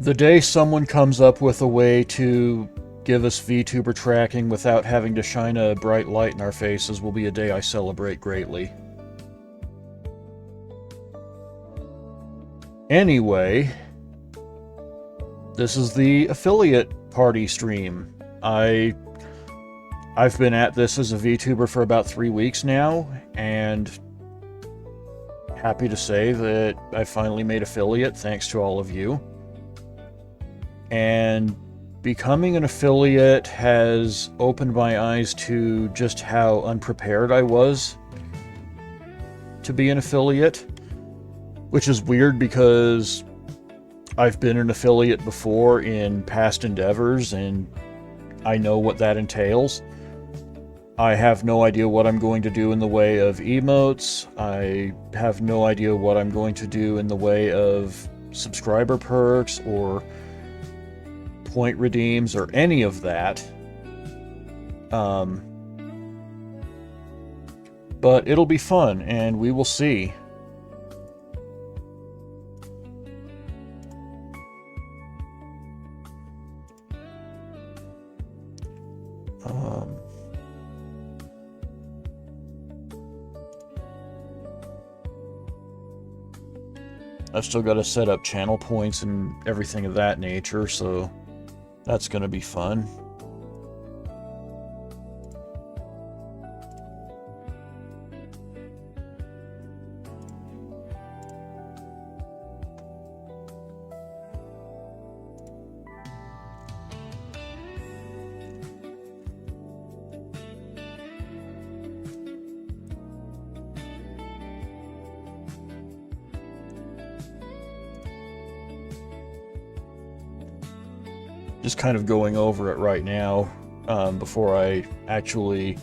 The day someone comes up with a way to give us VTuber tracking without having to shine a bright light in our faces will be a day I celebrate greatly. Anyway, this is the affiliate party stream. I've been at this as a VTuber for about 3 weeks now, and happy to say that I finally made affiliate thanks to all of you. And becoming an affiliate has opened my eyes to just how unprepared I was to be an affiliate, which is weird because I've been an affiliate before in past endeavors and I know what that entails. I have no idea what I'm going to do in the way of emotes. I have no idea what I'm going to do in the way of subscriber perks or point redeems or any of that. But it'll be fun and we will see. I've still got to set up channel points and everything of that nature, so that's going to be fun. Just kind of going over it right now before I actually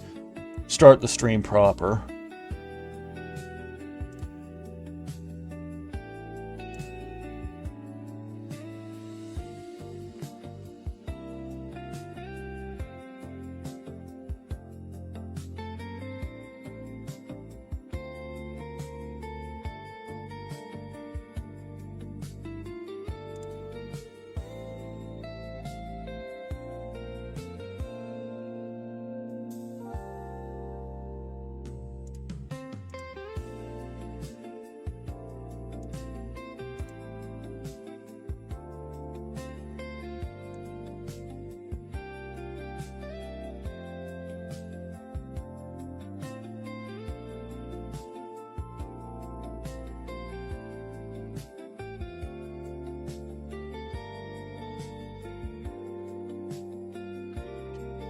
start the stream proper.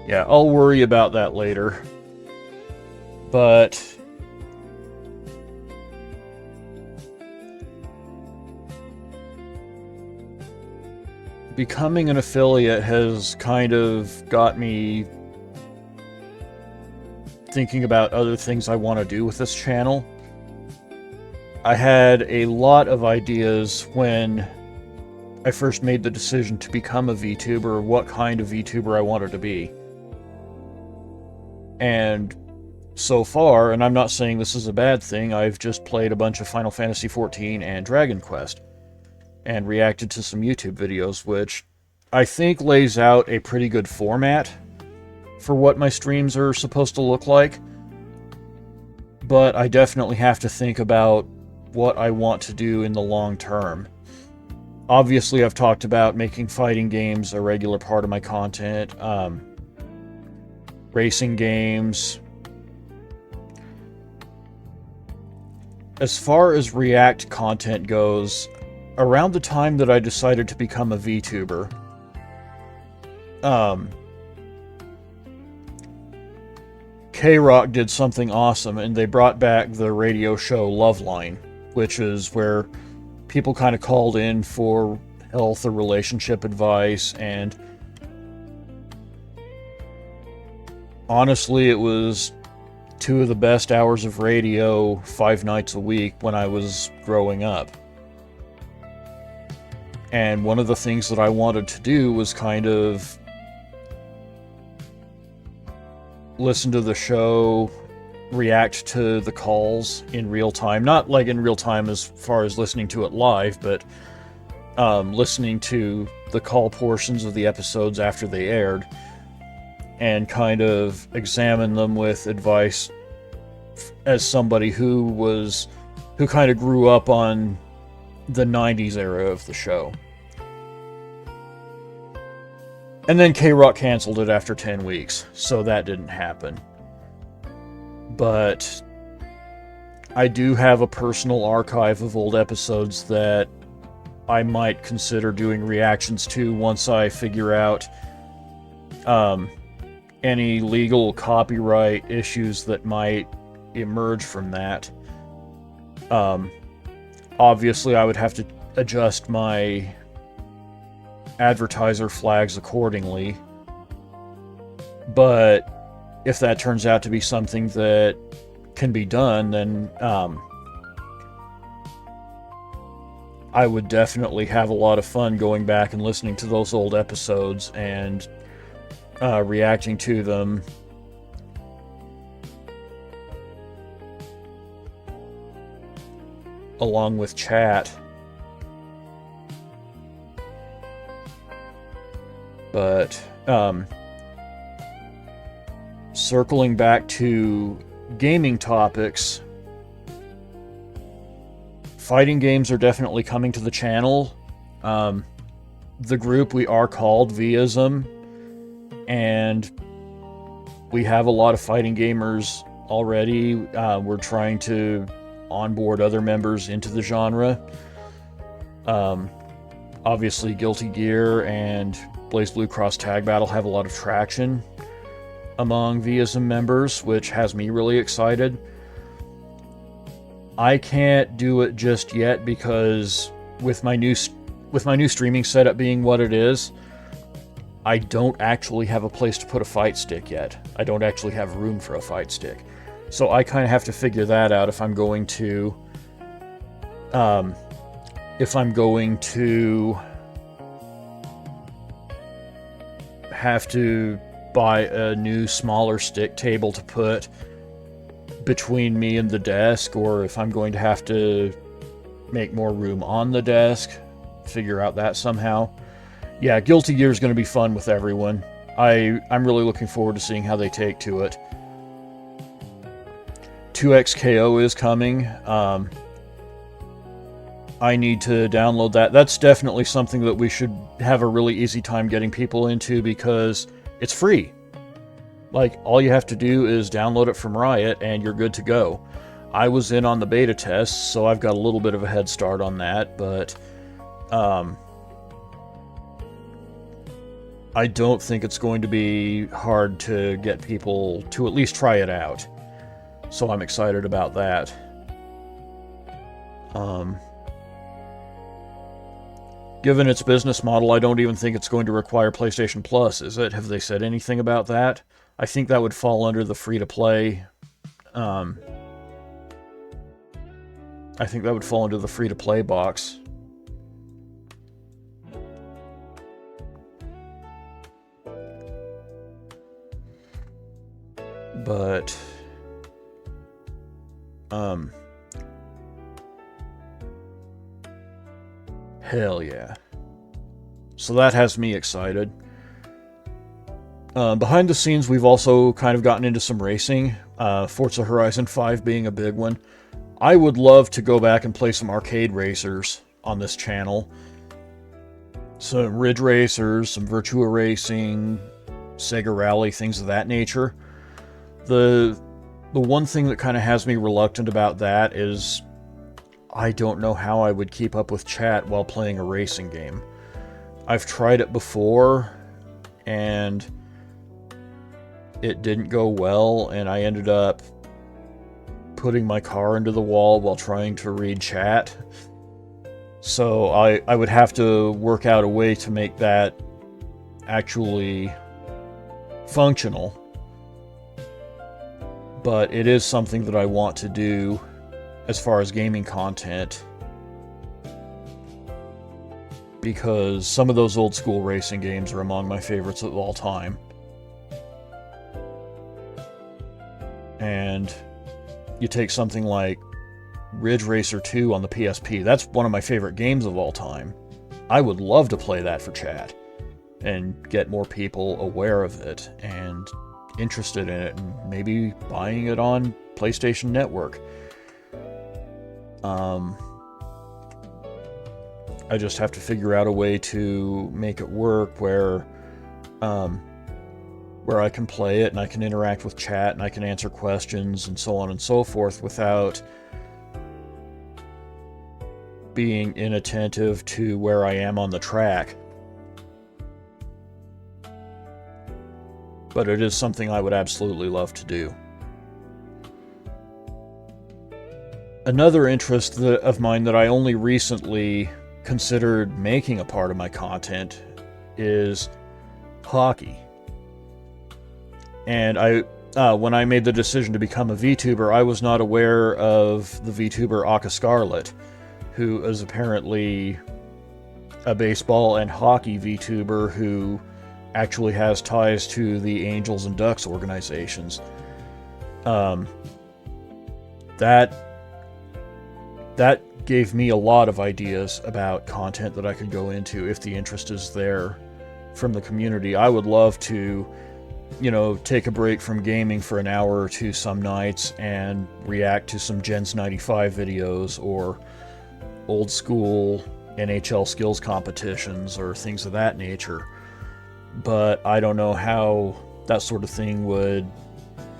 Yeah, I'll worry about that later. But becoming an affiliate has kind of got me thinking about other things I want to do with this channel. I had a lot of ideas when I first made the decision to become a VTuber, what kind of VTuber I wanted to be. And so far, and I'm not saying this is a bad thing, I've just played a bunch of Final Fantasy XIV and Dragon Quest, and reacted to some YouTube videos, which I think lays out a pretty good format for what my streams are supposed to look like. But I definitely have to think about what I want to do in the long term. Obviously, I've talked about making fighting games a regular part of my content. Racing games. As far as React content goes, around the time that I decided to become a VTuber, K-Rock did something awesome, and they brought back the radio show Loveline, which is where people kind of called in for health or relationship advice, and honestly, it was 2 of the best hours of radio 5 nights a week when I was growing up. And one of the things that I wanted to do was kind of listen to the show, react to the calls in real time. Not like in real time as far as listening to it live, but listening to the call portions of the episodes after they aired and kind of examine them with advice as somebody who kind of grew up on the 90s era of the show. And then K-Rock canceled it after 10 weeks, so that didn't happen. But I do have a personal archive of old episodes that I might consider doing reactions to once I figure out any legal copyright issues that might emerge from that. Obviously, I would have to adjust my advertiser flags accordingly. But if that turns out to be something that can be done, then I would definitely have a lot of fun going back and listening to those old episodes and reacting to them. Along with chat. But circling back to gaming topics, fighting games are definitely coming to the channel. The group, we are called V-ism, and we have a lot of fighting gamers already. We're trying to onboard other members into the genre. Obviously, Guilty Gear and Blaze Blue Cross Tag Battle have a lot of traction among V-ism members, which has me really excited. I can't do it just yet because with my new streaming setup being what it is, I don't actually have a place to put a fight stick yet. I don't actually have room for a fight stick. So I kind of have to figure that out if I'm going to have to buy a new smaller stick table to put between me and the desk, or if I'm going to have to make more room on the desk, figure out that somehow. Yeah, Guilty Gear is going to be fun with everyone. I'm really looking forward to seeing how they take to it. 2XKO is coming. I need to download that. That's definitely something that we should have a really easy time getting people into because it's free. Like, all you have to do is download it from Riot and you're good to go. I was in on the beta test, so I've got a little bit of a head start on that, but I don't think it's going to be hard to get people to at least try it out. So I'm excited about that. Given its business model, I don't even think it's going to require PlayStation Plus, is it? Have they said anything about that? I think that would fall under the free-to-play. I think that would fall into the free-to-play box. But hell yeah. So that has me excited. Behind the scenes, we've also kind of gotten into some racing. Forza Horizon 5 being a big one. I would love to go back and play some arcade racers on this channel. Some Ridge Racers, some Virtua Racing, Sega Rally, things of that nature. The one thing that kind of has me reluctant about that is I don't know how I would keep up with chat while playing a racing game. I've tried it before, and it didn't go well, and I ended up putting my car into the wall while trying to read chat. So I would have to work out a way to make that actually functional. But it is something that I want to do as far as gaming content, because some of those old school racing games are among my favorites of all time. And you take something like Ridge Racer 2 on the PSP, that's one of my favorite games of all time. I would love to play that for chat and get more people aware of it and interested in it, and maybe buying it on PlayStation Network. I just have to figure out a way to make it work where I can play it and I can interact with chat and I can answer questions and so on and so forth without being inattentive to where I am on the track. But it is something I would absolutely love to do. Another interest of mine that I only recently considered making a part of my content is hockey. And when I made the decision to become a VTuber, I was not aware of the VTuber Aka Scarlet, who is apparently a baseball and hockey VTuber who actually has ties to the Angels and Ducks organizations. That gave me a lot of ideas about content that I could go into if the interest is there from the community. I would love to, take a break from gaming for an hour or two some nights and react to some Gens 95 videos or old school NHL skills competitions or things of that nature. But I don't know how that sort of thing would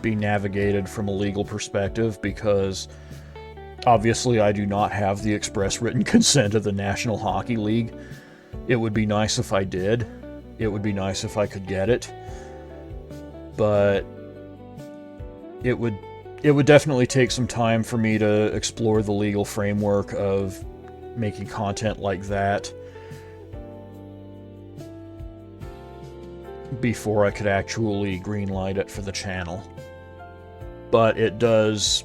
be navigated from a legal perspective, because obviously I do not have the express written consent of the National Hockey League. It would be nice if I did. It would be nice if I could get it. But it would definitely take some time for me to explore the legal framework of making content like that before I could actually greenlight it for the channel. But it does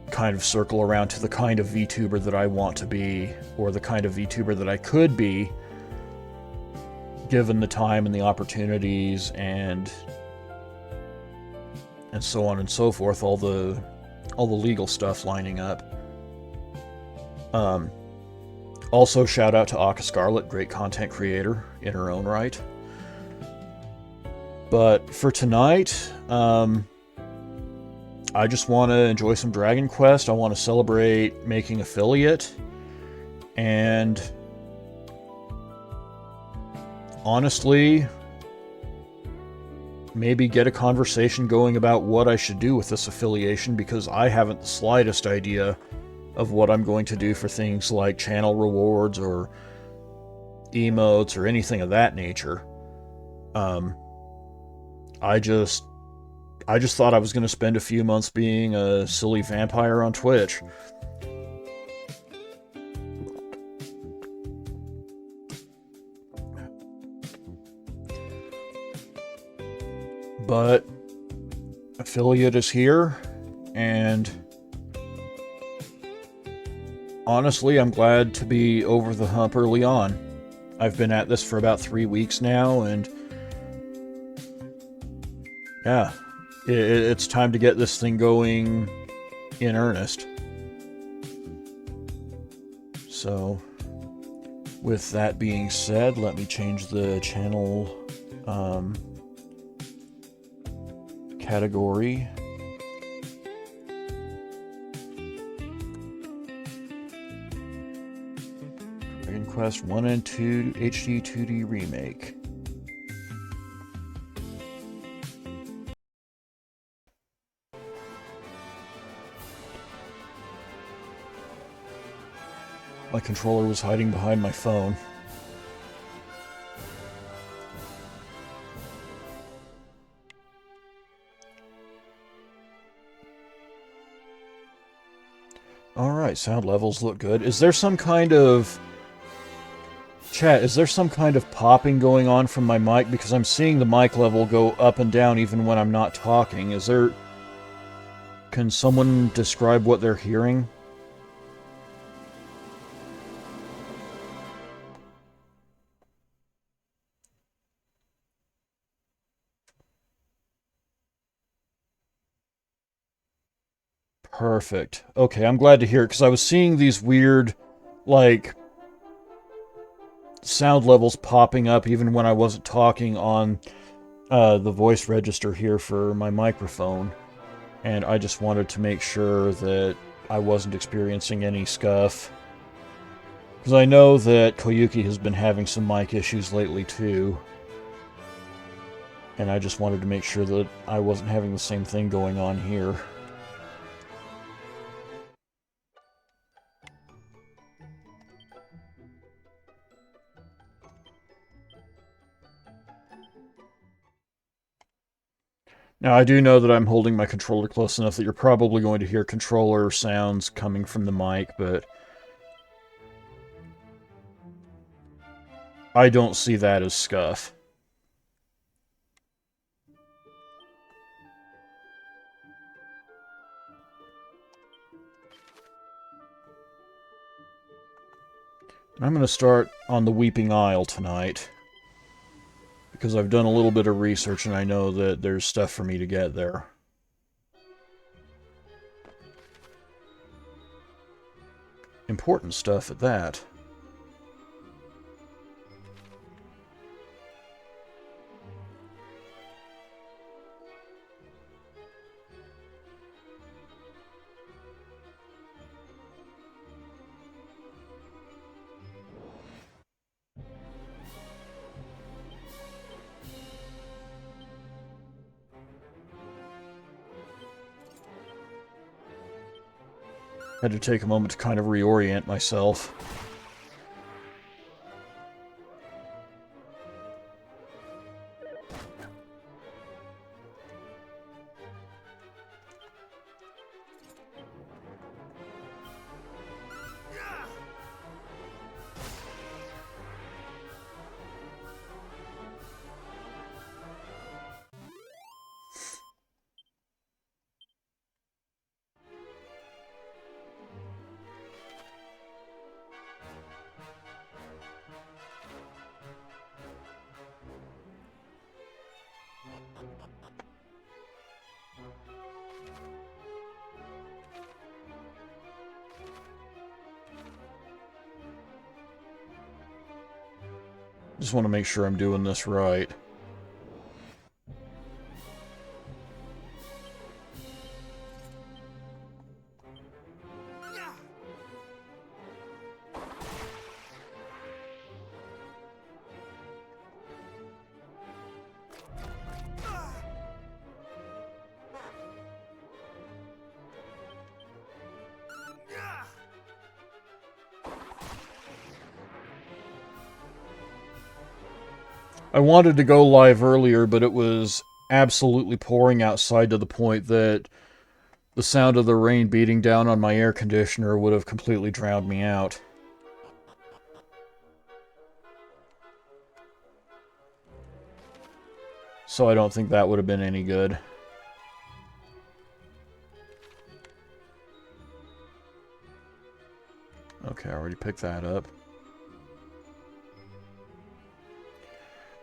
kind of circle around to the kind of VTuber that I want to be, or the kind of VTuber that I could be, given the time and the opportunities and so on and so forth, all the legal stuff lining up. Also, shout out to Aka Scarlet, great content creator in her own right. But for tonight, I just want to enjoy some Dragon Quest. I want to celebrate making affiliate, and honestly, maybe get a conversation going about what I should do with this affiliation, because I haven't the slightest idea of what I'm going to do for things like channel rewards or emotes or anything of that nature. I just thought I was going to spend a few months being a silly vampire on Twitch. But affiliate is here, and honestly, I'm glad to be over the hump early on. I've been at this for about 3 weeks now, and yeah, it's time to get this thing going in earnest. So, with that being said, let me change the channel category. Dragon Quest 1 and 2 HD 2D Remake. My controller was hiding behind my phone. Alright, sound levels look good. Is there some kind of... Chat, is there some kind of popping going on from my mic? Because I'm seeing the mic level go up and down even when I'm not talking. Is there... Can someone describe what they're hearing? Perfect. Okay, I'm glad to hear it, because I was seeing these weird, like, sound levels popping up even when I wasn't talking on the voice register here for my microphone. And I just wanted to make sure that I wasn't experiencing any scuff. Because I know that Koyuki has been having some mic issues lately too. And I just wanted to make sure that I wasn't having the same thing going on here. Now, I do know that I'm holding my controller close enough that you're probably going to hear controller sounds coming from the mic, but I don't see that as scuff. I'm going to start on the Weeping Isle tonight, because I've done a little bit of research and I know that there's stuff for me to get there. Important stuff at that. Had to take a moment to kind of reorient myself. Just want to make sure I'm doing this right. I wanted to go live earlier, but it was absolutely pouring outside to the point that the sound of the rain beating down on my air conditioner would have completely drowned me out. So I don't think that would have been any good. Okay, I already picked that up.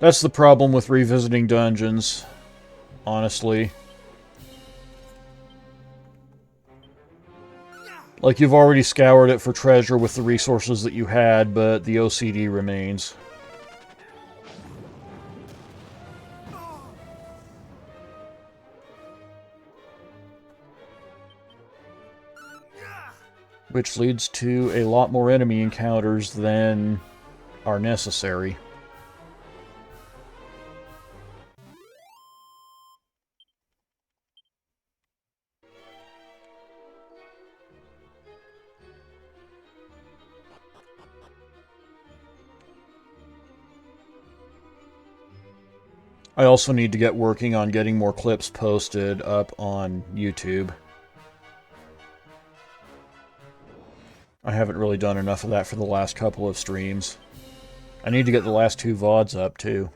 That's the problem with revisiting dungeons, honestly. Like, you've already scoured it for treasure with the resources that you had, but the OCD remains. Which leads to a lot more enemy encounters than are necessary. I also need to get working on getting more clips posted up on YouTube. I haven't really done enough of that for the last couple of streams. I need to get the last 2 VODs up, too.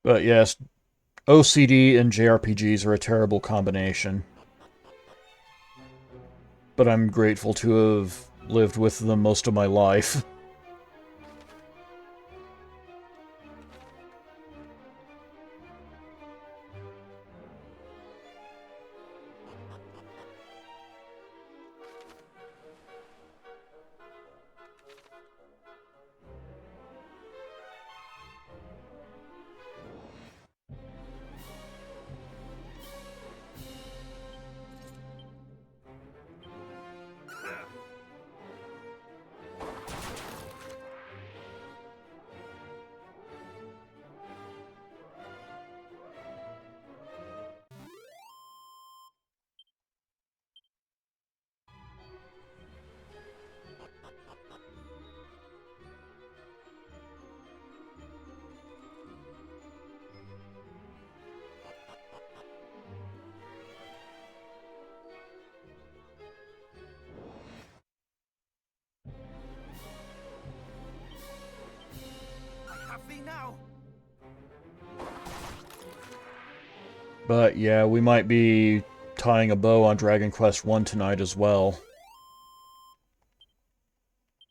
But yes, OCD and JRPGs are a terrible combination. But I'm grateful to have lived with them most of my life. But yeah, we might be tying a bow on Dragon Quest I tonight as well.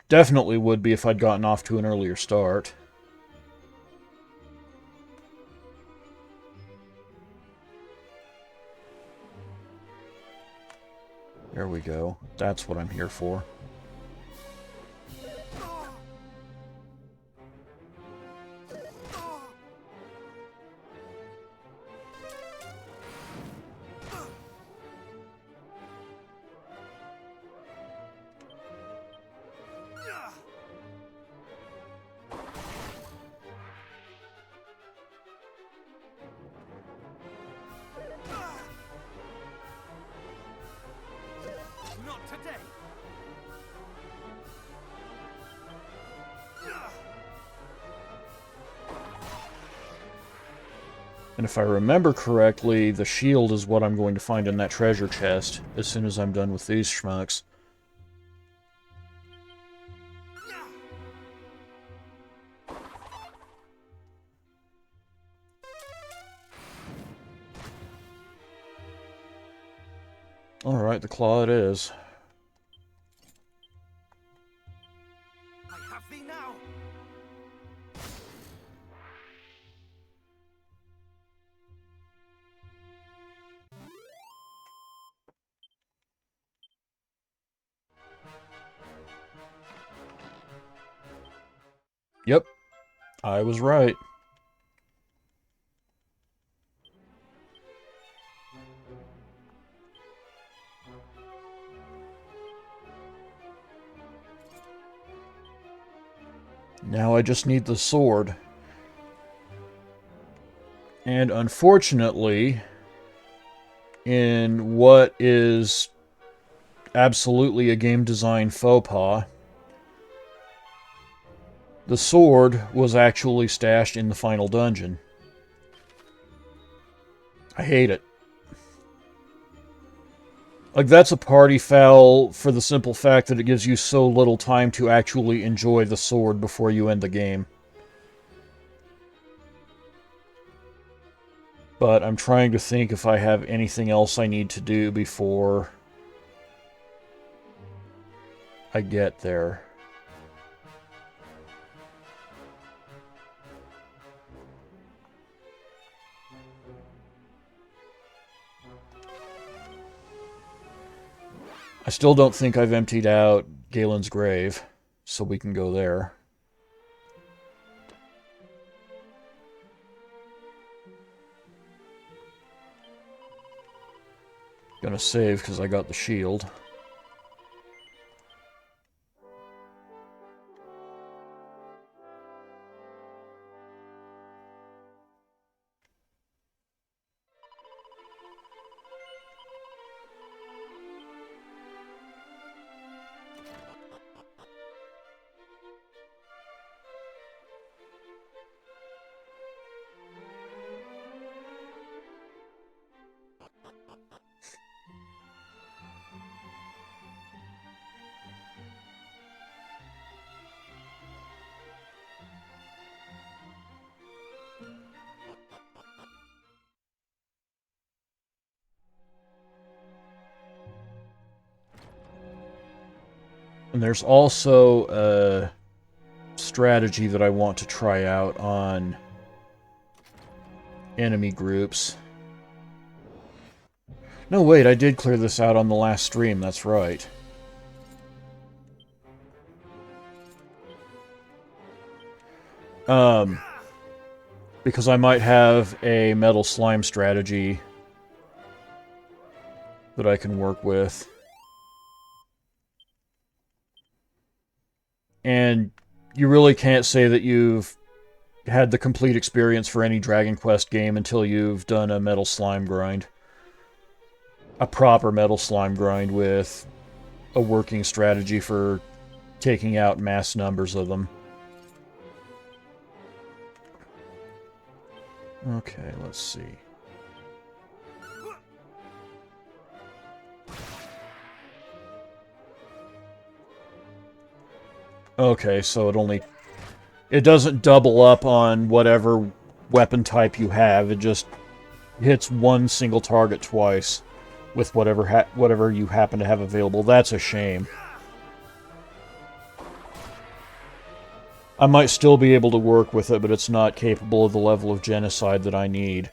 Definitely would be if I'd gotten off to an earlier start. There we go. That's what I'm here for. And if I remember correctly, the shield is what I'm going to find in that treasure chest as soon as I'm done with these schmucks. Alright, the claw it is. I have thee now. Yep, I was right. Now I just need the sword. And unfortunately, in what is absolutely a game design faux pas, the sword was actually stashed in the final dungeon. I hate it. Like, that's a party foul for the simple fact that it gives you so little time to actually enjoy the sword before you end the game. But I'm trying to think if I have anything else I need to do before I get there. I still don't think I've emptied out Galen's grave, so we can go there. Gonna save because I got the shield. And there's also a strategy that I want to try out on enemy groups. No, wait, I did clear this out on the last stream, that's right. Because I might have a metal slime strategy that I can work with. And you really can't say that you've had the complete experience for any Dragon Quest game until you've done a metal slime grind. A proper metal slime grind with a working strategy for taking out mass numbers of them. Okay, let's see. Okay, so it doesn't double up on whatever weapon type you have. It just hits one single target twice with whatever you happen to have available. That's a shame. I might still be able to work with it, but it's not capable of the level of genocide that I need.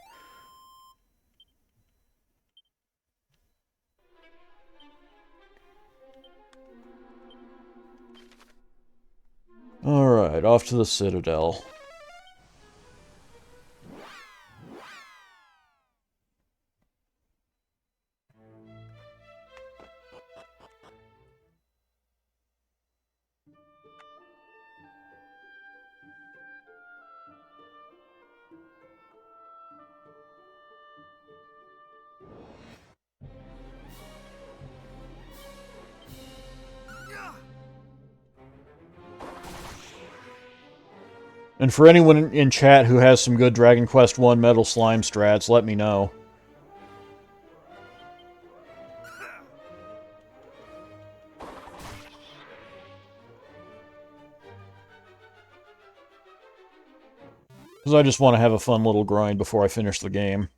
Alright, off to the Citadel. And for anyone in chat who has some good Dragon Quest I Metal Slime strats, let me know. Because I just want to have a fun little grind before I finish the game.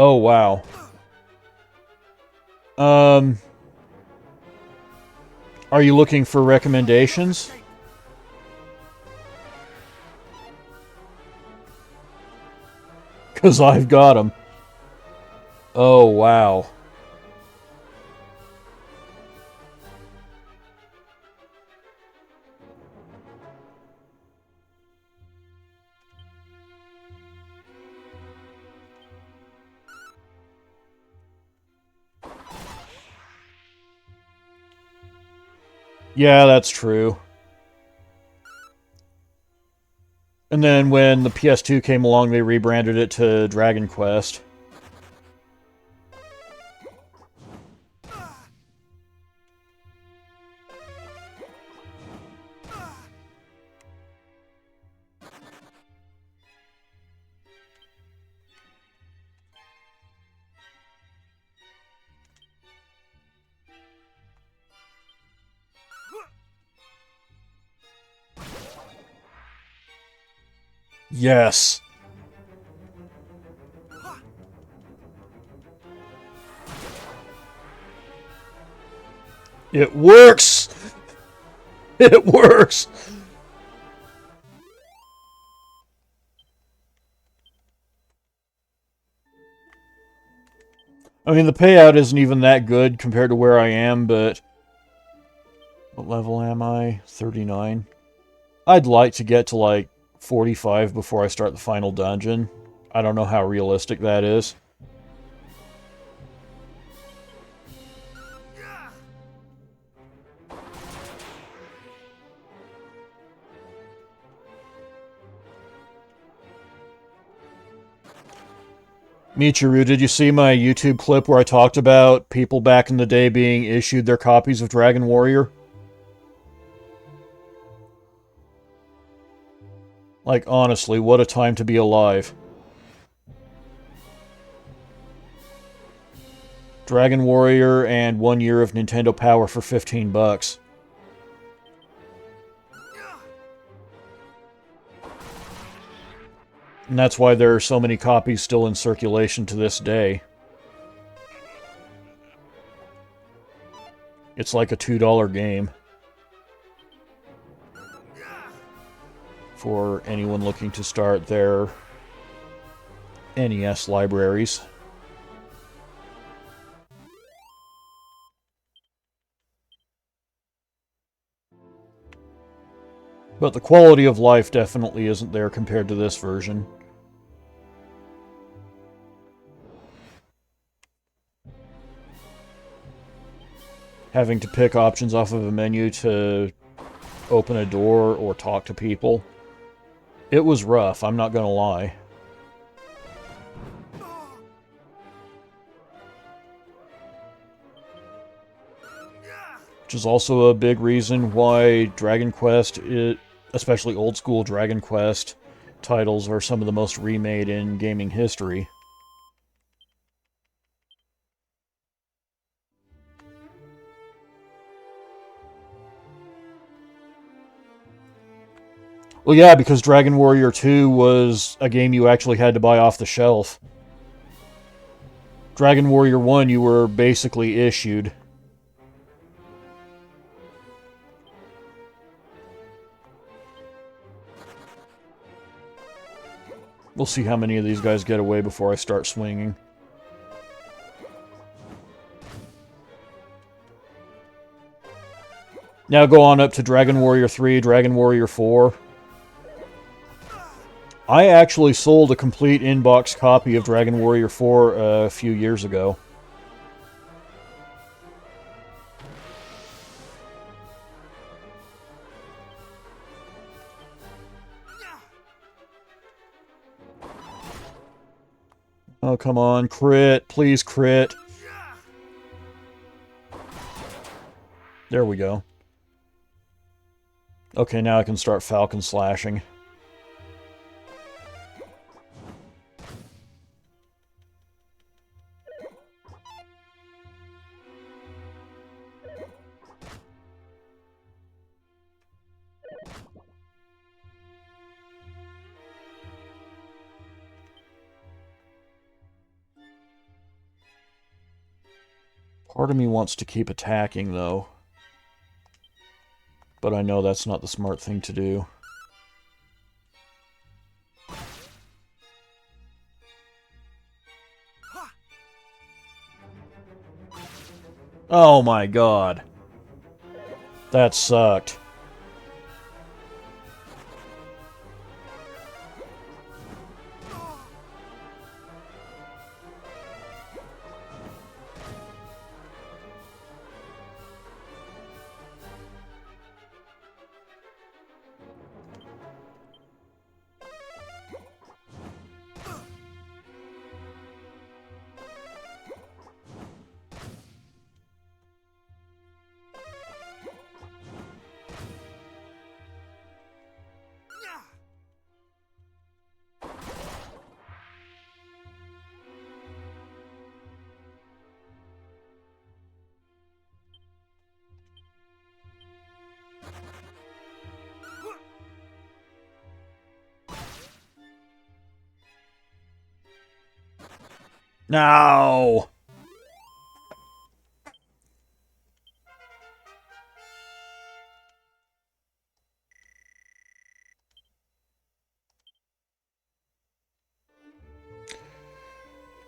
Oh, wow. Are you looking for recommendations? Because I've got them. Oh, wow. Yeah, that's true. And then when the PS2 came along, they rebranded it to Dragon Quest. Yes. It works! It works! I mean, the payout isn't even that good compared to where I am, but... What level am I? 39? I'd like to get to, like, 45 before I start the final dungeon. I don't know how realistic that is. Michiru, did you see my YouTube clip where I talked about people back in the day being issued their copies of Dragon Warrior? Like, honestly, what a time to be alive. Dragon Warrior and 1 year of Nintendo Power for $15. And that's why there are so many copies still in circulation to this day. It's like a $2 game. For anyone looking to start their NES libraries. But the quality of life definitely isn't there compared to this version. Having to pick options off of a menu to open a door or talk to people. It was rough, I'm not gonna lie. Which is also a big reason why Dragon Quest, especially old school Dragon Quest titles, are some of the most remade in gaming history. Well, yeah, because Dragon Warrior 2 was a game you actually had to buy off the shelf. Dragon Warrior 1 you were basically issued. We'll see how many of these guys get away before I start swinging. Now go on up to Dragon Warrior 3, Dragon Warrior 4. I actually sold a complete in-box copy of Dragon Warrior 4 a few years ago. Oh, come on, crit. Please crit. There we go. Okay, now I can start Falcon slashing. Part of me wants to keep attacking, though. But I know that's not the smart thing to do. Oh my god. That sucked. No!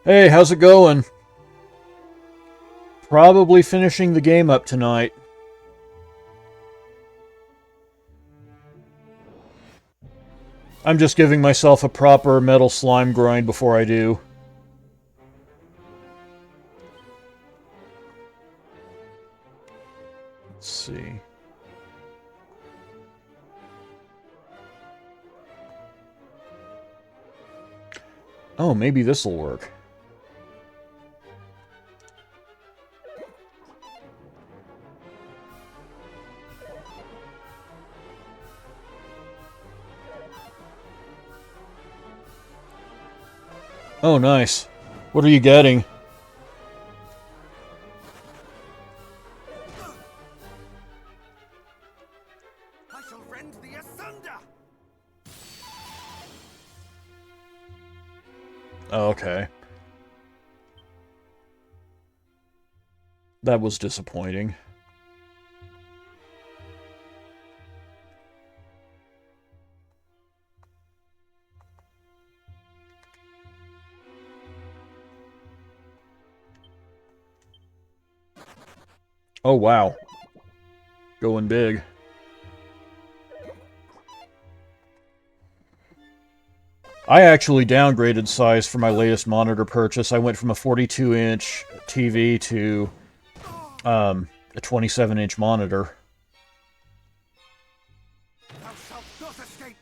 Hey, how's it going? Probably finishing the game up tonight. I'm just giving myself a proper metal slime grind before I do. Let's see. Oh, maybe this'll work. Oh, nice. What are you getting? I shall rend thee asunder. Okay. That was disappointing. Oh, wow. Going big. I actually downgraded size for my latest monitor purchase. I went from a 42-inch TV to a 27-inch monitor. Thou shalt not escape.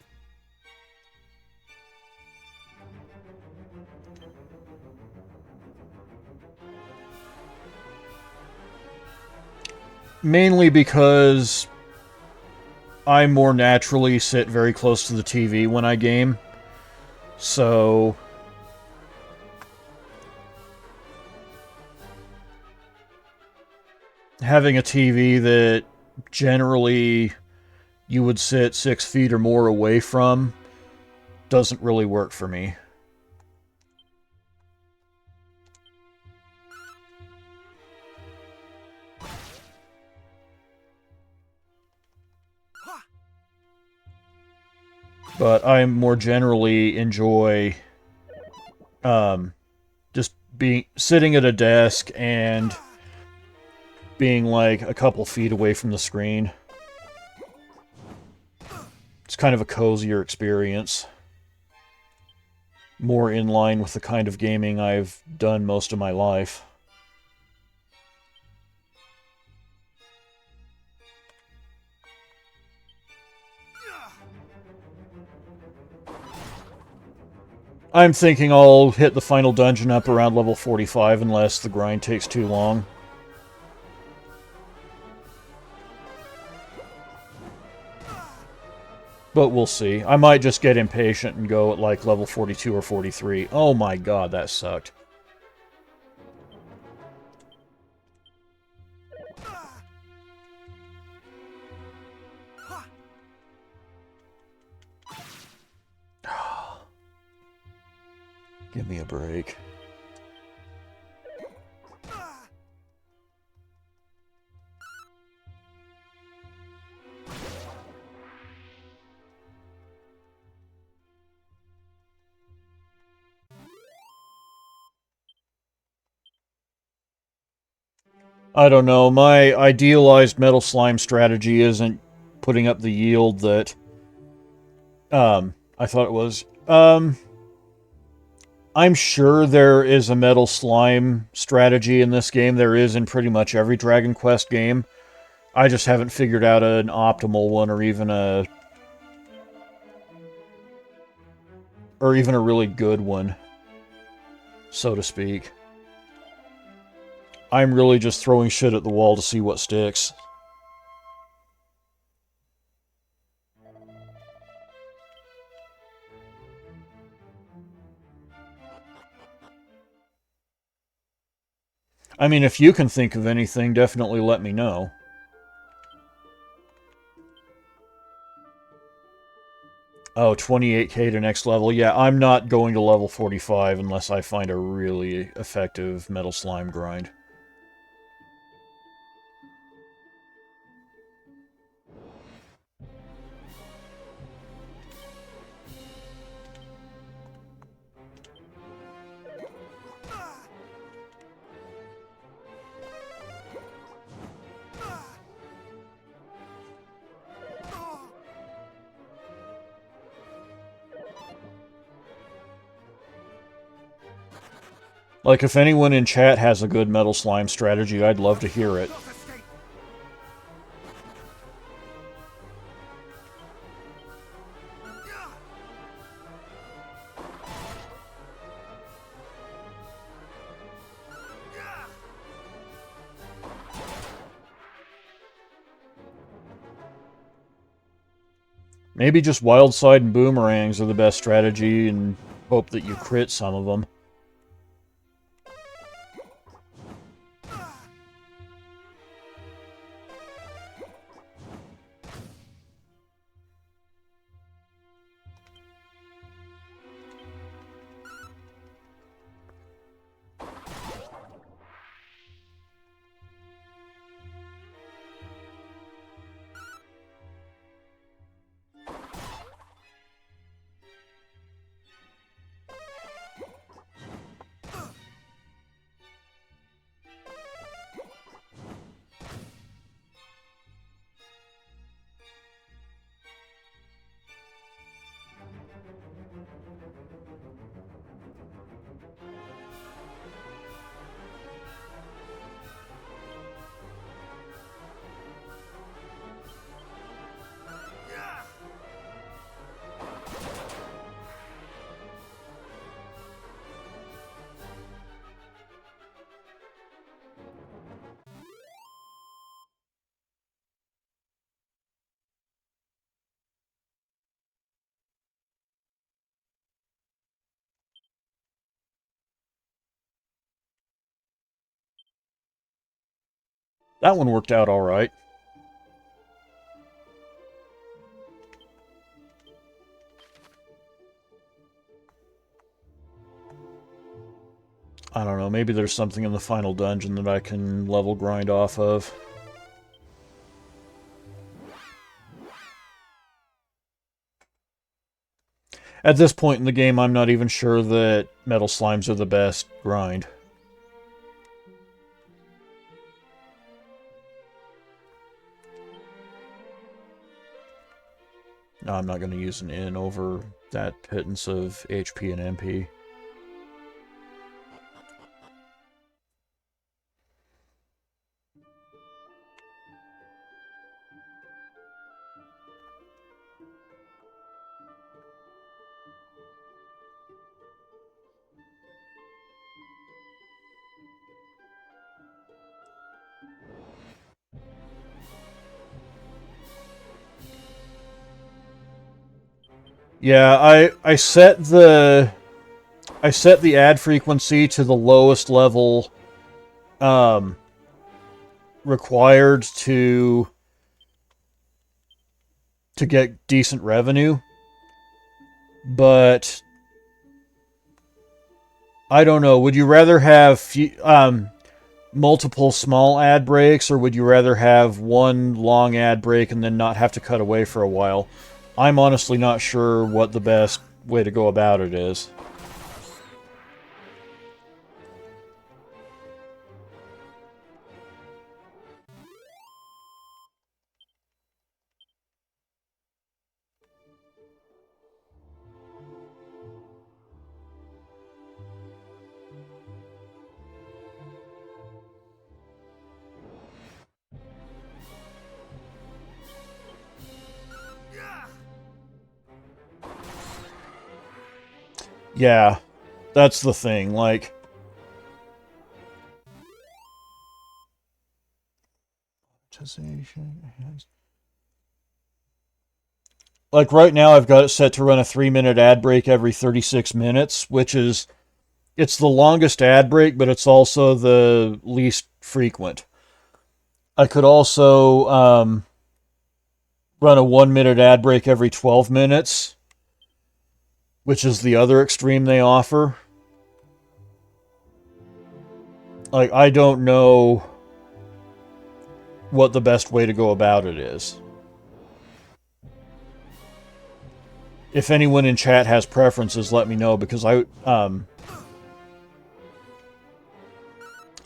Mainly because I more naturally sit very close to the TV when I game. So having a TV that generally you would sit 6 feet or more away from doesn't really work for me. But I more generally enjoy just being sitting at a desk and being like a couple feet away from the screen. It's kind of a cozier experience. More in line with the kind of gaming I've done most of my life. I'm thinking I'll hit the final dungeon up around level 45 unless the grind takes too long. But we'll see. I might just get impatient and go at like level 42 or 43. Oh my god, that sucked. Give me a break. I don't know, my idealized metal slime strategy isn't putting up the yield that I thought it was. I'm sure there is a metal slime strategy in this game. There is in pretty much every Dragon Quest game. I just haven't figured out an optimal one or even a really good one, so to speak. I'm really just throwing shit at the wall to see what sticks. I mean, if you can think of anything, definitely let me know. Oh, 28k to next level. Yeah, I'm not going to level 45 unless I find a really effective metal slime grind. Like, if anyone in chat has a good metal slime strategy, I'd love to hear it. Maybe just wild side and boomerangs are the best strategy and hope that you crit some of them. That one worked out all right. I don't know, maybe there's something in the final dungeon that I can level grind off of. At this point in the game, I'm not even sure that metal slimes are the best grind. No, I'm not going to use an in over that pittance of HP and MP. Yeah, I set the ad frequency to the lowest level required to get decent revenue. But I don't know, would you rather have multiple small ad breaks, or would you rather have one long ad break and then not have to cut away for a while? I'm honestly not sure what the best way to go about it is. Yeah, that's the thing, like... Like, right now I've got it set to run a 3-minute ad break every 36 minutes, which is... It's the longest ad break, but it's also the least frequent. I could also run a 1-minute ad break every 12 minutes, which is the other extreme they offer. Like, I don't know what the best way to go about it is. If anyone in chat has preferences, let me know, because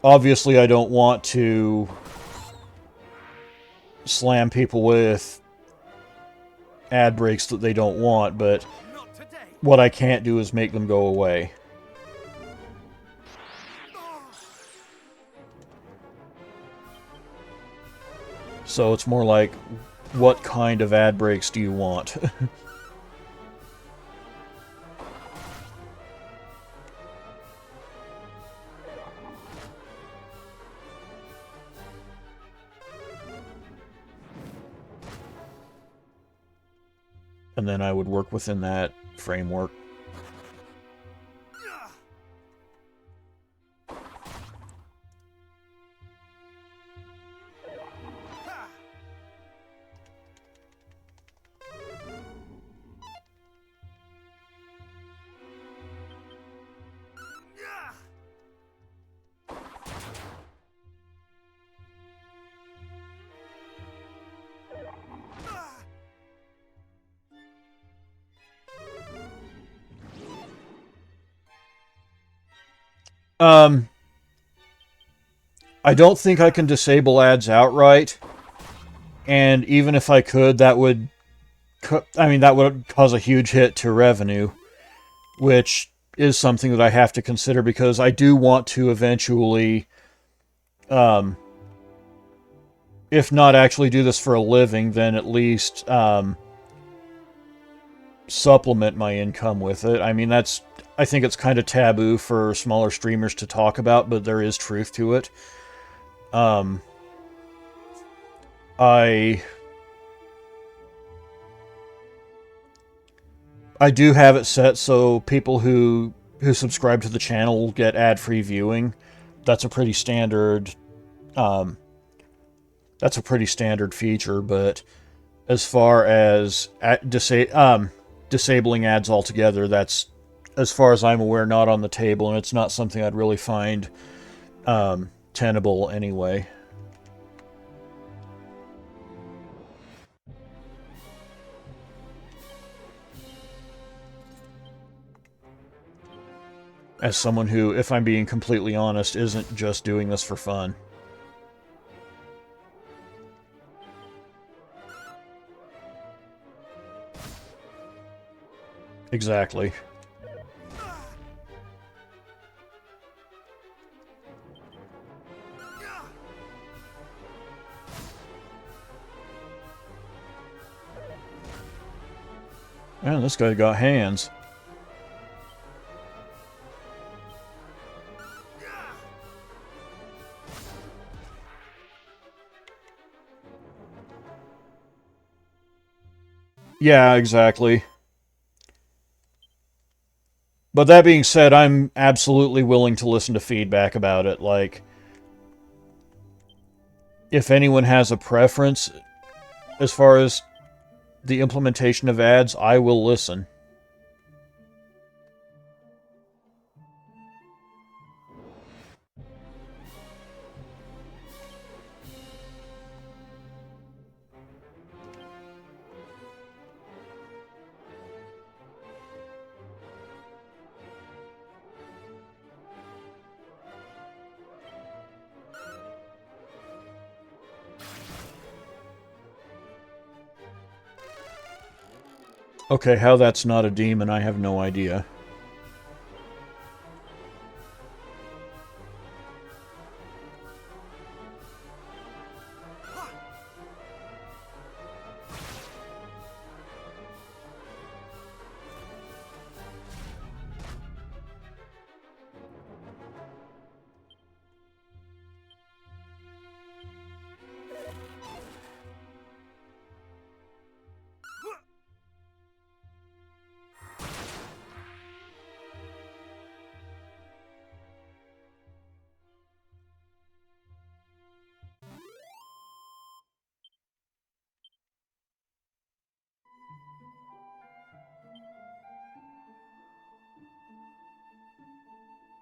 obviously I don't want to slam people with ad breaks that they don't want, but what I can't do is make them go away. So it's more like, what kind of ad breaks do you want? And then I would work within that framework. I don't think I can disable ads outright, and even if I could, that would cause a huge hit to revenue, which is something that I have to consider, because I do want to eventually, if not actually do this for a living, then at least supplement my income with it. I mean, I think it's kind of taboo for smaller streamers to talk about, but there is truth to it. I do have it set so people who subscribe to the channel get ad-free viewing. That's a pretty standard That's a pretty standard feature, but as far as disabling ads altogether, that's, as far as I'm aware, not on the table, and it's not something I'd really find tenable anyway. As someone who, if I'm being completely honest, isn't just doing this for fun. Exactly. Man, this guy got hands. Yeah, exactly. But that being said, I'm absolutely willing to listen to feedback about it. Like, if anyone has a preference as far as the implementation of ads, I will listen. Okay, how that's not a demon, I have no idea.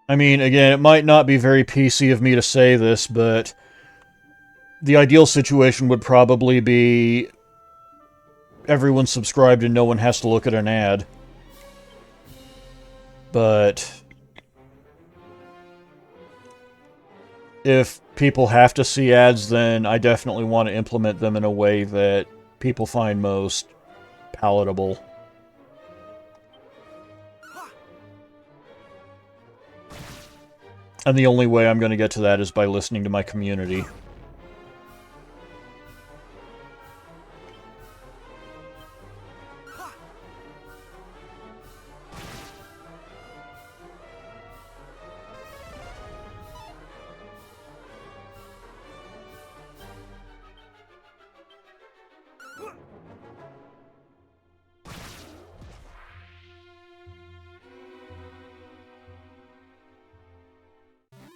I mean, again, it might not be very PC of me to say this, but the ideal situation would probably be everyone's subscribed and no one has to look at an ad. But if people have to see ads, then I definitely want to implement them in a way that people find most palatable. And the only way I'm going to get to that is by listening to my community.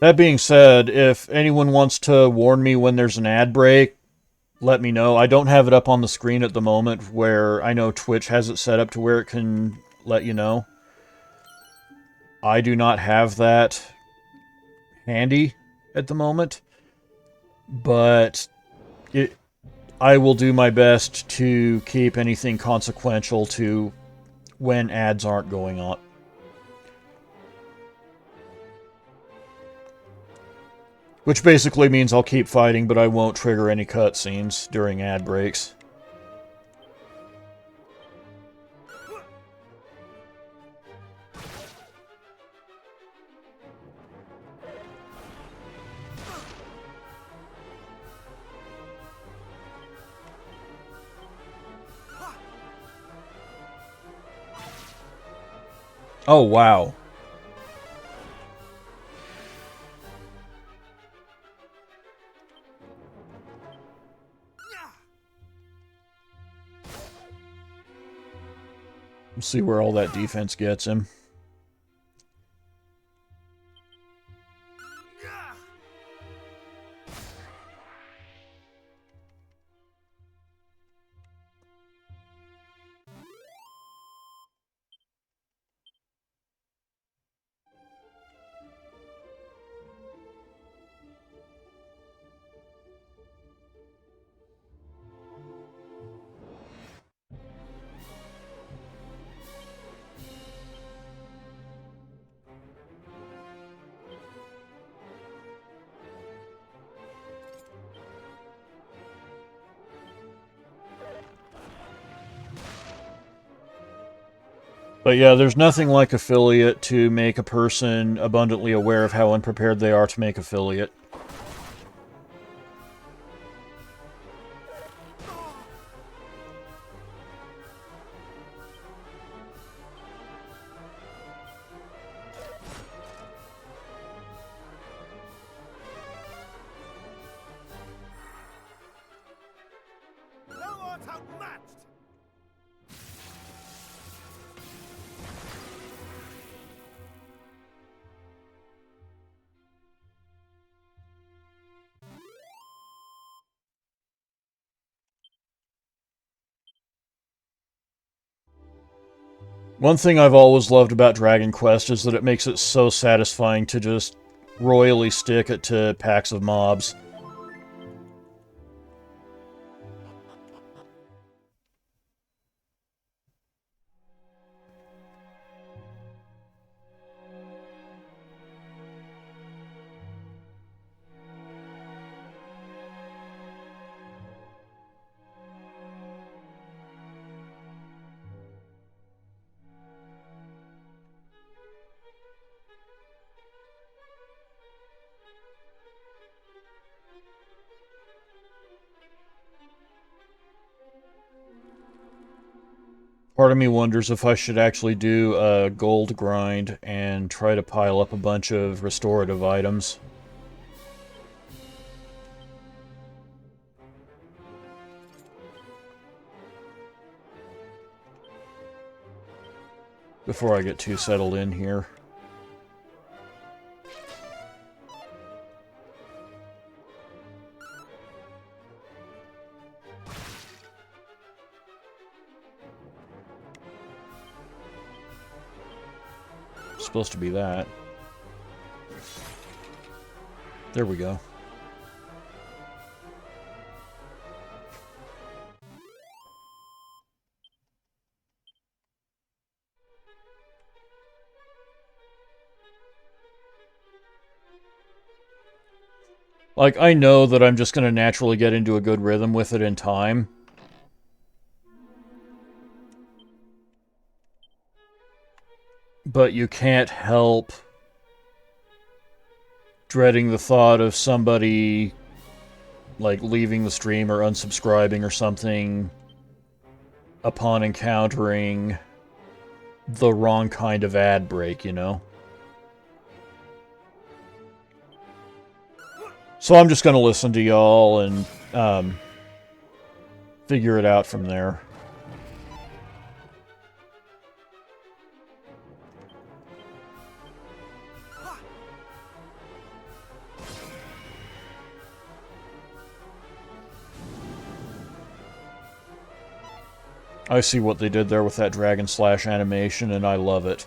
That being said, if anyone wants to warn me when there's an ad break, let me know. I don't have it up on the screen at the moment, where I know Twitch has it set up to where it can let you know. I do not have that handy at the moment, but I will do my best to keep anything consequential to when ads aren't going on. Which basically means I'll keep fighting, but I won't trigger any cutscenes during ad breaks. Oh, wow. Let's see where all that defense gets him. But yeah, there's nothing like affiliate to make a person abundantly aware of how unprepared they are to make affiliate. Thou art outmatched! One thing I've always loved about Dragon Quest is that it makes it so satisfying to just royally stick it to packs of mobs. Part of me wonders if I should actually do a gold grind and try to pile up a bunch of restorative items. Before I get too settled in here. Supposed to be that. There we go. Like, I know that I'm just going to naturally get into a good rhythm with it in time. But you can't help dreading the thought of somebody, like, leaving the stream or unsubscribing or something upon encountering the wrong kind of ad break, you know? So I'm just going to listen to y'all and figure it out from there. I see what they did there with that Dragon Slash animation, and I love it.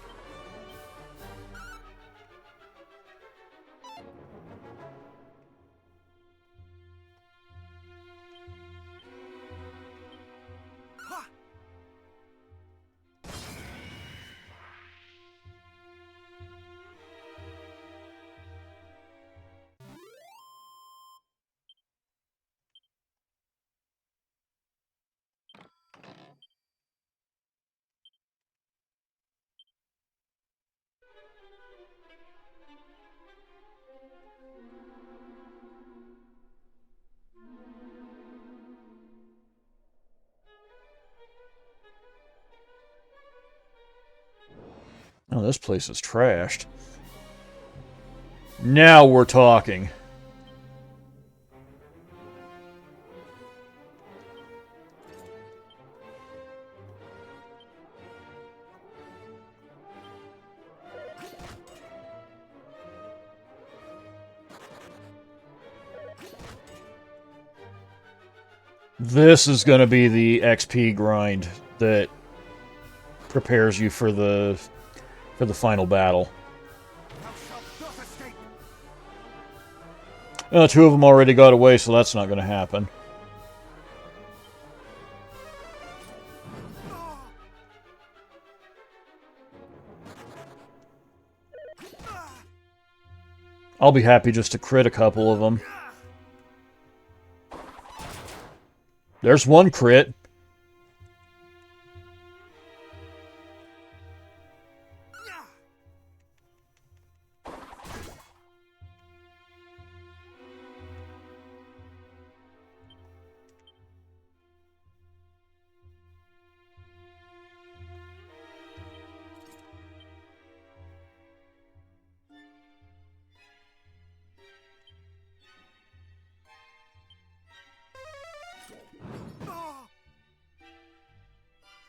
Oh, this place is trashed. Now we're talking. This is going to be the XP grind that prepares you for the final battle. Thou shalt not escape! Two of them already got away, so that's not going to happen. I'll be happy just to crit a couple of them. There's one crit.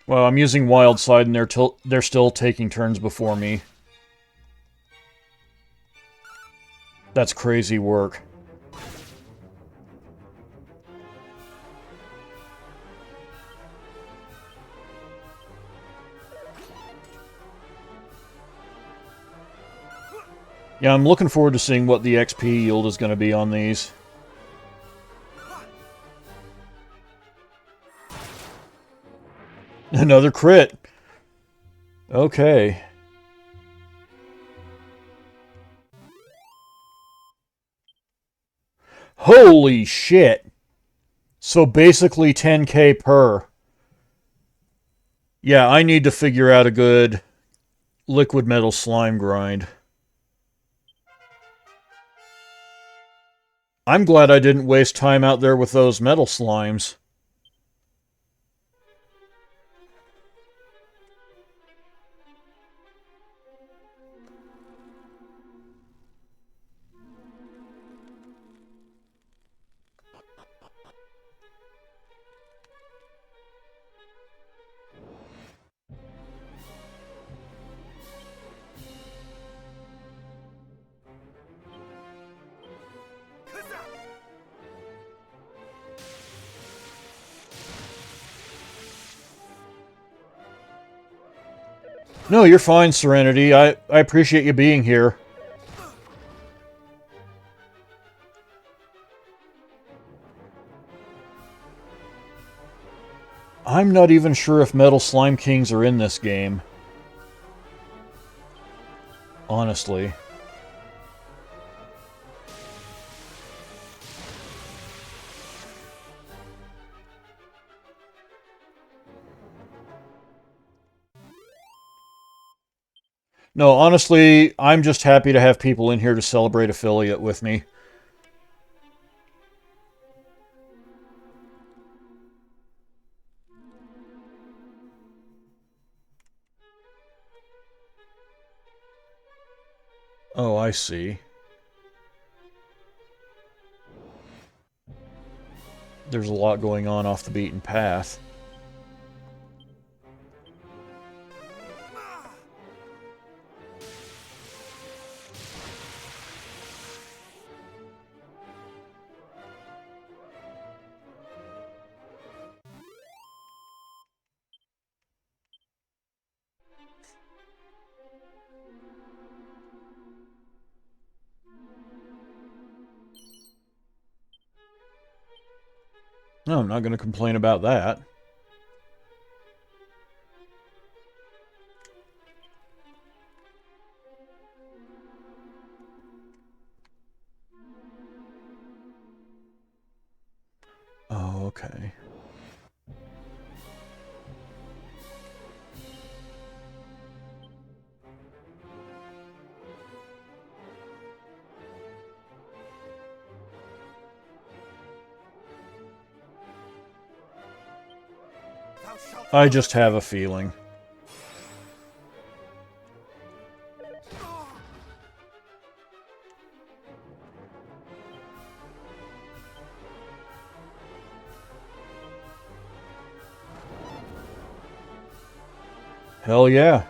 Well, I'm using Wild Side, and they're still taking turns before me. That's crazy work. Yeah, I'm looking forward to seeing what the XP yield is going to be on these. Another crit. Okay. Holy shit. So basically 10k per. Yeah, I need to figure out a good liquid metal slime grind. I'm glad I didn't waste time out there with those metal slimes. No, you're fine, Serenity. I appreciate you being here. I'm not even sure if Metal Slime Kings are in this game. Honestly. No, honestly, I'm just happy to have people in here to celebrate Affiliate with me. Oh, I see. There's a lot going on off the beaten path. No, I'm not going to complain about that. Oh, okay. I just have a feeling. Hell yeah.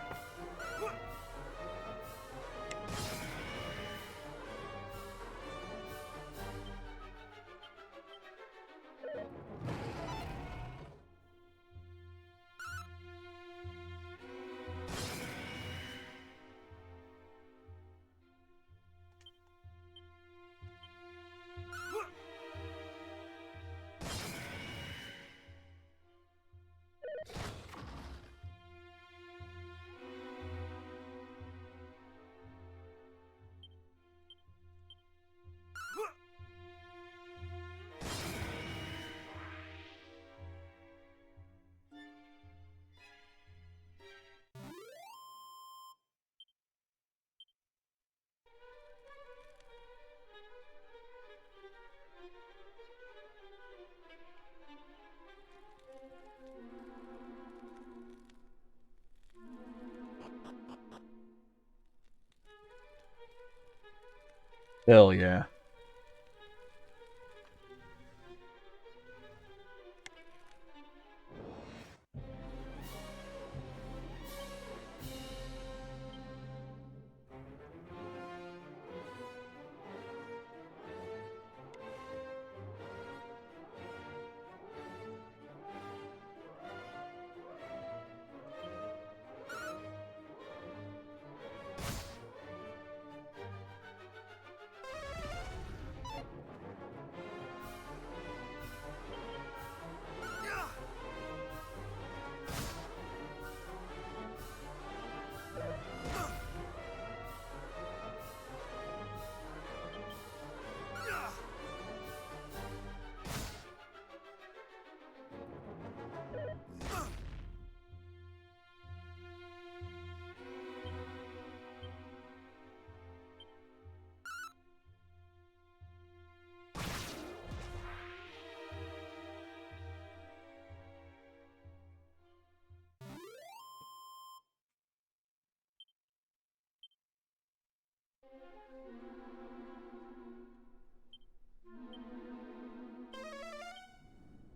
Hell yeah.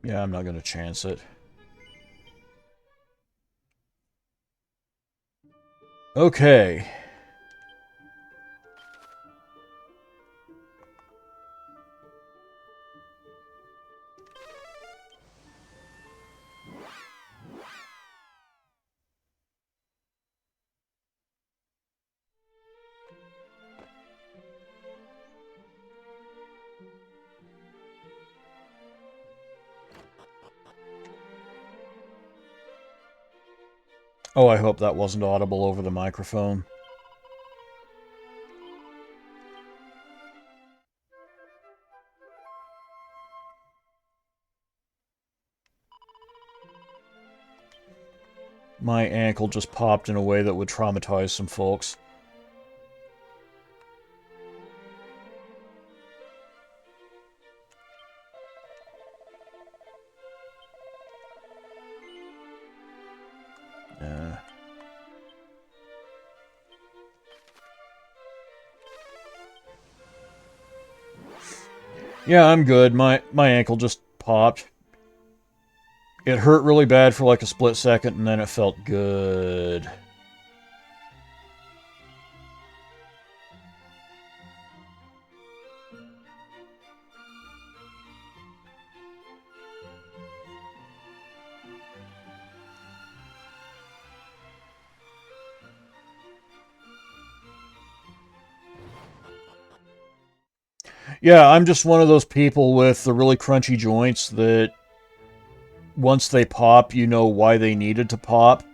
Yeah, I'm not going to chance it. Okay. Oh, I hope that wasn't audible over the microphone. My ankle just popped in a way that would traumatize some folks. Yeah, I'm good. My ankle just popped. It hurt really bad for like a split second, and then it felt good. Yeah, I'm just one of those people with the really crunchy joints that once they pop, you know why they needed to pop.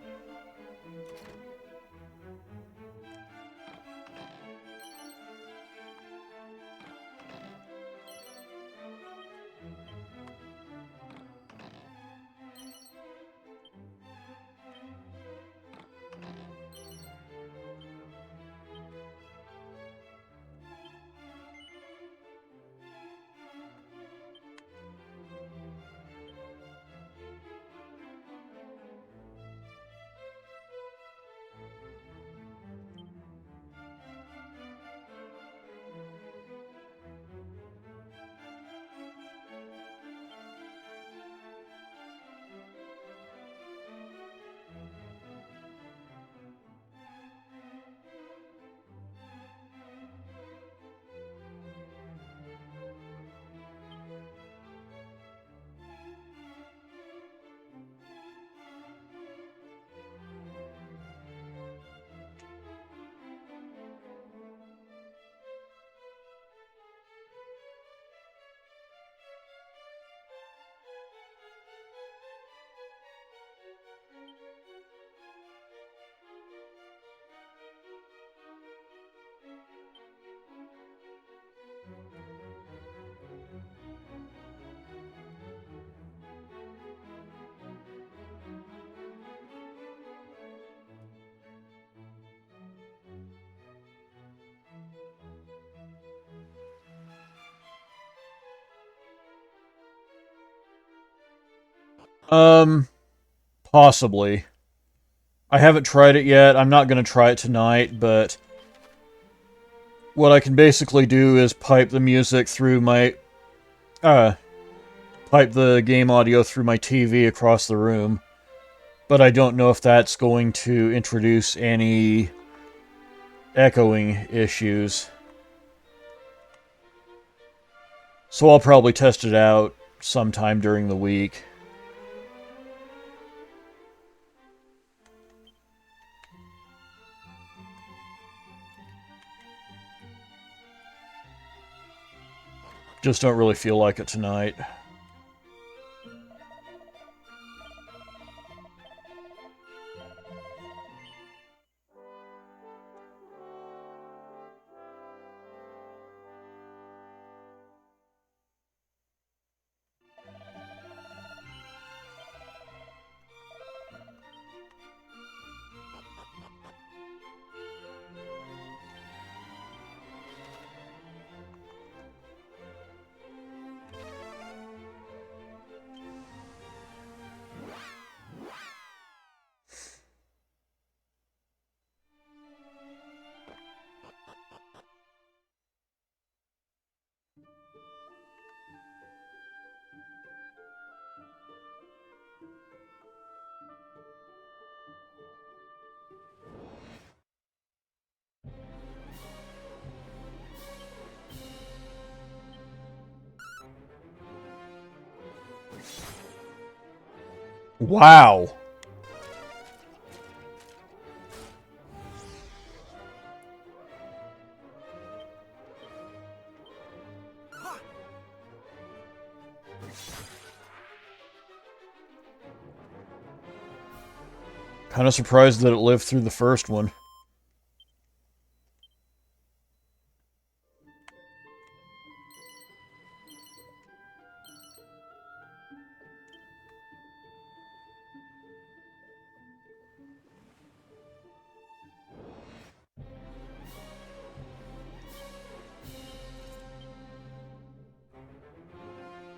Possibly. I haven't tried it yet. I'm not going to try it tonight, but what I can basically do is pipe the music through my pipe the game audio through my TV across the room. But I don't know if that's going to introduce any echoing issues. So I'll probably test it out sometime during the week. Just don't really feel like it tonight. Wow. Kind of surprised that it lived through the first one.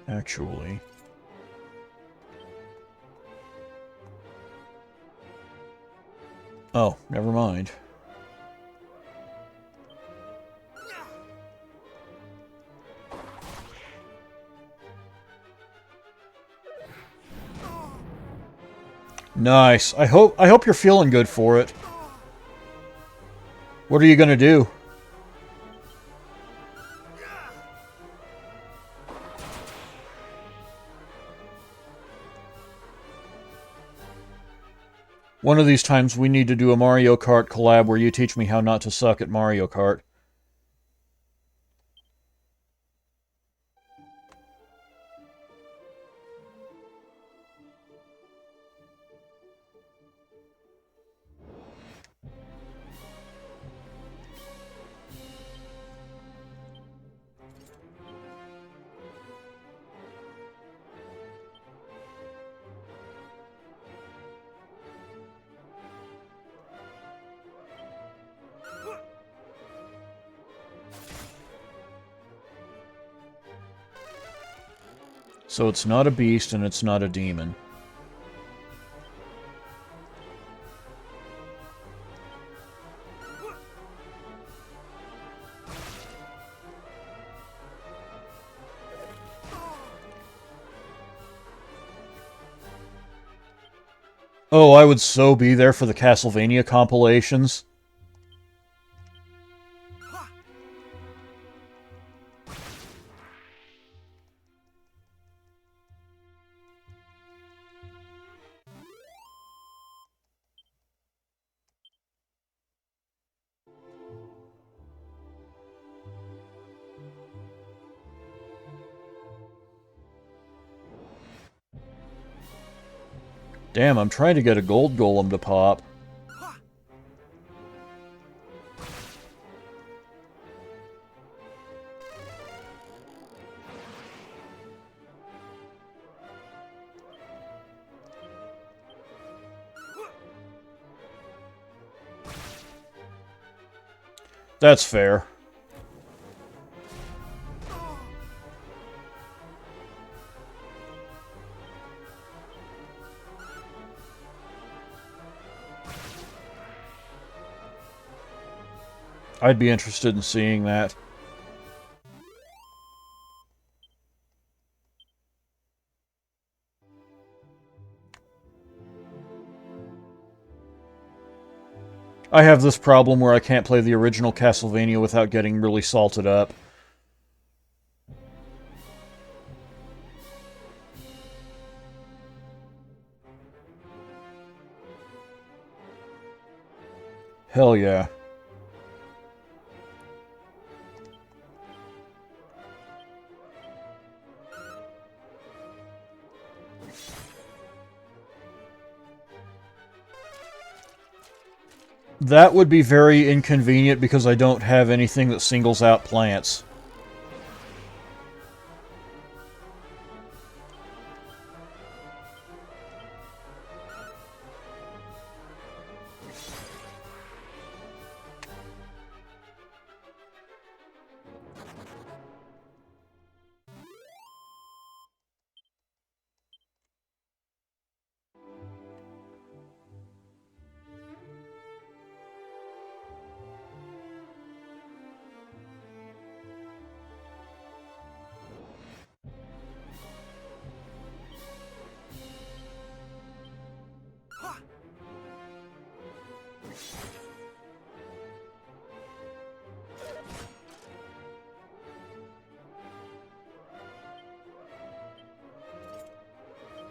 Actually. Oh, never mind. Nice. I hope you're feeling good for it. What are you gonna do? One of these times we need to do a Mario Kart collab where you teach me how not to suck at Mario Kart. So it's not a beast and it's not a demon. Oh, I would so be there for the Castlevania compilations. Damn, I'm trying to get a gold golem to pop. That's fair. I'd be interested in seeing that. I have this problem where I can't play the original Castlevania without getting really salted up. Hell yeah. That would be very inconvenient because I don't have anything that singles out plants.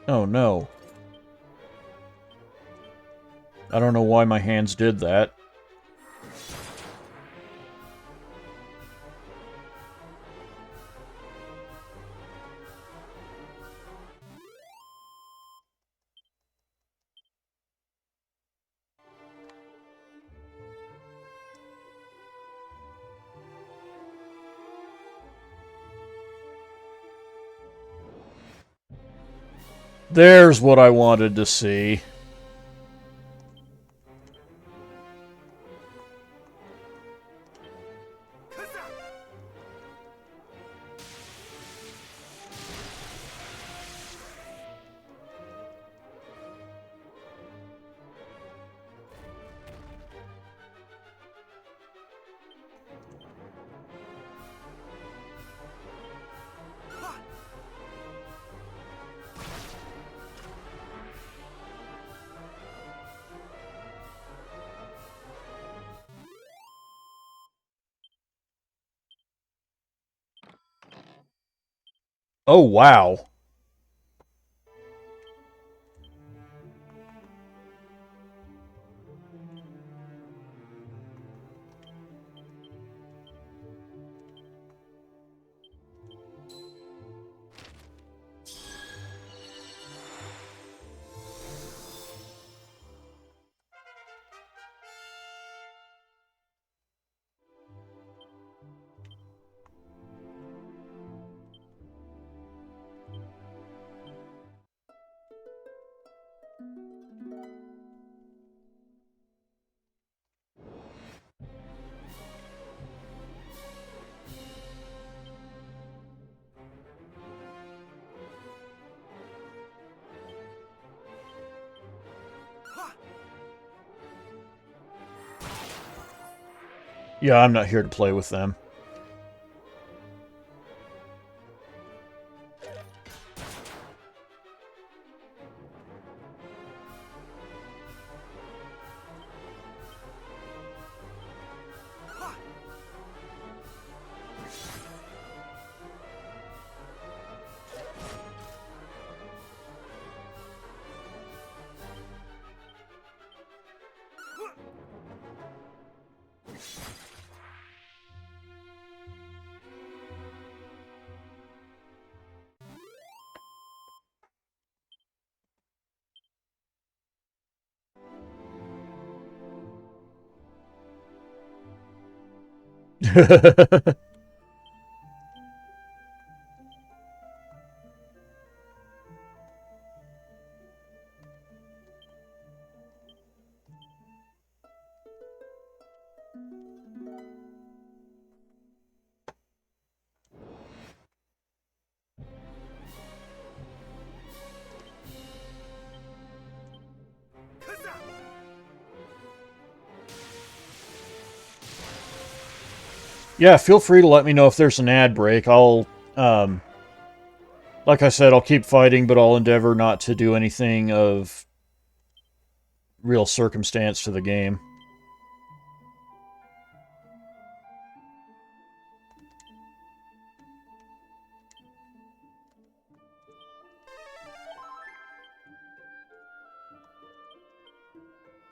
Oh no. I don't know why my hands did that. There's what I wanted to see. Oh, wow. Yeah, I'm not here to play with them. Yeah, feel free to let me know if there's an ad break. Like I said, I'll keep fighting, but I'll endeavor not to do anything of real circumstance to the game.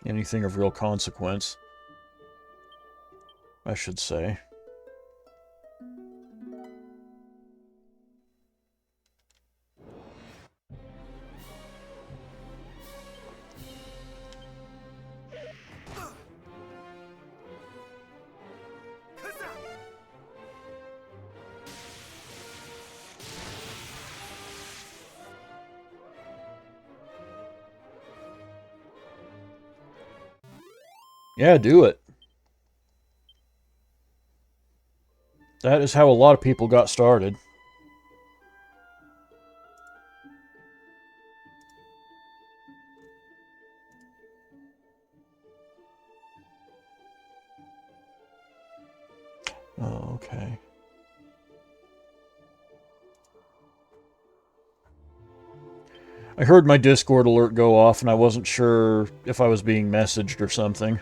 Anything of real consequence, I should say. Yeah, do it. That is how a lot of people got started. Oh, okay. I heard my Discord alert go off, and I wasn't sure if I was being messaged or something.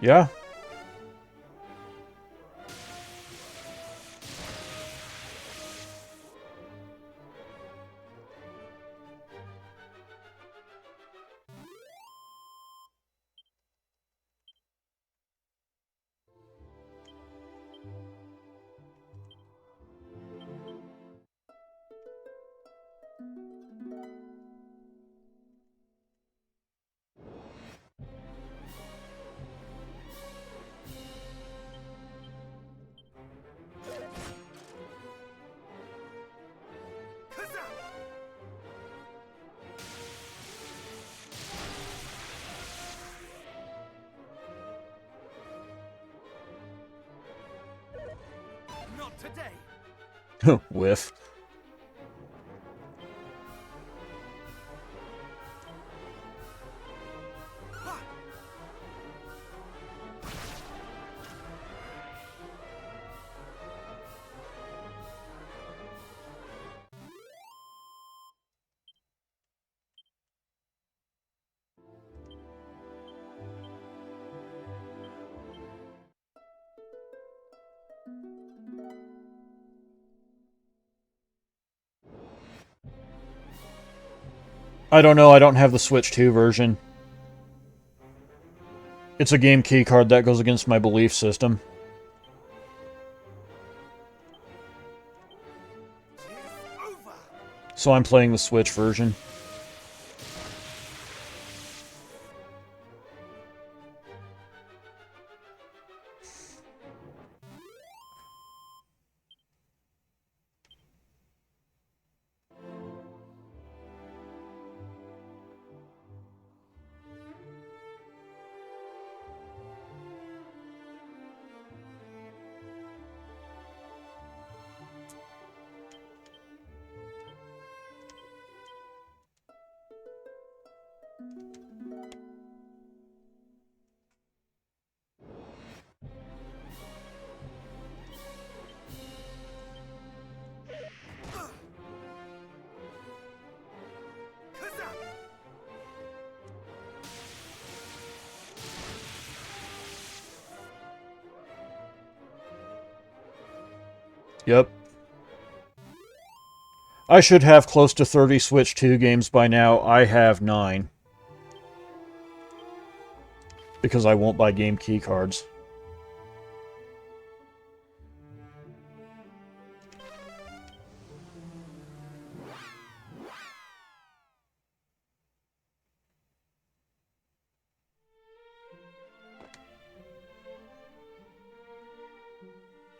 Yeah. Not today. Whiff. I don't know, I don't have the Switch 2 version. It's a game key card that goes against my belief system. Over. So I'm playing the Switch version. Yep. I should have close to 30 Switch 2 games by now. I have 9. Because I won't buy game key cards.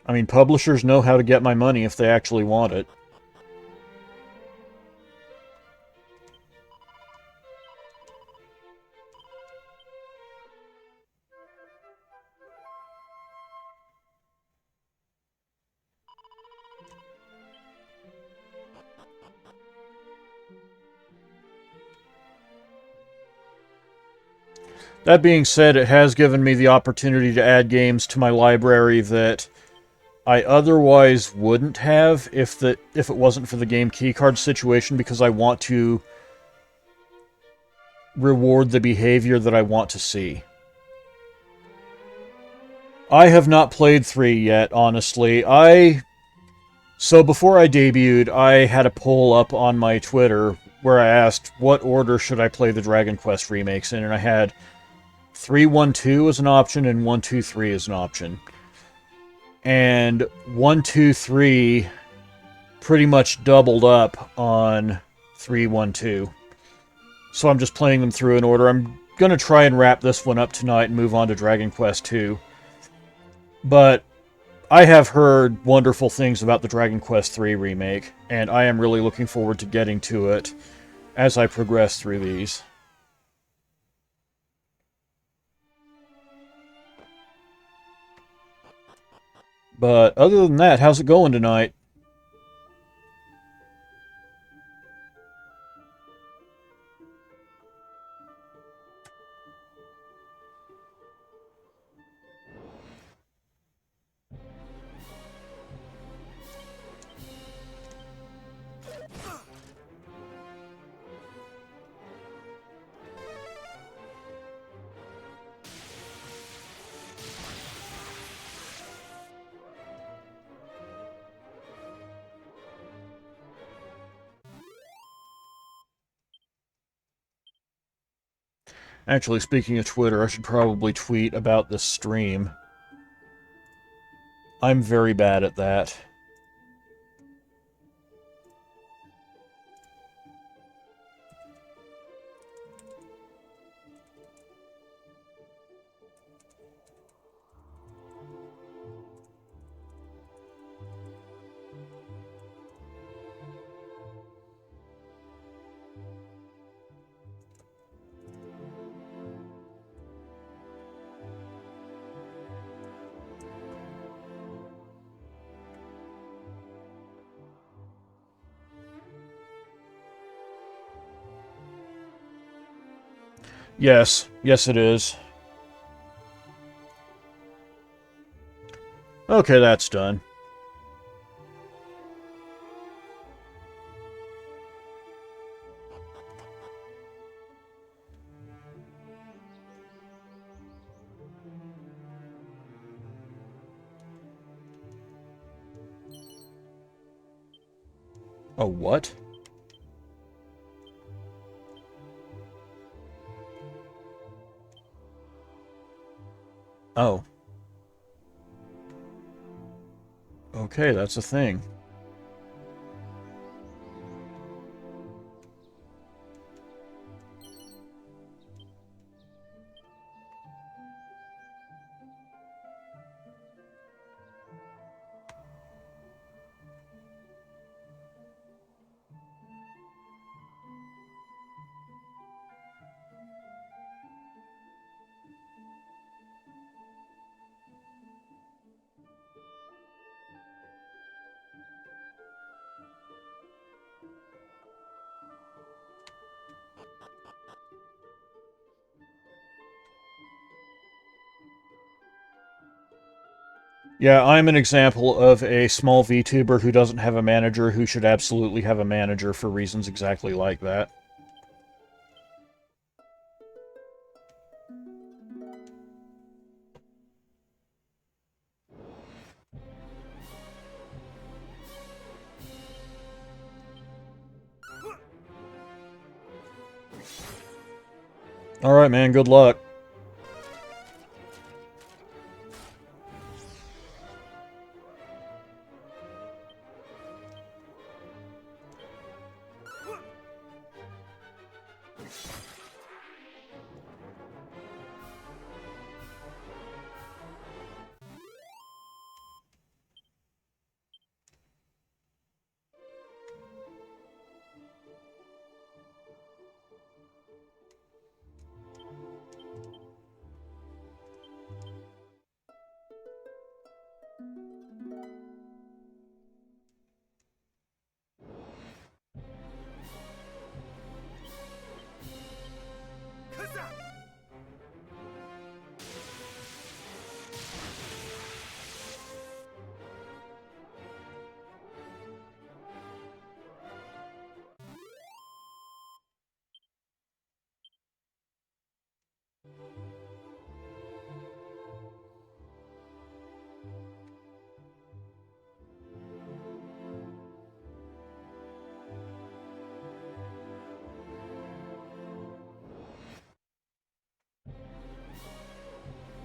I mean, publishers know how to get my money if they actually want it. That being said, it has given me the opportunity to add games to my library that I otherwise wouldn't have if it wasn't for the game keycard situation, because I want to reward the behavior that I want to see. I have not played 3 yet, honestly. So before I debuted, I had a poll up on my Twitter where I asked what order should I play the Dragon Quest remakes in, and I had 3-1-2 as an option and 1-2-3 as an option. And 1-2-3 pretty much doubled up on 3-1-2. So I'm just playing them through in order. I'm going to try and wrap this one up tonight and move on to Dragon Quest 2. But I have heard wonderful things about the Dragon Quest 3 remake, and I am really looking forward to getting to it as I progress through these. But other than that, how's it going tonight? Actually, speaking of Twitter, I should probably tweet about this stream. I'm very bad at that. Yes. Yes, it is. Okay, that's done. Oh, what? Oh. Okay, that's a thing. Yeah, I'm an example of a small VTuber who doesn't have a manager who should absolutely have a manager for reasons exactly like that. Alright, man, good luck. Kazam!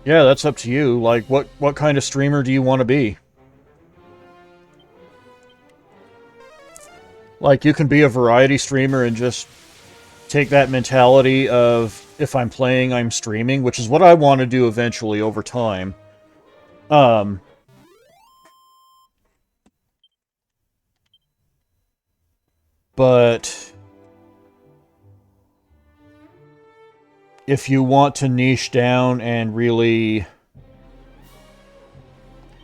Yeah, that's up to you. Like, what kind of streamer do you want to be? Like, you can be a variety streamer and just take that mentality of, if I'm playing, I'm streaming, which is what I want to do eventually over time. Um, but if you want to niche down and really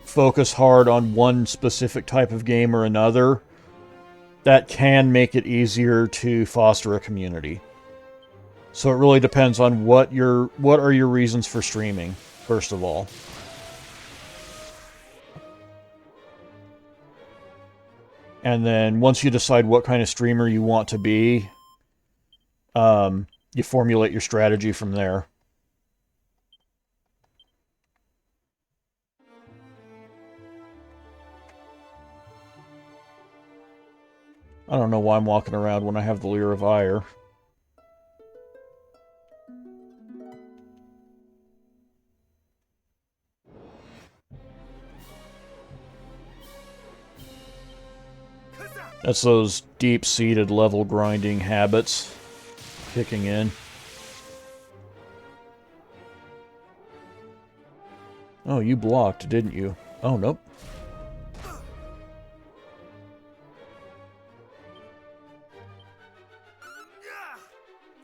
focus hard on one specific type of game or another, that can make it easier to foster a community. So it really depends on what are your reasons for streaming, first of all. And then once you decide what kind of streamer you want to be, you formulate your strategy from there. I don't know why I'm walking around when I have the Leer of Ire. That's those deep-seated level grinding habits kicking in. Oh, you blocked, didn't you? Oh, nope.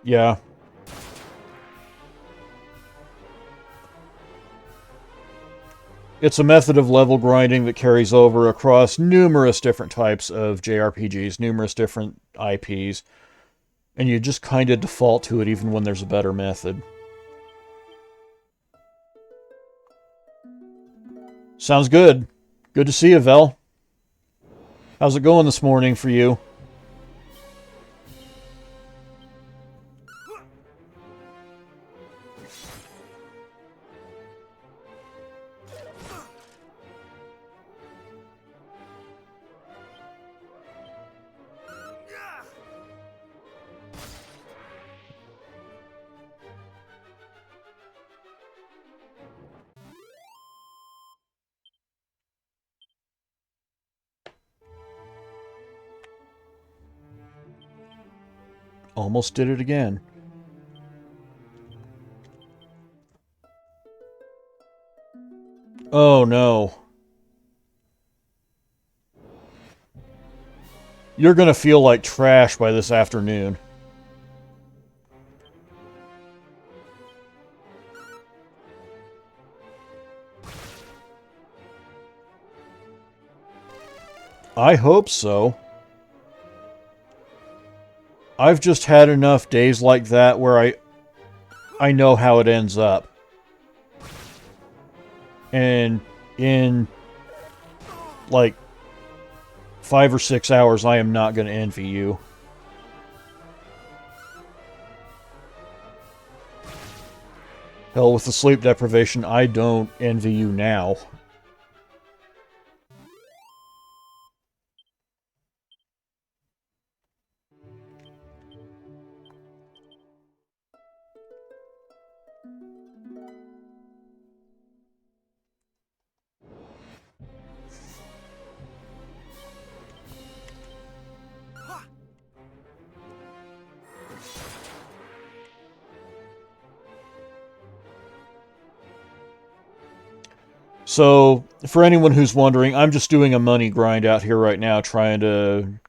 Yeah. It's a method of level grinding that carries over across numerous different types of JRPGs, numerous different IPs, and you just kind of default to it even when there's a better method. Sounds good. Good to see you, Vel. How's it going this morning for you? Almost did it again. Oh no. You're gonna feel like trash by this afternoon. I hope so. I've just had enough days like that where I know how it ends up. And in like 5 or 6 hours, I am not going to envy you. Hell, with the sleep deprivation, I don't envy you now. So, for anyone who's wondering, I'm just doing a money grind out here right now, trying to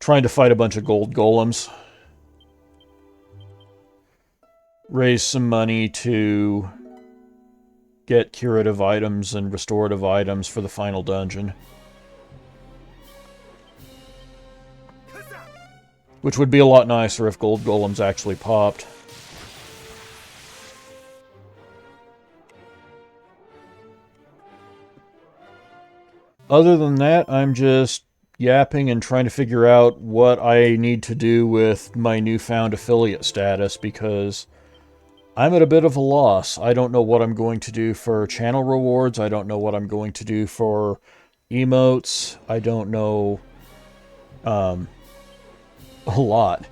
fight a bunch of gold golems. Raise some money to get curative items and restorative items for the final dungeon. Which would be a lot nicer if gold golems actually popped. Other than that, I'm just yapping and trying to figure out what I need to do with my newfound affiliate status, because I'm at a bit of a loss. I don't know what I'm going to do for channel rewards. I don't know what I'm going to do for emotes. I don't know a lot.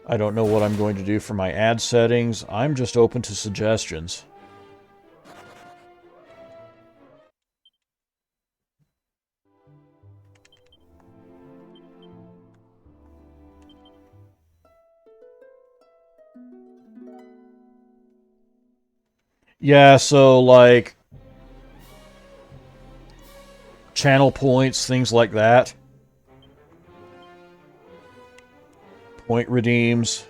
I don't know what I'm going to do for my ad settings. I'm just open to suggestions. Yeah, so like channel points, things like that. Point redeems.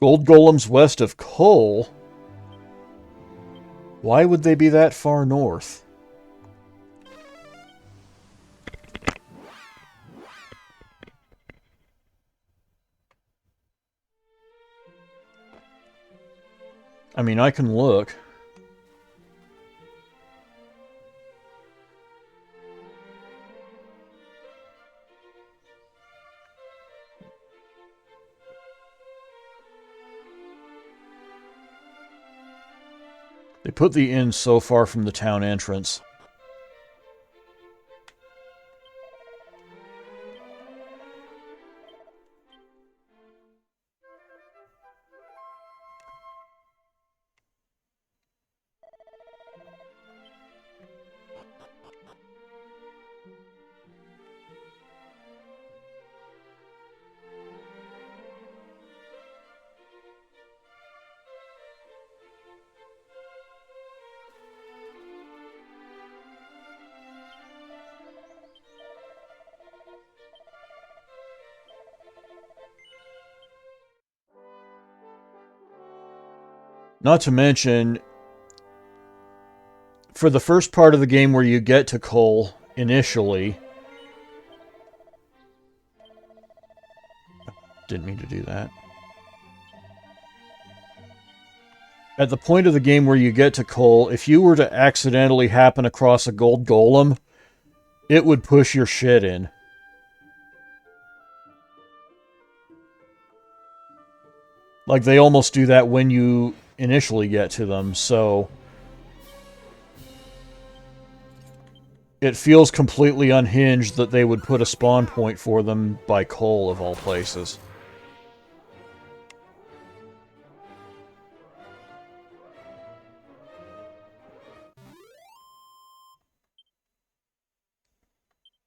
Gold golems west of Coal? Why would they be that far north? I mean, I can look. They put the inn so far from the town entrance. Not to mention, for the first part of the game where you get to Cole initially... Didn't mean to do that. At the point of the game where you get to Cole, if you were to accidentally happen across a gold golem, it would push your shit in. Like, they almost do that when you initially get to them, so... It feels completely unhinged that they would put a spawn point for them by Cole, of all places.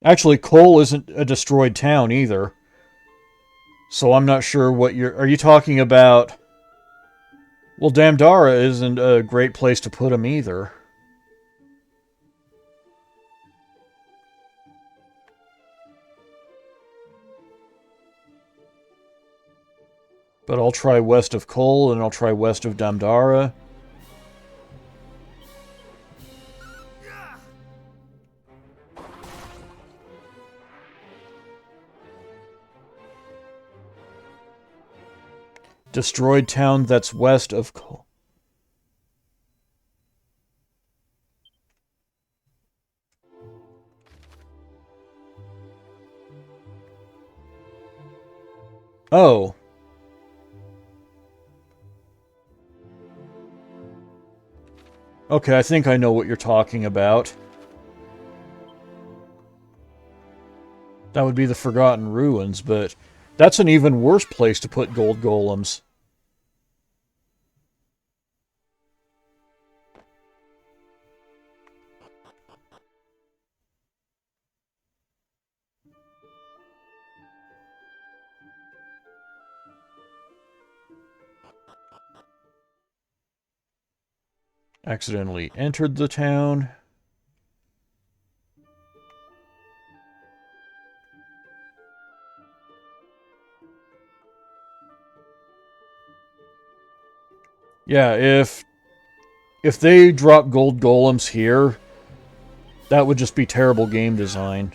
Actually, Cole isn't a destroyed town, either. So I'm not sure what you're... Are you talking about... Well, Damdara isn't a great place to put him, either. But I'll try west of Cole, and I'll try west of Damdara. Destroyed town that's west of Cole. Oh. Okay, I think I know what you're talking about. That would be the Forgotten Ruins, but that's an even worse place to put gold golems. Accidentally entered the town. Yeah, if they drop gold golems here, that would just be terrible game design.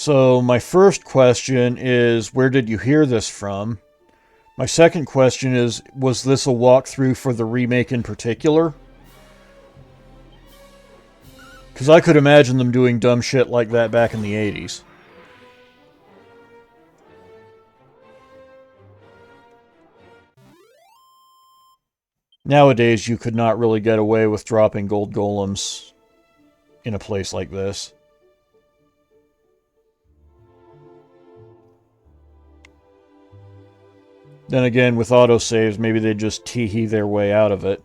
So my first question is, where did you hear this from? My second question is, was this a walkthrough for the remake in particular? Because I could imagine them doing dumb shit like that back in the 80s. Nowadays, you could not really get away with dropping gold golems in a place like this. Then again, with autosaves, maybe they just tee-hee their way out of it.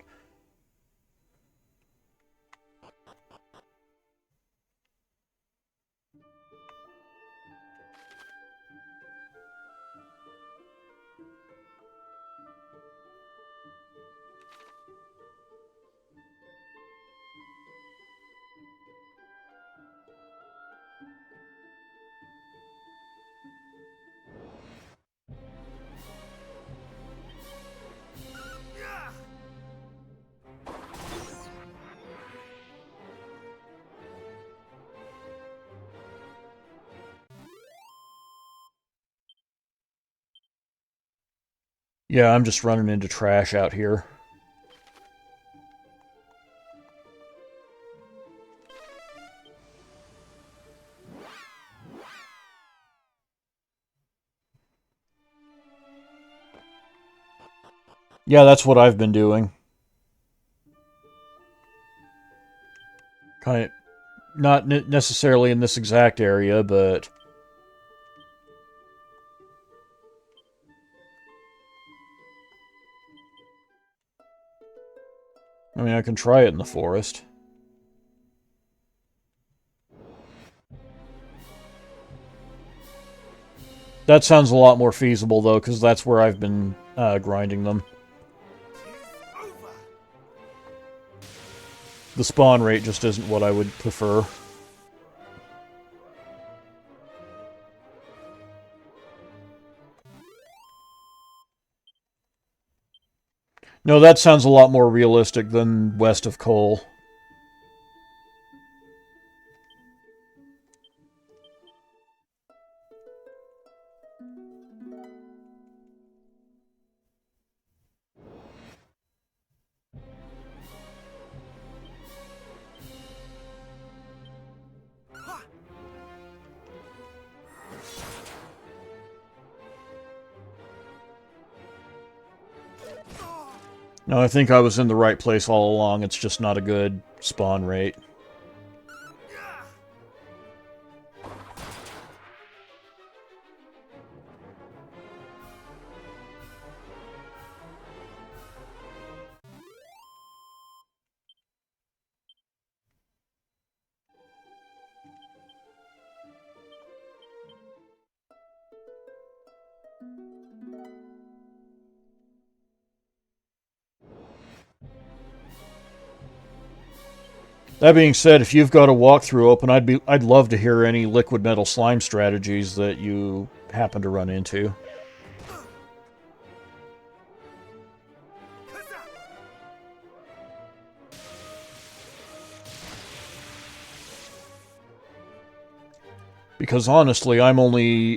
Yeah, I'm just running into trash out here. Yeah, that's what I've been doing. Kind of, not necessarily in this exact area, but... I mean, I can try it in the forest. That sounds a lot more feasible, though, because that's where I've been grinding them. The spawn rate just isn't what I would prefer. No, that sounds a lot more realistic than west of Cole. No, I think I was in the right place all along. It's just not a good spawn rate. That being said, if you've got a walkthrough open, I'd love to hear any liquid metal slime strategies that you happen to run into. Because honestly, I'm only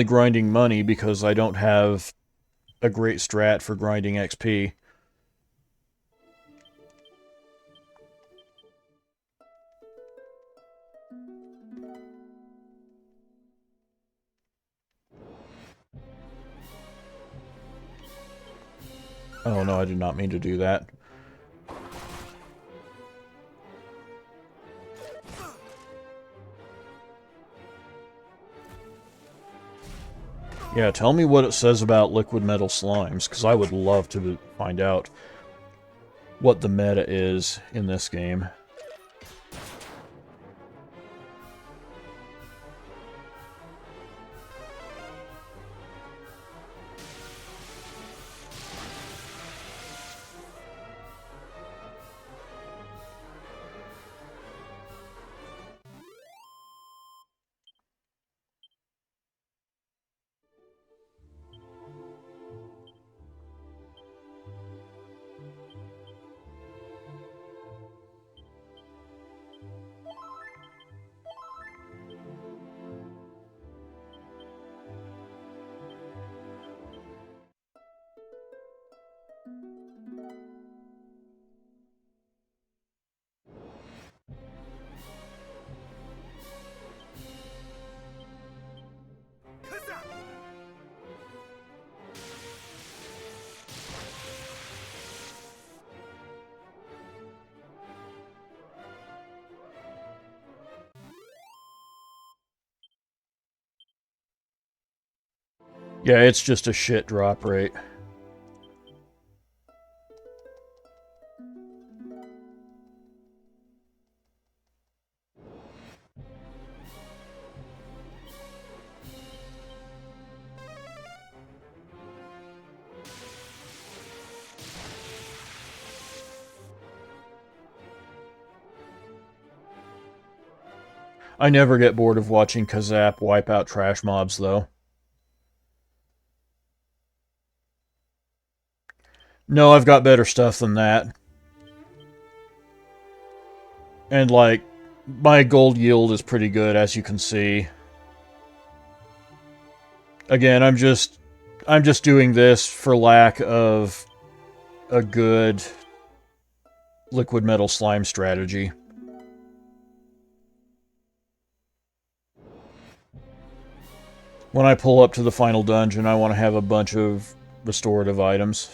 grinding money because I don't have a great strat for grinding XP. Oh no, I did not mean to do that. Yeah, tell me what it says about liquid metal slimes, because I would love to find out what the meta is in this game. Yeah, it's just a shit drop rate. I never get bored of watching Kazap wipe out trash mobs, though. No, I've got better stuff than that. And, like, my gold yield is pretty good, as you can see. Again, I'm just I'm just doing this for lack of a good liquid metal slime strategy. When I pull up to the final dungeon, I want to have a bunch of restorative items.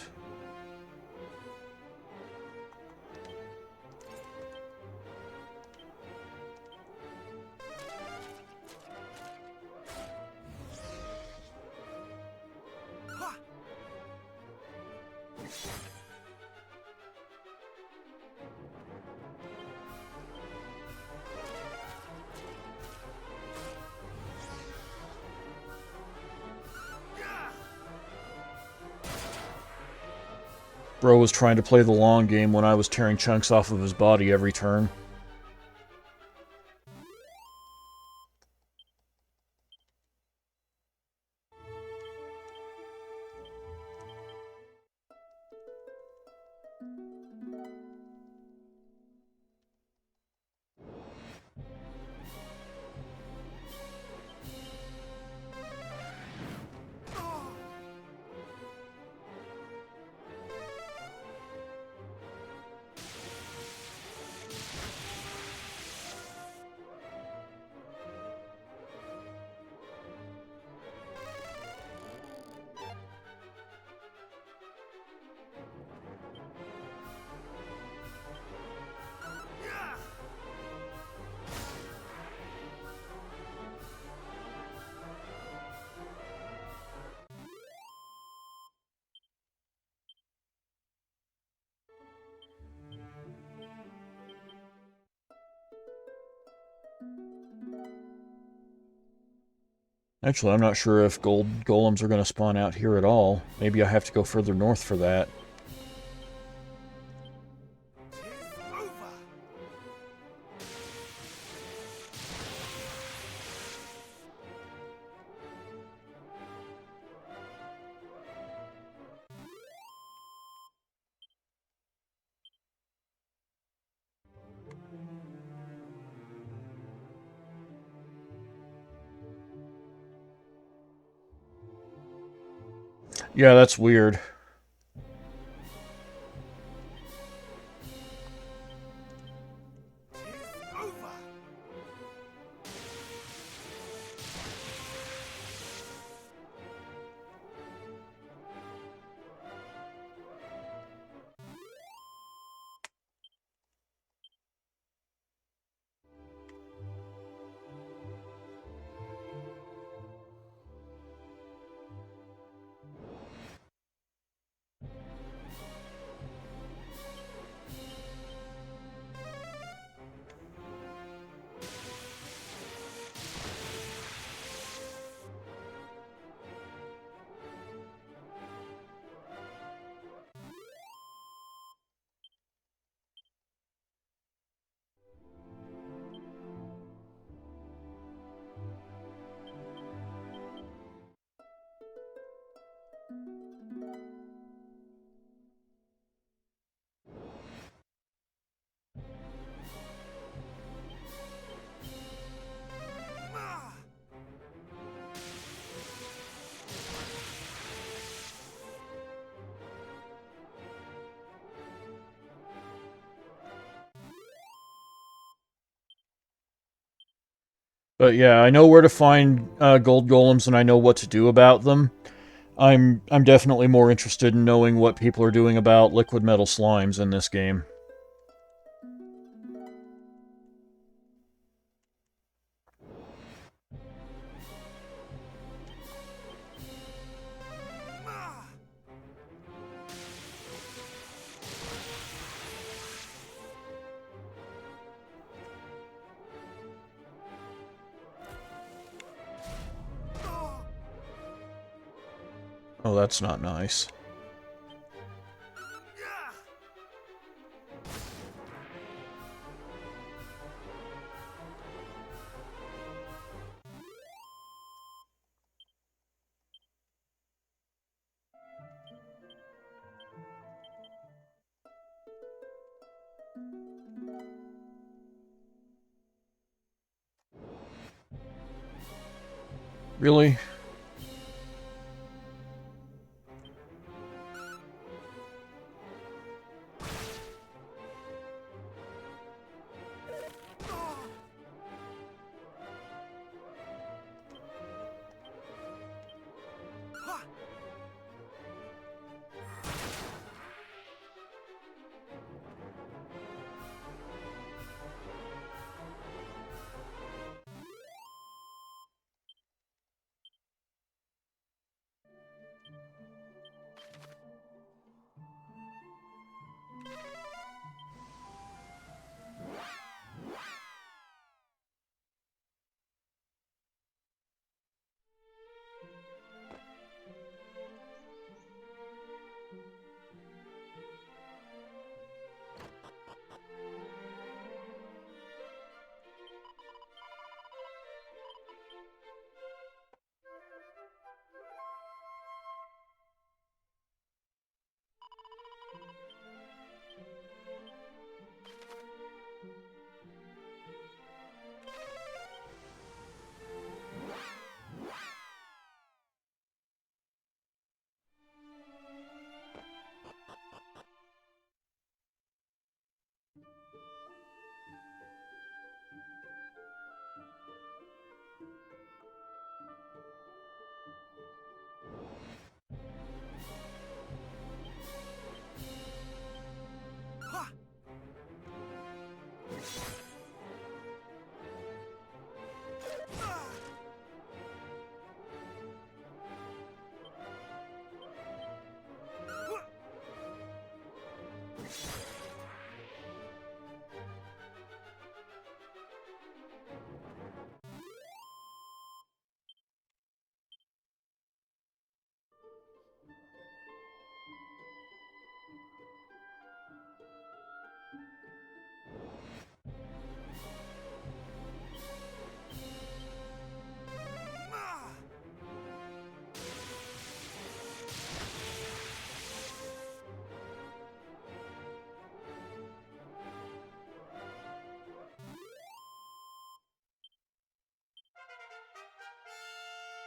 Bro was trying to play the long game when I was tearing chunks off of his body every turn. Actually, I'm not sure if gold golems are going to spawn out here at all. Maybe I have to go further north for that. Yeah, that's weird. But yeah, I know where to find gold golems and I know what to do about them. I'm definitely more interested in knowing what people are doing about liquid metal slimes in this game. Oh, that's not nice. Really?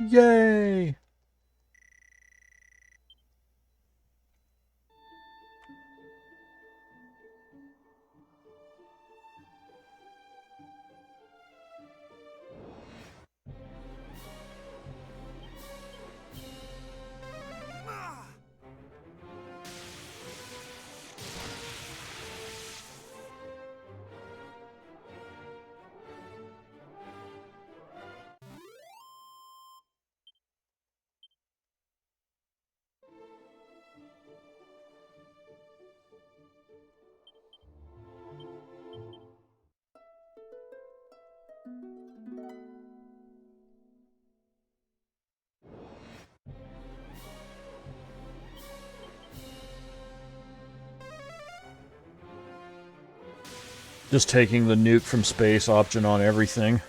Yay! Just taking the nuke from space option on everything.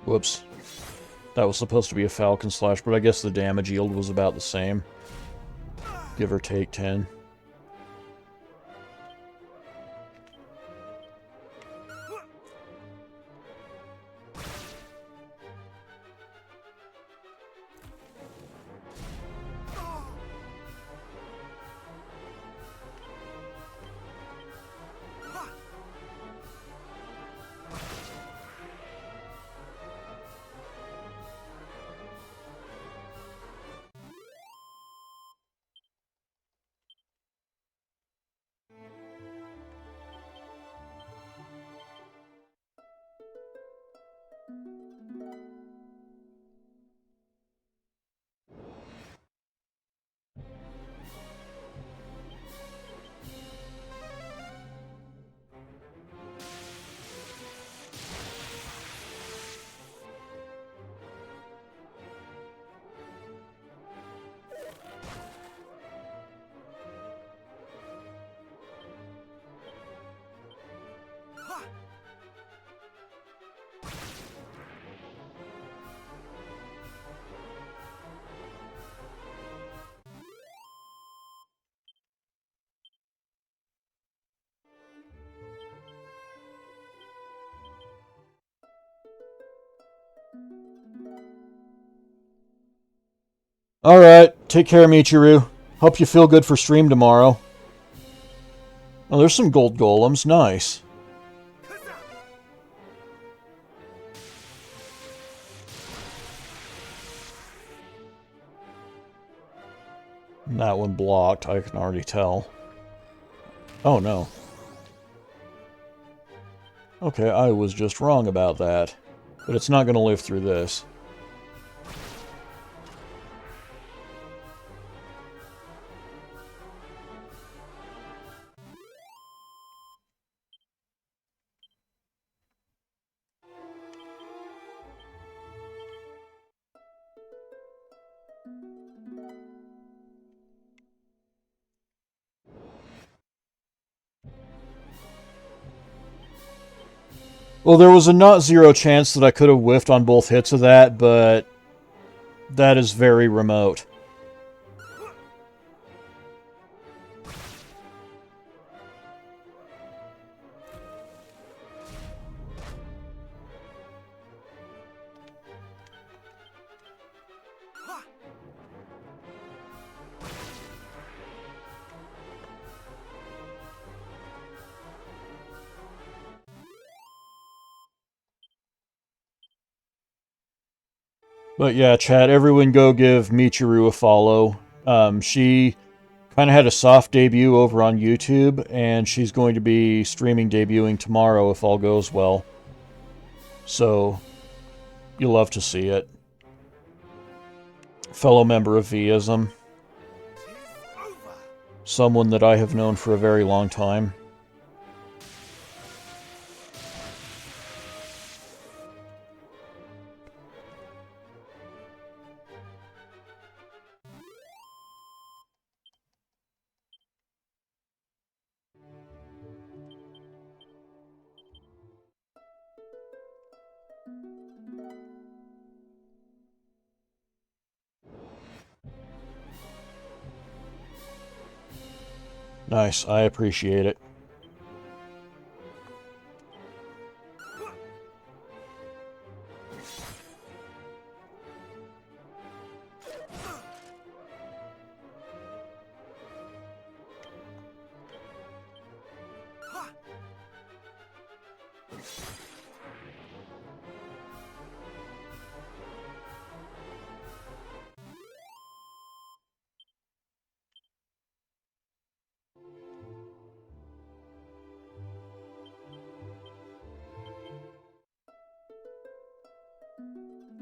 Whoops. That was supposed to be a Falcon Slash, but I guess the damage yield was about the same. Give or take 10. Alright, take care, Michiru. Hope you feel good for stream tomorrow. Oh, there's some gold golems. Nice. That one blocked, I can already tell. Oh, no. Okay, I was just wrong about that. But it's not going to live through this. Well, there was a not zero chance that I could have whiffed on both hits of that, but that is very remote. But yeah, chat, everyone go give Michiru a follow. She kind of had a soft debut over on YouTube, and she's going to be streaming debuting tomorrow if all goes well. So, you'll love to see it. Fellow member of V-ism. Someone that I have known for a very long time. Nice, I appreciate it.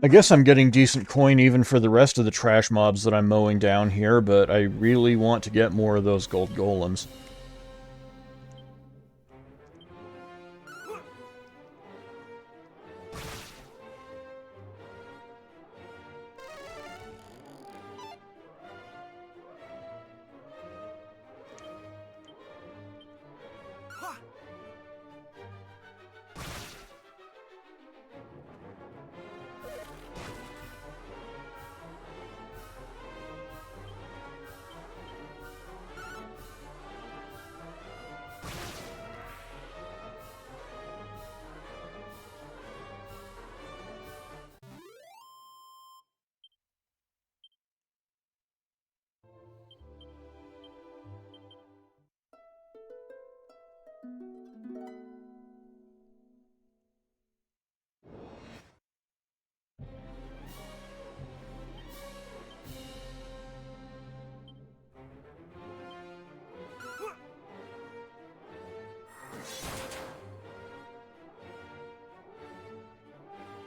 I guess I'm getting decent coin even for the rest of the trash mobs that I'm mowing down here, but I really want to get more of those gold golems.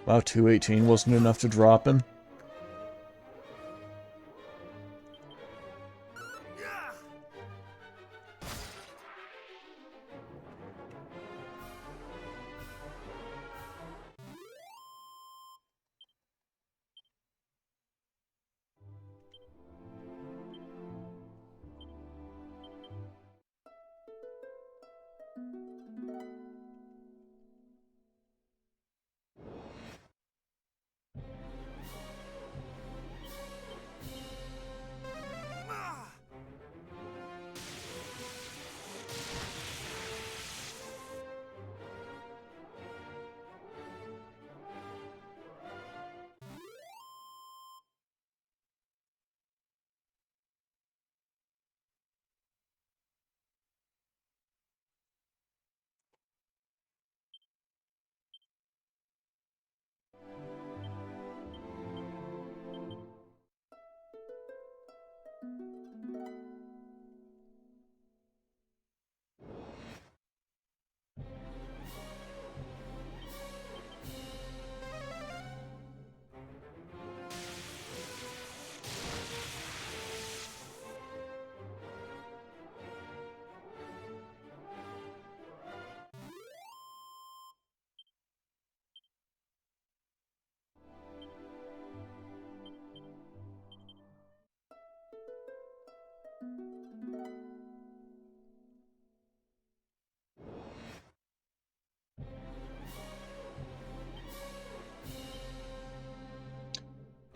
Wow, 218 wasn't enough to drop him.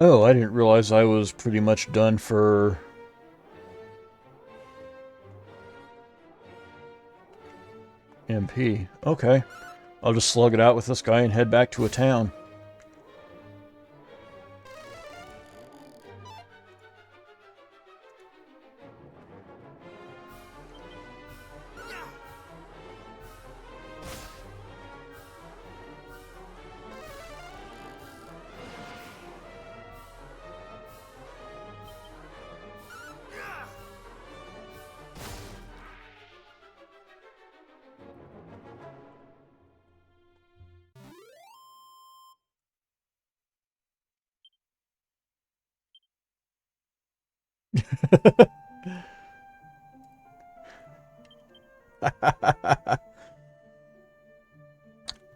Oh, I didn't realize I was pretty much done for... MP. Okay. I'll just slug it out with this guy and head back to a town.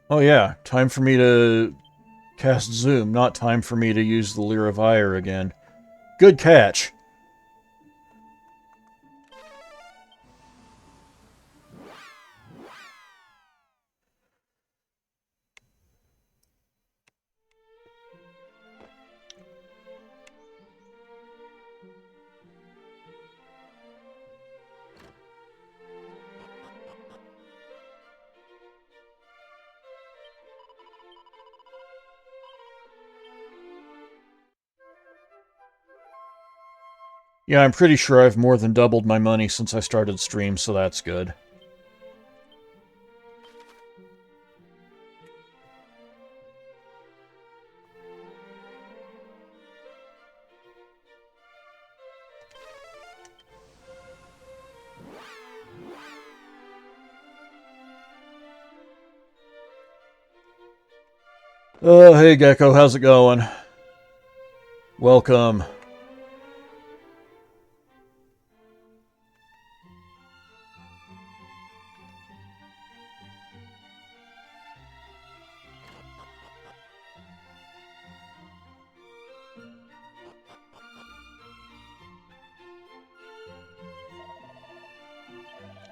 Oh yeah, time for me to cast Zoom, not time for me to use the Lyra of Ire again. Good catch! Yeah, I'm pretty sure I've more than doubled my money since I started stream, so that's good. Oh, hey Gecko, how's it going? Welcome.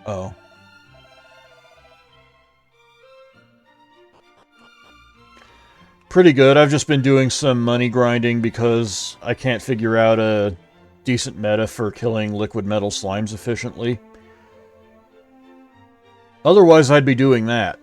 Oh. Pretty good. I've just been doing some money grinding because I can't figure out a decent meta for killing liquid metal slimes efficiently. Otherwise, I'd be doing that.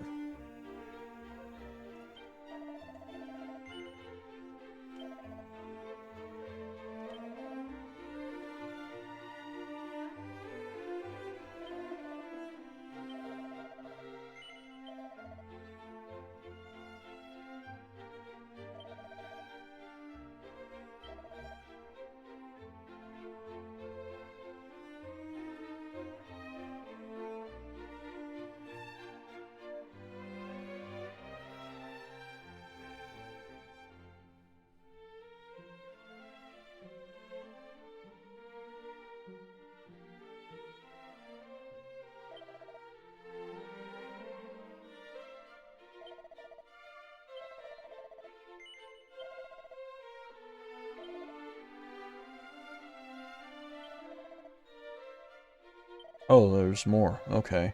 Oh, there's more. Okay.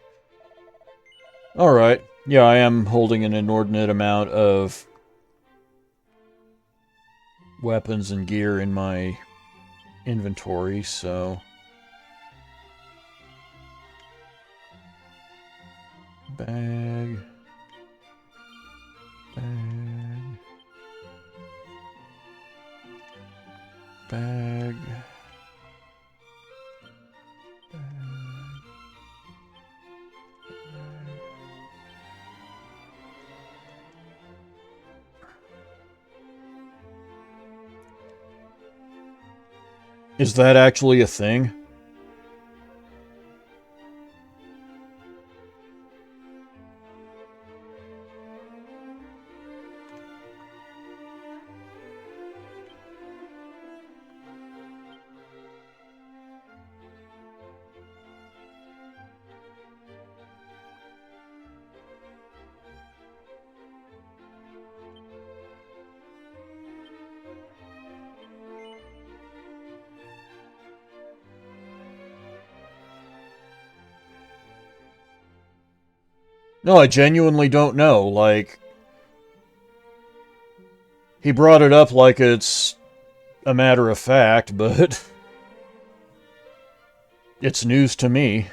Alright. Yeah, I am holding an inordinate amount of weapons and gear in my inventory, so... Bag... Bag... Bag... Is that actually a thing? No, I genuinely don't know. Like, he brought it up like it's a matter of fact, but it's news to me.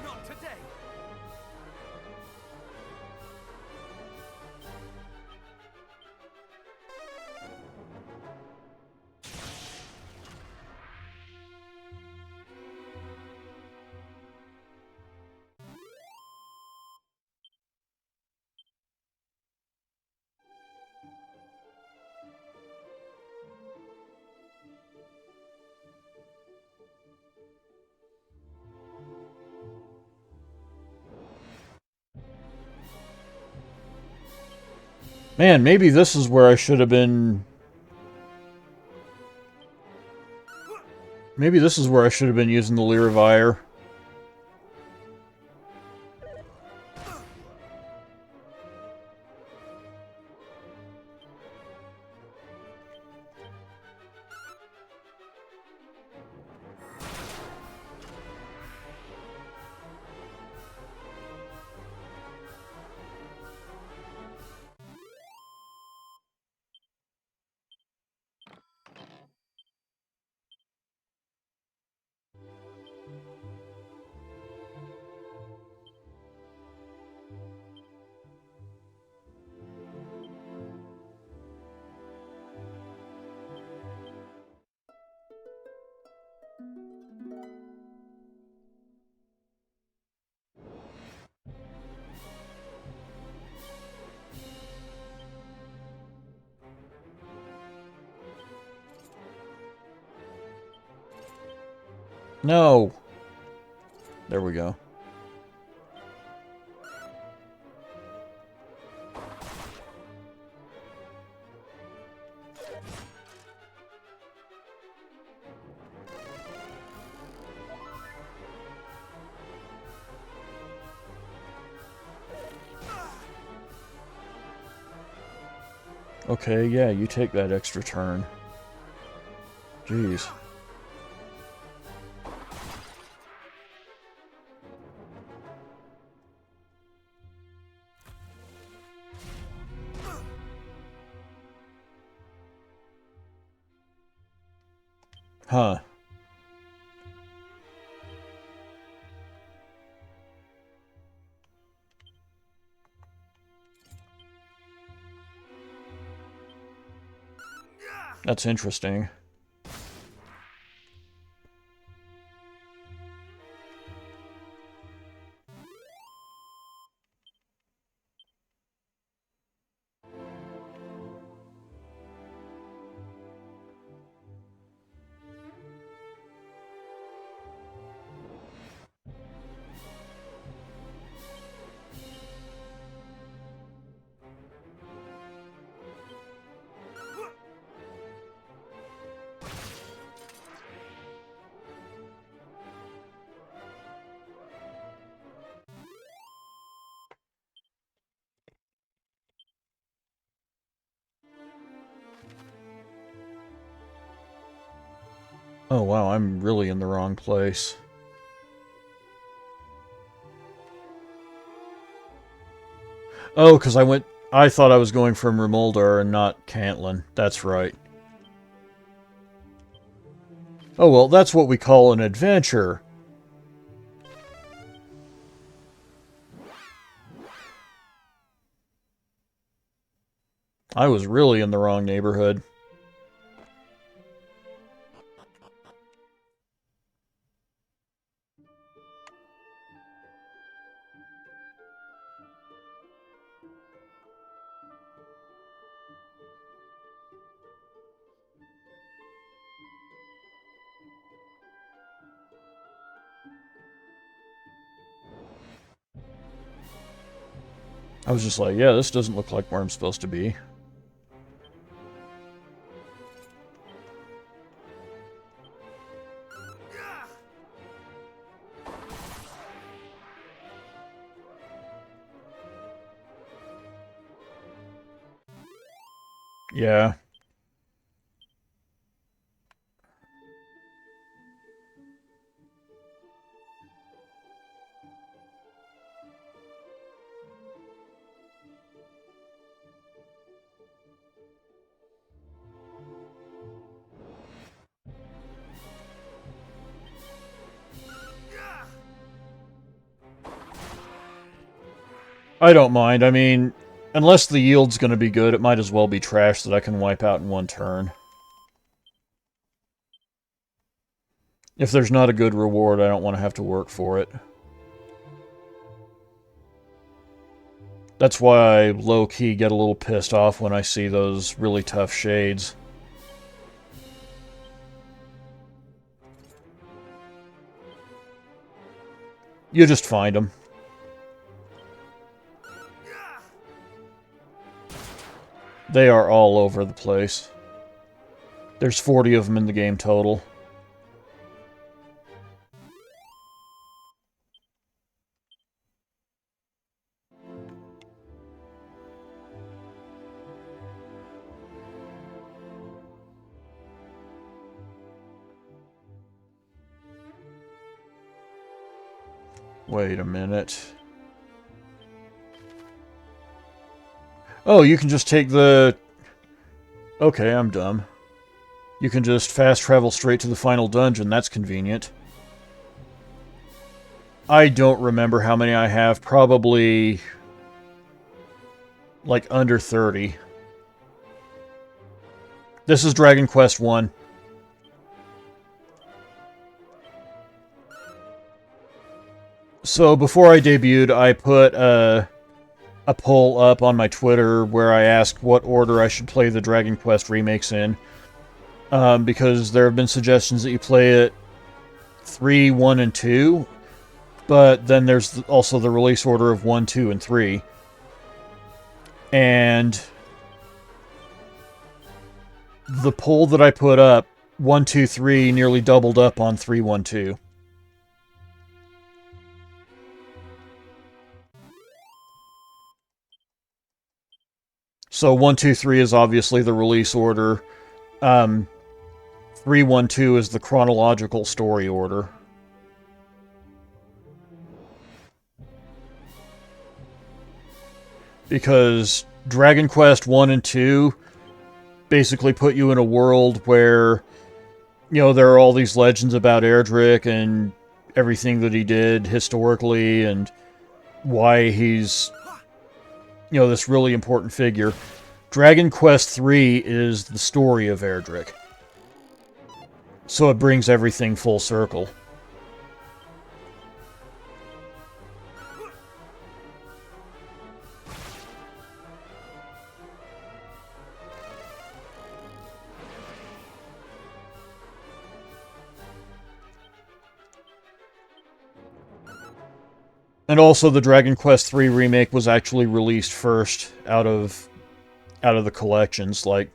Not today. Man, maybe this is where I should have been... Maybe this is where I should have been using the Lyravire. No! There we go. Okay, yeah, you take that extra turn. Jeez. Huh. That's interesting. Oh wow, I'm really in the wrong place. Oh, because I thought I was going from Remoldar and not Cantlin. That's right. Oh well, that's what we call an adventure. I was really in the wrong neighborhood. I was just like, yeah, this doesn't look like where I'm supposed to be. Yeah. I don't mind. I mean, unless the yield's going to be good, it might as well be trash that I can wipe out in one turn. If there's not a good reward, I don't want to have to work for it. That's why I low-key get a little pissed off when I see those really tough shades. You just find them. They are all over the place. There's 40 of them in the game total. Wait a minute. Oh, you can just take the... Okay, I'm dumb. You can just fast travel straight to the final dungeon. That's convenient. I don't remember how many I have. Probably... like under 30. This is Dragon Quest 1. So before I debuted, I put a poll up on my Twitter where I asked what order I should play the Dragon Quest remakes in. Because there have been suggestions that you play it 3, 1, and 2. But then there's also the release order of 1, 2, and 3. And the poll that I put up, 1, 2, 3, nearly doubled up on 3, 1, 2. So 1, 2, 3 is obviously the release order. 3, 1, 2 is the chronological story order. Because Dragon Quest 1 and 2 basically put you in a world where, you know, there are all these legends about Erdrick and everything that he did historically and why he's, you know, this really important figure. Dragon Quest 3 is the story of Erdrick. So it brings everything full circle. And also the Dragon Quest 3 remake was actually released first out of the collections. Like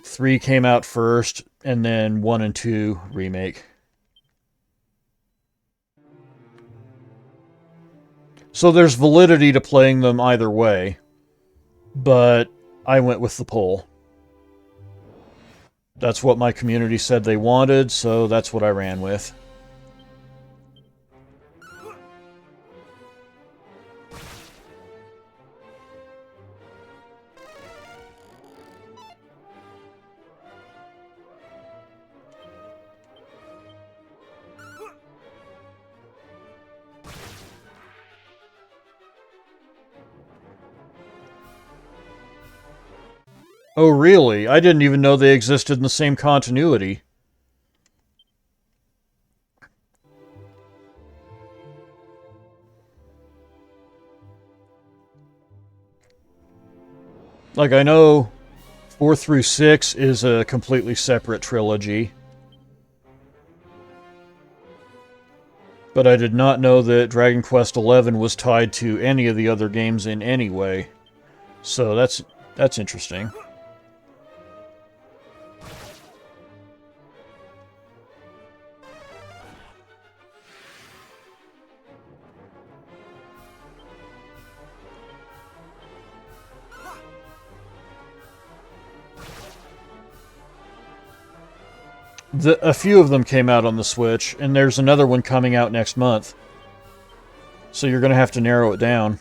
3 came out first and then 1 and 2 remake. So there's validity to playing them either way, but I went with the poll. That's what my community said they wanted, so that's what I ran with. Oh, really? I didn't even know they existed in the same continuity. Like, I know 4 through 6 is a completely separate trilogy. But I did not know that Dragon Quest XI was tied to any of the other games in any way. So that's interesting. A few of them came out on the Switch, and there's another one coming out next month. So you're going to have to narrow it down.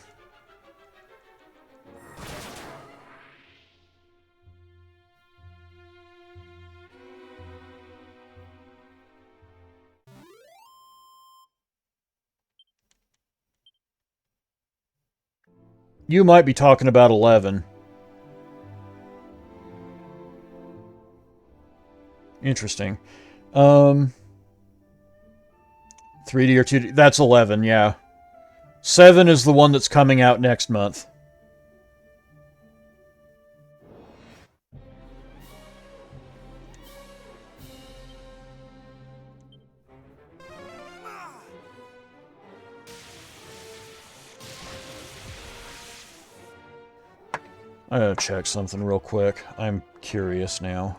You might be talking about 11. Interesting. 3D or 2D? That's 11, yeah. 7 is the one that's coming out next month. I gotta check something real quick. I'm curious now.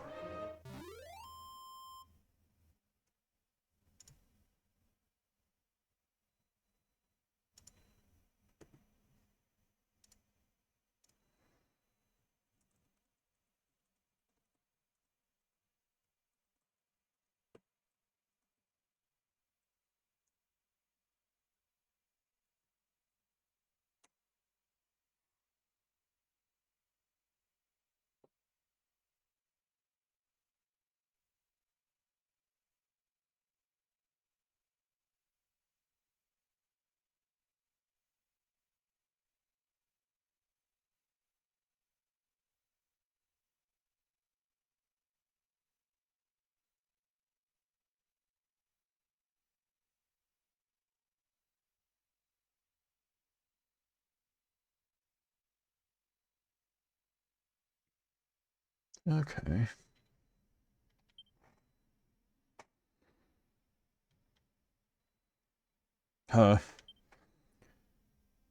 Okay. Huh.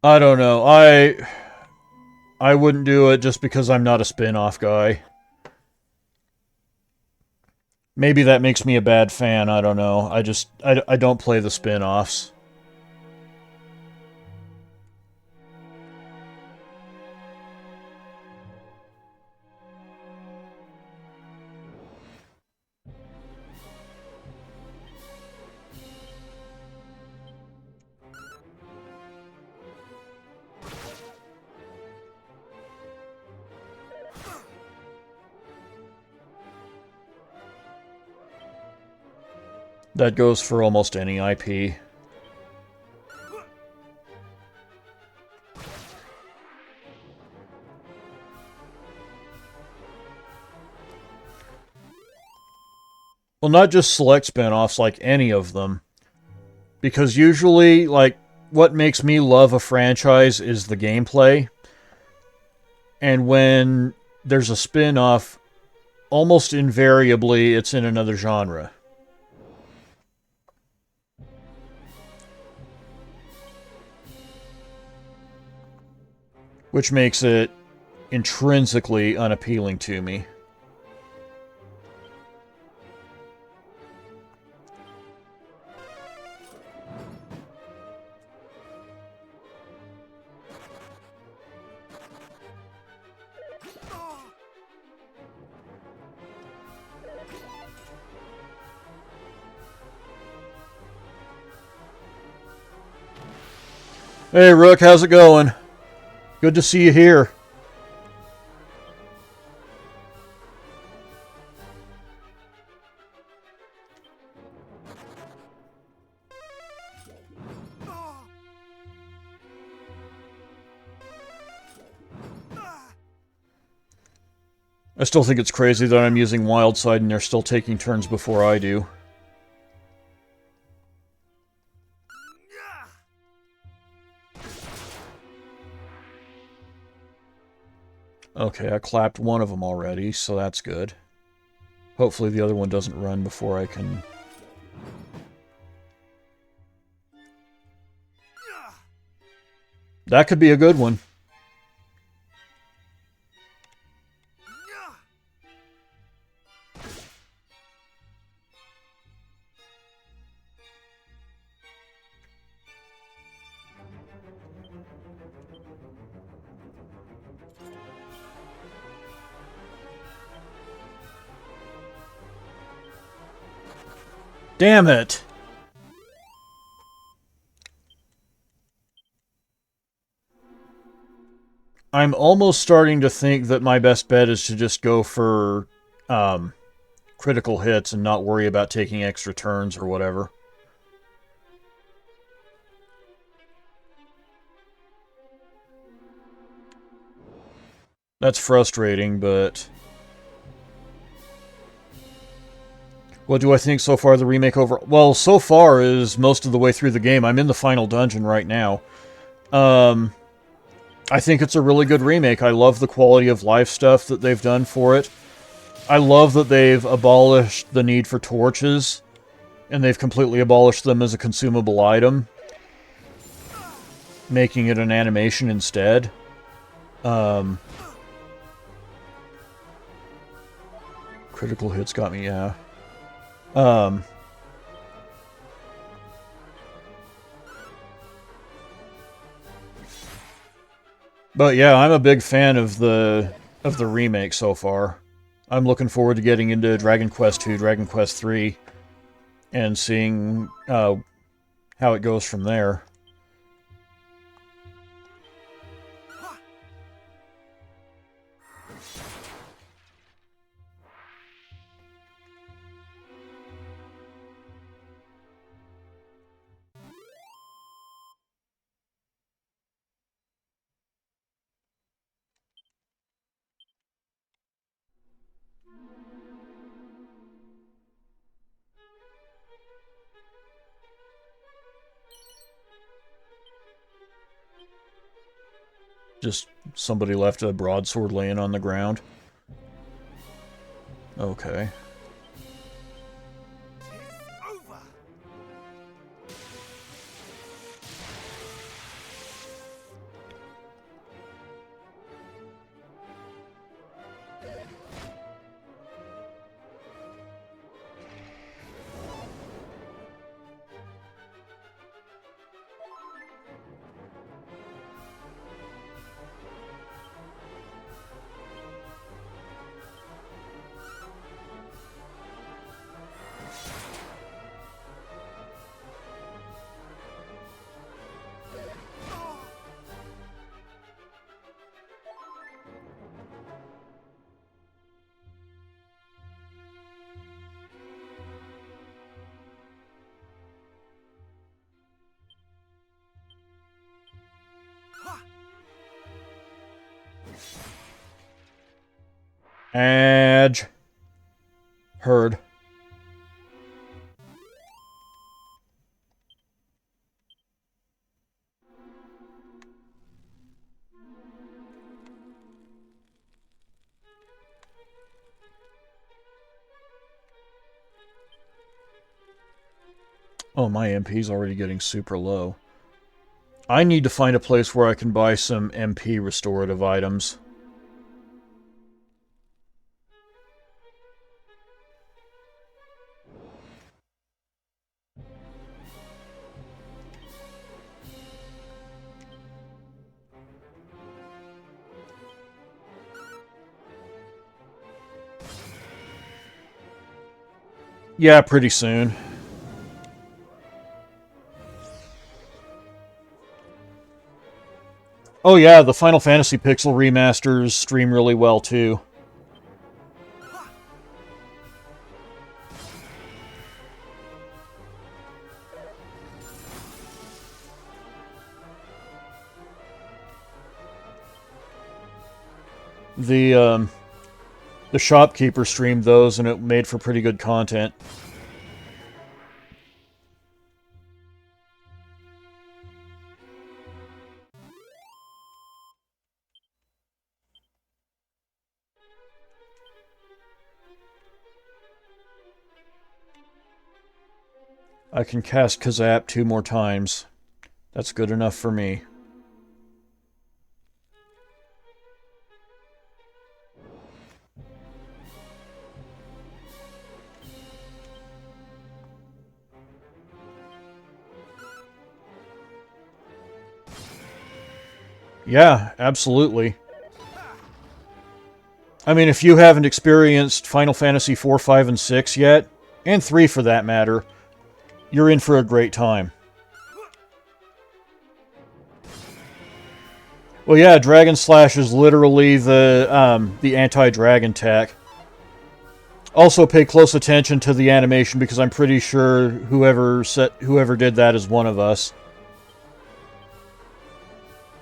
I don't know. I wouldn't do it just because I'm not a spin-off guy. Maybe that makes me a bad fan, I don't know. I don't play the spin-offs. That goes for almost any IP. Well, not just select spin-offs, like any of them. Because usually, like, what makes me love a franchise is the gameplay. And when there's a spin-off, almost invariably it's in another genre. Which makes it intrinsically unappealing to me. Hey, Rook, how's it going? Good to see you here. I still think it's crazy that I'm using Wild Side and they're still taking turns before I do. Okay, I clapped one of them already, so that's good. Hopefully the other one doesn't run before I can... That could be a good one. Damn it! I'm almost starting to think that my best bet is to just go for critical hits and not worry about taking extra turns or whatever. That's frustrating, but... What do I think so far the remake over... Well, so far is most of the way through the game. I'm in the final dungeon right now. I think it's a really good remake. I love the quality of life stuff that they've done for it. I love that they've abolished the need for torches, and they've completely abolished them as a consumable item, making it an animation instead. Critical hits got me, yeah. But yeah, I'm a big fan of the remake so far. I'm looking forward to getting into Dragon Quest II, Dragon Quest III, and seeing how it goes from there. Just somebody left a broadsword laying on the ground. Okay. Over. Edge. Heard. Oh, my MP's already getting super low. I need to find a place where I can buy some MP restorative items. Yeah, pretty soon. Oh yeah, the Final Fantasy Pixel remasters stream really well too. The The shopkeeper streamed those, and it made for pretty good content. I can cast Kazap 2 more times. That's good enough for me. Yeah, absolutely. I mean, if you haven't experienced Final Fantasy 4, 5, and 6 yet, and 3 for that matter, you're in for a great time. Well, yeah, Dragon Slash is literally the anti-dragon tech. Also, pay close attention to the animation because I'm pretty sure whoever did that is one of us.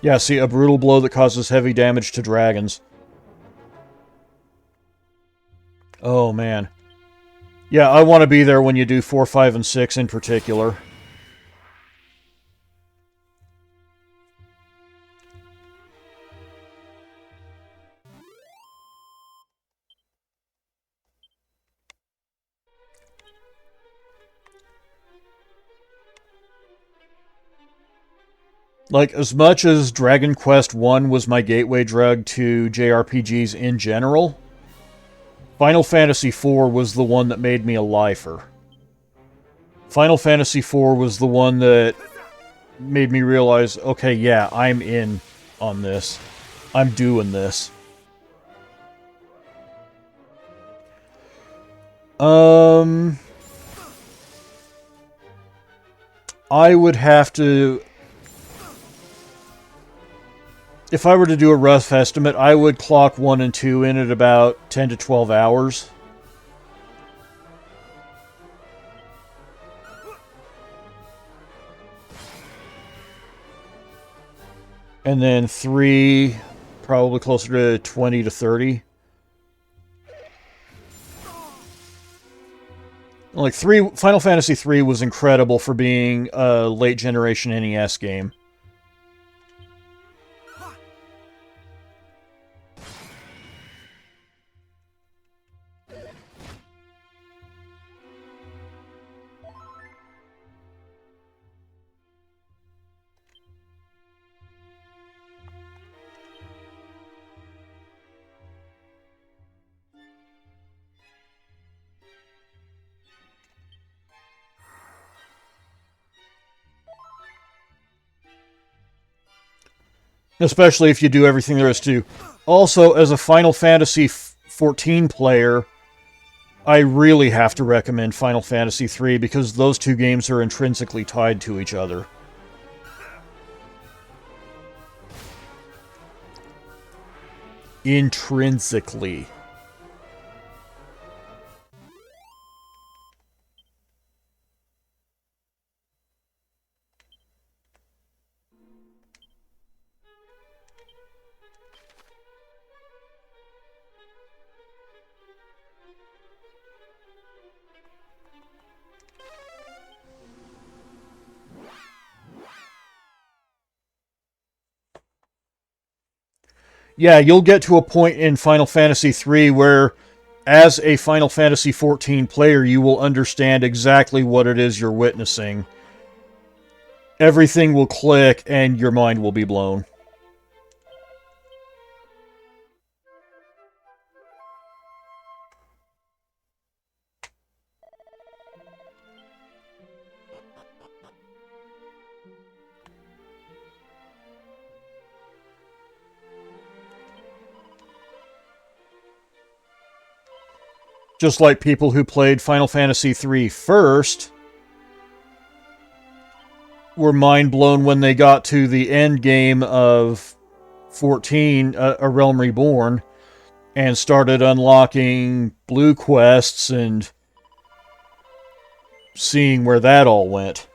Yeah, see, a brutal blow that causes heavy damage to dragons. Oh, man. Yeah, I want to be there when you do 4, 5, and 6 in particular. Like, as much as Dragon Quest I was my gateway drug to JRPGs in general, Final Fantasy IV was the one that made me a lifer. Final Fantasy IV was the one that made me realize, okay, yeah, I'm in on this. I'm doing this. I would have to... If I were to do a rough estimate, I would clock 1 and 2 in at about 10 to 12 hours. And then 3, probably closer to 20 to 30. Like, Final Fantasy III was incredible for being a late-generation NES game. Especially if you do everything there is to do. Also, as a Final Fantasy XIV player, I really have to recommend Final Fantasy III because those two games are intrinsically tied to each other. Intrinsically. Yeah, you'll get to a point in Final Fantasy III where, as a Final Fantasy XIV player, you will understand exactly what it is you're witnessing. Everything will click, and your mind will be blown. Just like people who played Final Fantasy III first were mind blown when they got to the end game of 14, A Realm Reborn, and started unlocking blue quests and seeing where that all went.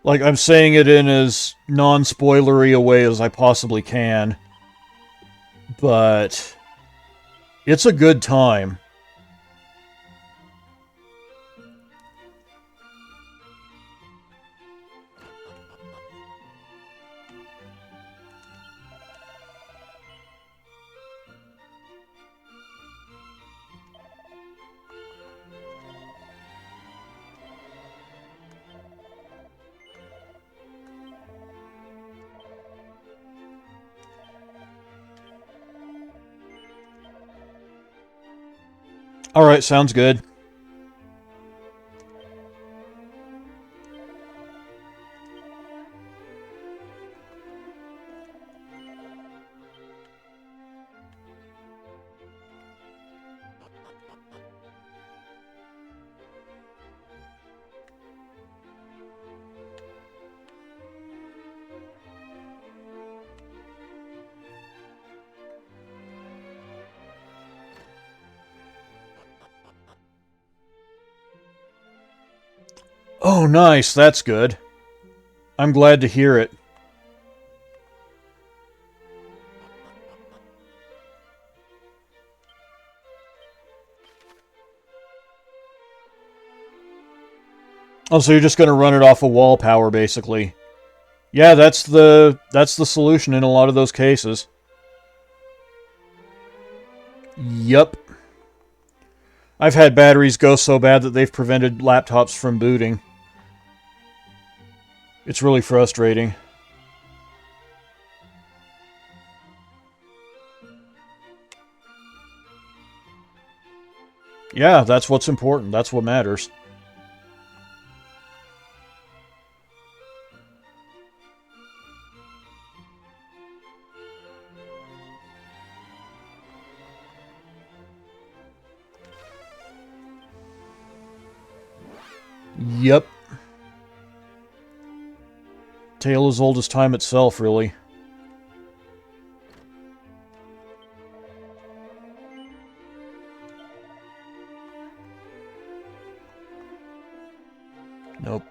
Like, I'm saying it in as non-spoilery a way as I possibly can. but it's a good time. All right, sounds good. Oh, nice. That's good. I'm glad to hear it. Oh, so you're just going to run it off of wall power, basically. Yeah, that's the solution in a lot of those cases. Yup. I've had batteries go so bad that they've prevented laptops from booting. It's really frustrating. Yeah, that's what's important. That's what matters. Yep. Tale as old as time itself, really. Nope.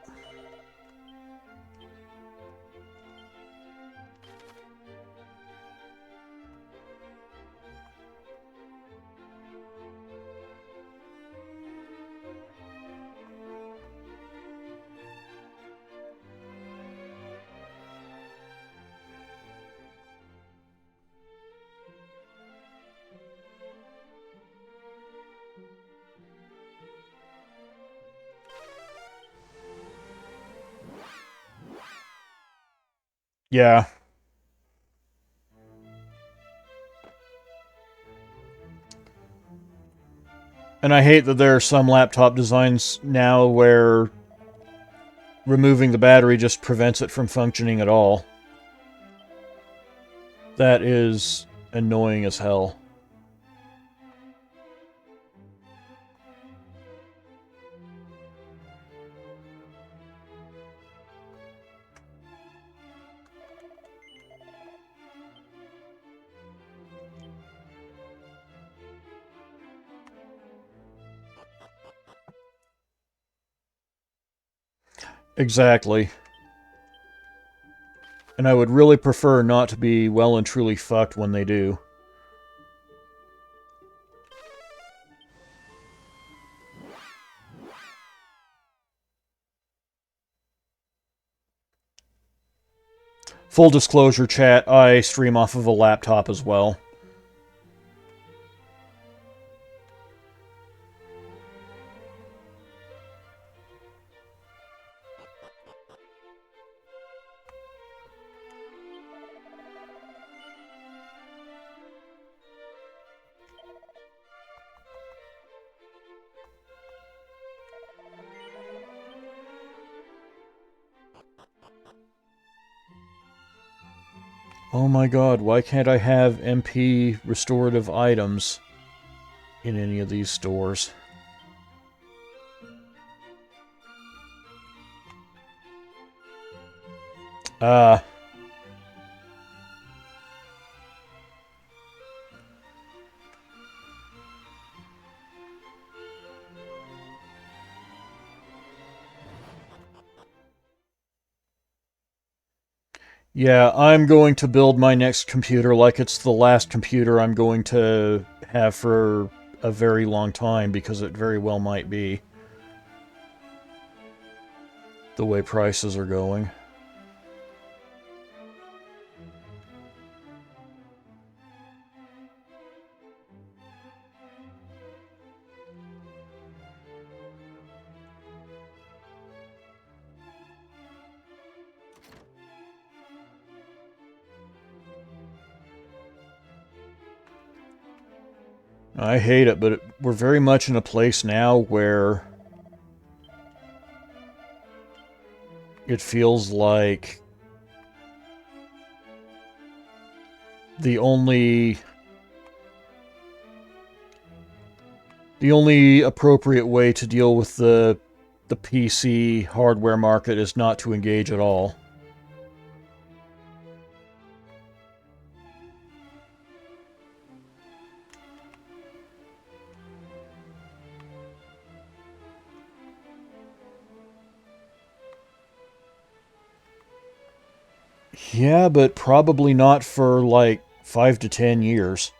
Yeah. And I hate that there are some laptop designs now where removing the battery just prevents it from functioning at all. That is annoying as hell. Exactly. And I would really prefer not to be well and truly fucked when they do. Full disclosure, chat, I stream off of a laptop as well. Oh my god, why can't I have MP restorative items in any of these stores? Ah. Yeah, I'm going to build my next computer like it's the last computer I'm going to have for a very long time, because it very well might be, the way prices are going. I hate it, but we're very much in a place now where it feels like the only appropriate way to deal with the PC hardware market is not to engage at all. Yeah, but probably not for like 5 to 10 years.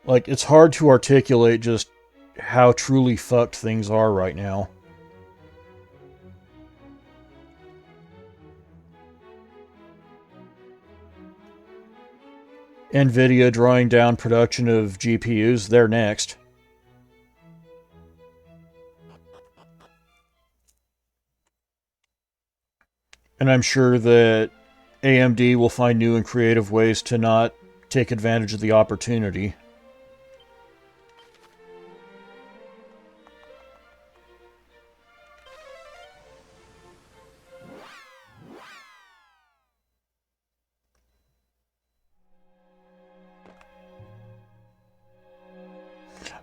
Like, it's hard to articulate just how truly fucked things are right now. Nvidia drawing down production of GPUs, they're next. And I'm sure that AMD will find new and creative ways to not take advantage of the opportunity.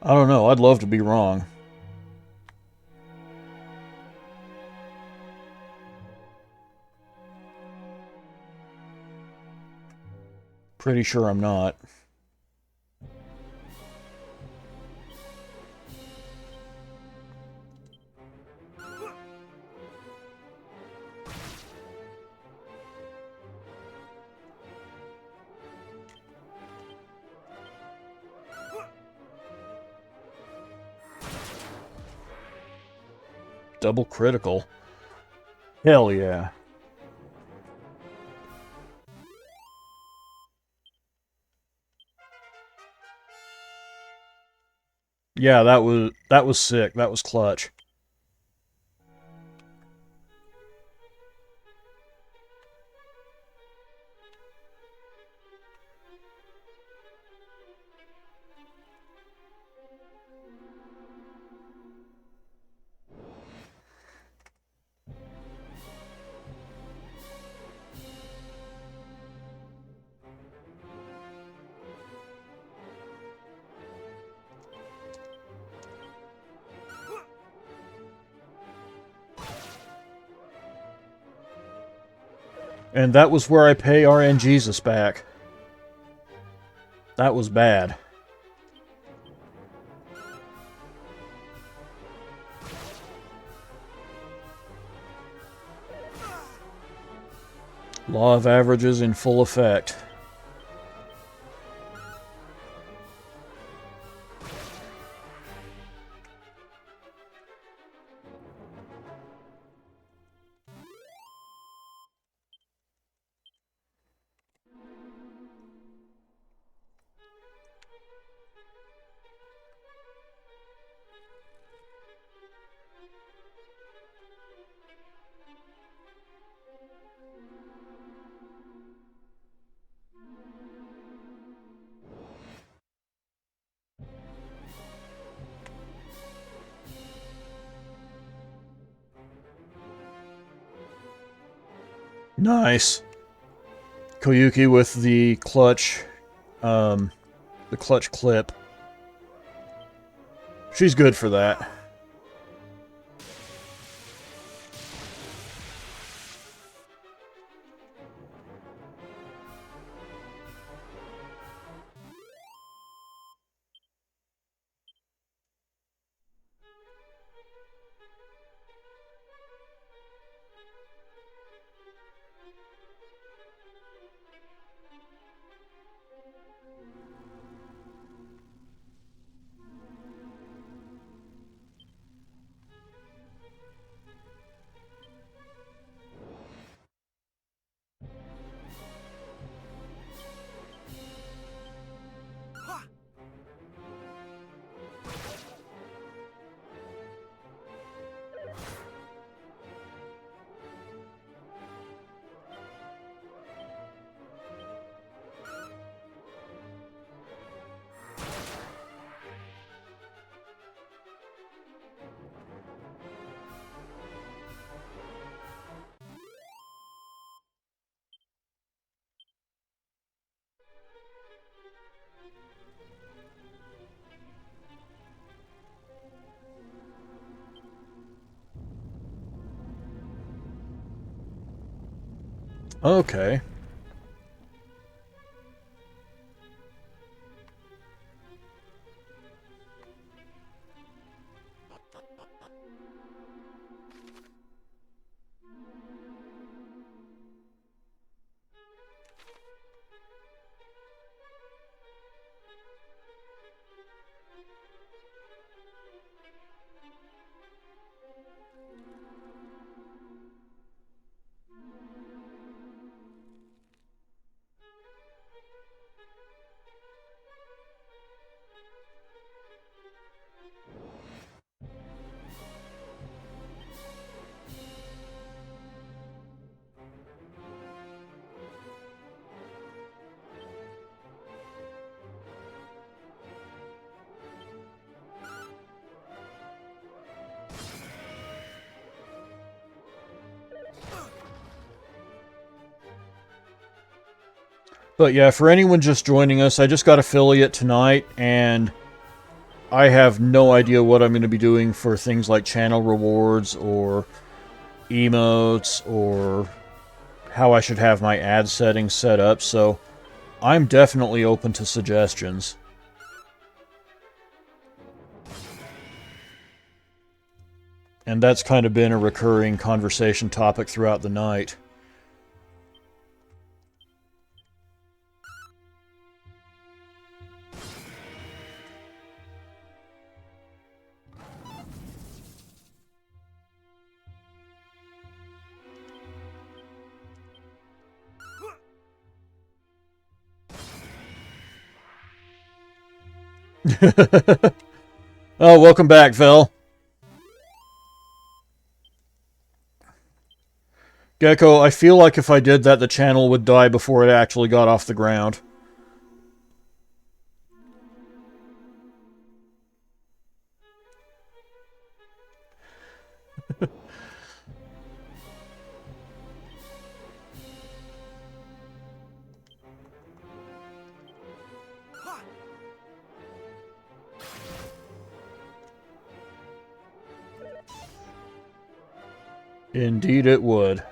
I don't know, I'd love to be wrong. Pretty sure I'm not. Double critical. Hell yeah. Yeah, that was sick. That was clutch. And that was where I pay RNGesus back. That was bad. Law of averages in full effect. Nice. Koyuki with the clutch clip. She's good for that. Okay. But yeah, for anyone just joining us, I just got affiliate tonight, and I have no idea what I'm going to be doing for things like channel rewards or emotes or how I should have my ad settings set up, so I'm definitely open to suggestions. And that's kind of been a recurring conversation topic throughout the night. Oh, welcome back, Vel. Gecko, I feel like if I did that, the channel would die before it actually got off the ground. Indeed it would.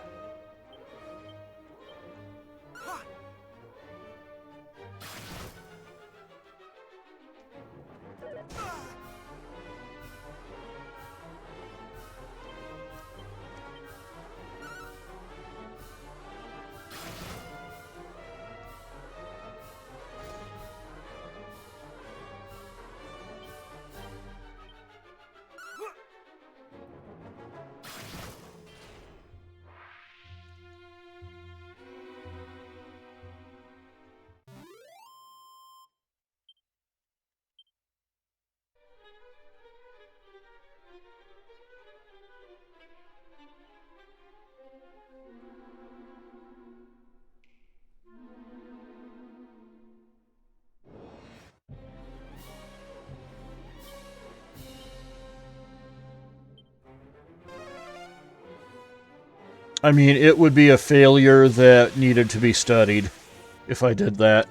I mean, it would be a failure that needed to be studied if I did that.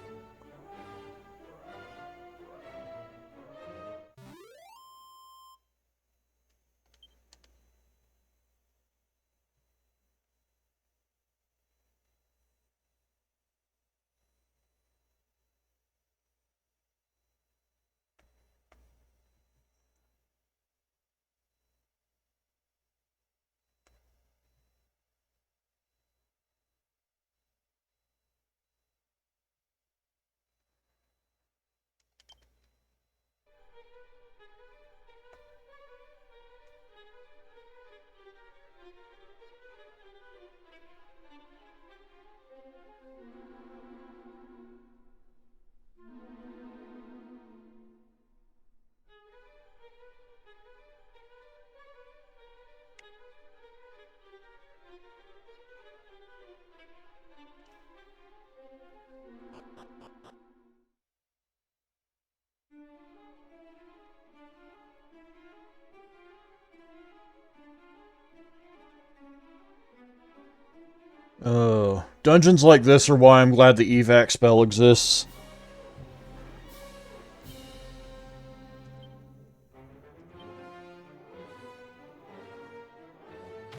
Oh, dungeons like this are why I'm glad the evac spell exists.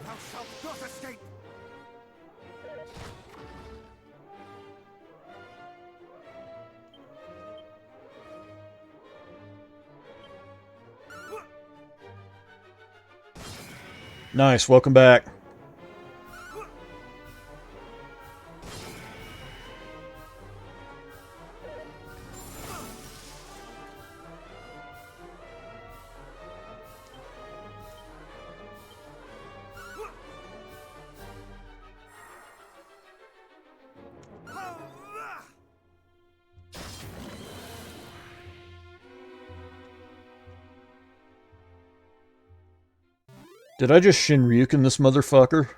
Thou shalt not escape. Nice, welcome back. Did I just Shinryuken this motherfucker?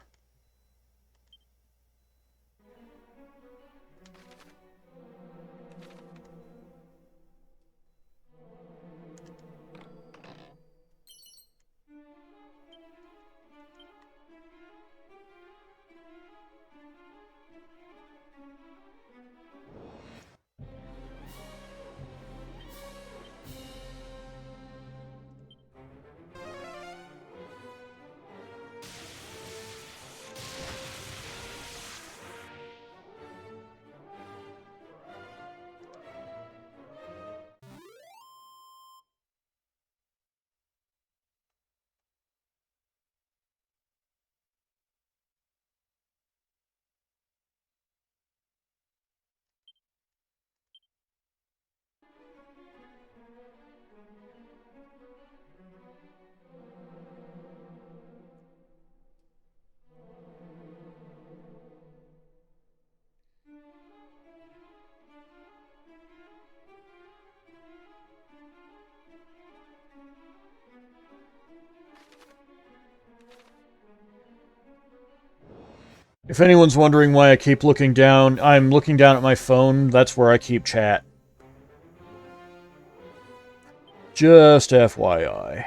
If anyone's wondering why I keep looking down, I'm looking down at my phone. That's where I keep chat. Just FYI.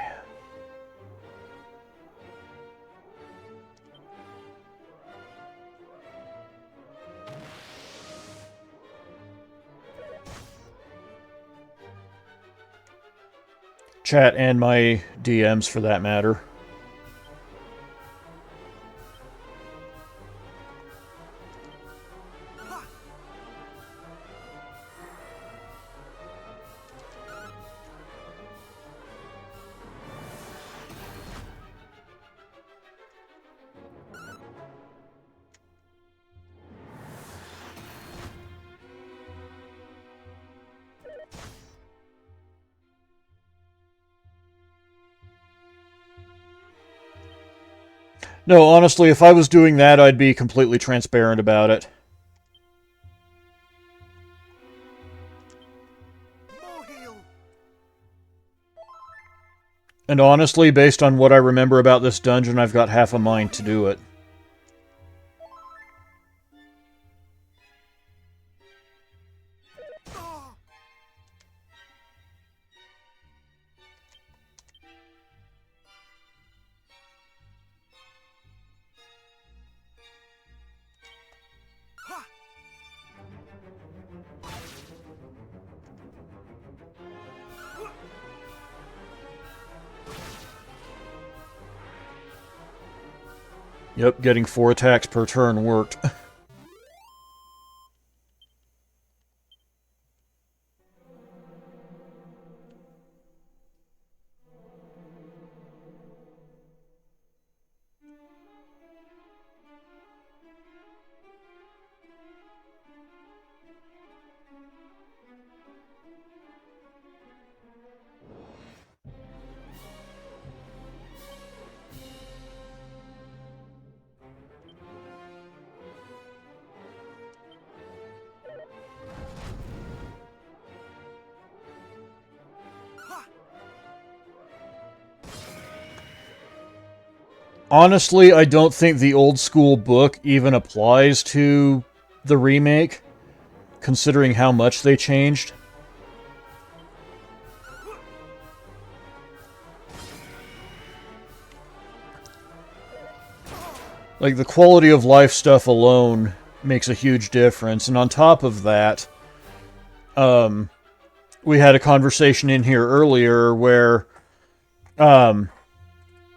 Chat and my DMs for that matter. No, honestly, if I was doing that, I'd be completely transparent about it. More heal. And honestly, based on what I remember about this dungeon, I've got half a mind to do it. Ah. Ha. Yep, getting 4 attacks per turn worked. Honestly, I don't think the old school book even applies to the remake, considering how much they changed. Like, the quality of life stuff alone makes a huge difference, and on top of that, we had a conversation in here earlier where,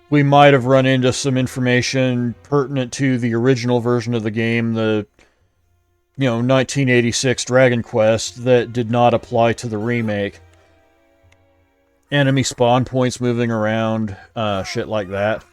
we might have run into some information pertinent to the original version of the game, the 1986 Dragon Quest, that did not apply to the remake. Enemy spawn points moving around, shit like that.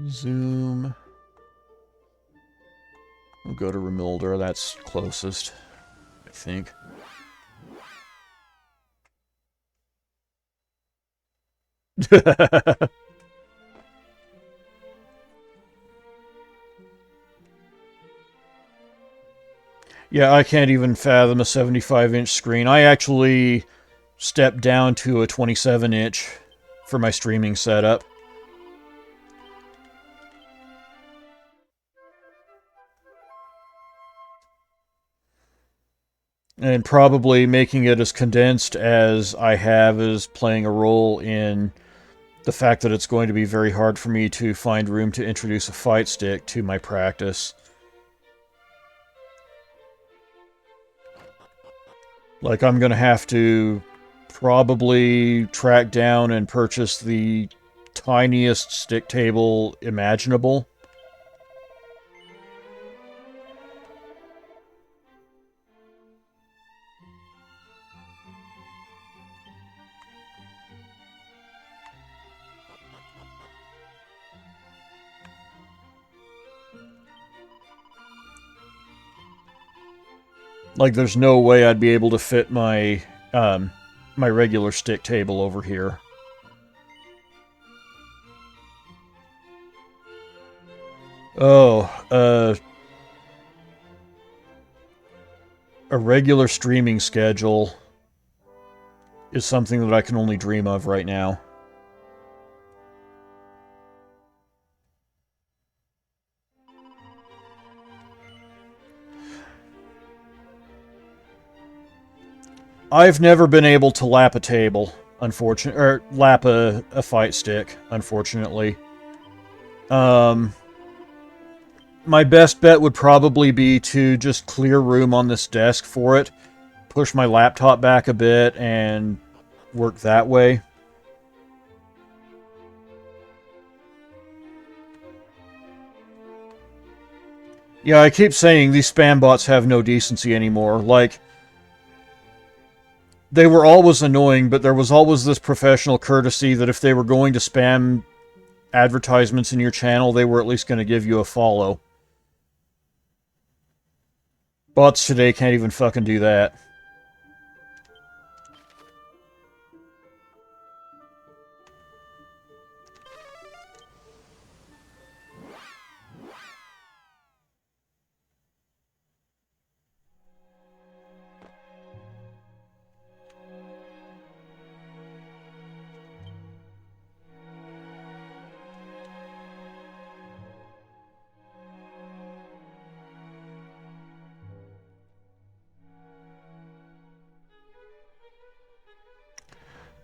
Zoom. We'll go to Remilder, that's closest, I think. Yeah, I can't even fathom a 75-inch screen. I actually stepped down to a 27-inch for my streaming setup. And probably making it as condensed as I have is playing a role in the fact that it's going to be very hard for me to find room to introduce a fight stick to my practice. Like, I'm going to have to probably track down and purchase the tiniest stick table imaginable. Like, there's no way I'd be able to fit my, my regular stick table over here. Oh, a regular streaming schedule is something that I can only dream of right now. I've never been able to lap a table, unfortunately, or lap a fight stick, unfortunately. My best bet would probably be to just clear room on this desk for it, push my laptop back a bit, and work that way. Yeah, I keep saying these spam bots have no decency anymore. Like, they were always annoying, but there was always this professional courtesy that if they were going to spam advertisements in your channel, they were at least going to give you a follow. Bots today can't even fucking do that.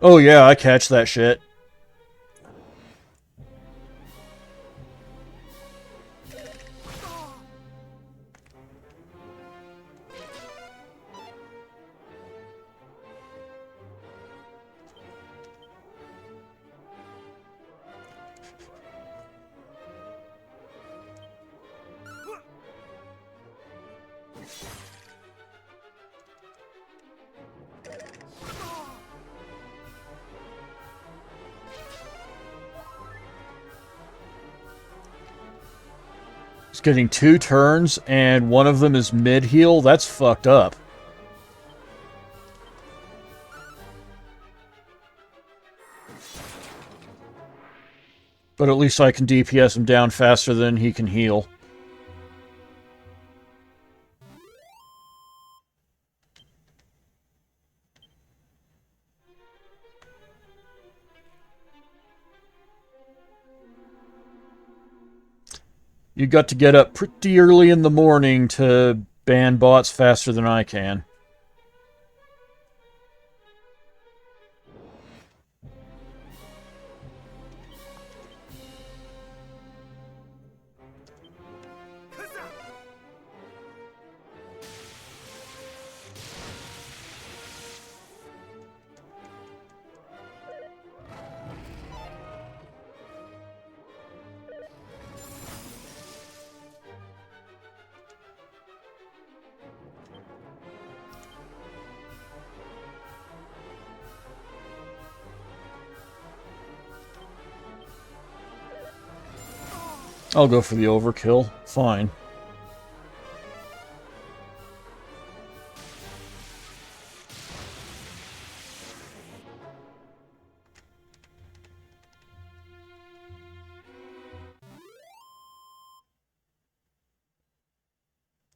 Oh yeah, I catch that shit. It's getting 2 turns, and one of them is mid-heal. That's fucked up. But at least I can DPS him down faster than he can heal. You got to get up pretty early in the morning to ban bots faster than I can. I'll go for the overkill. Fine.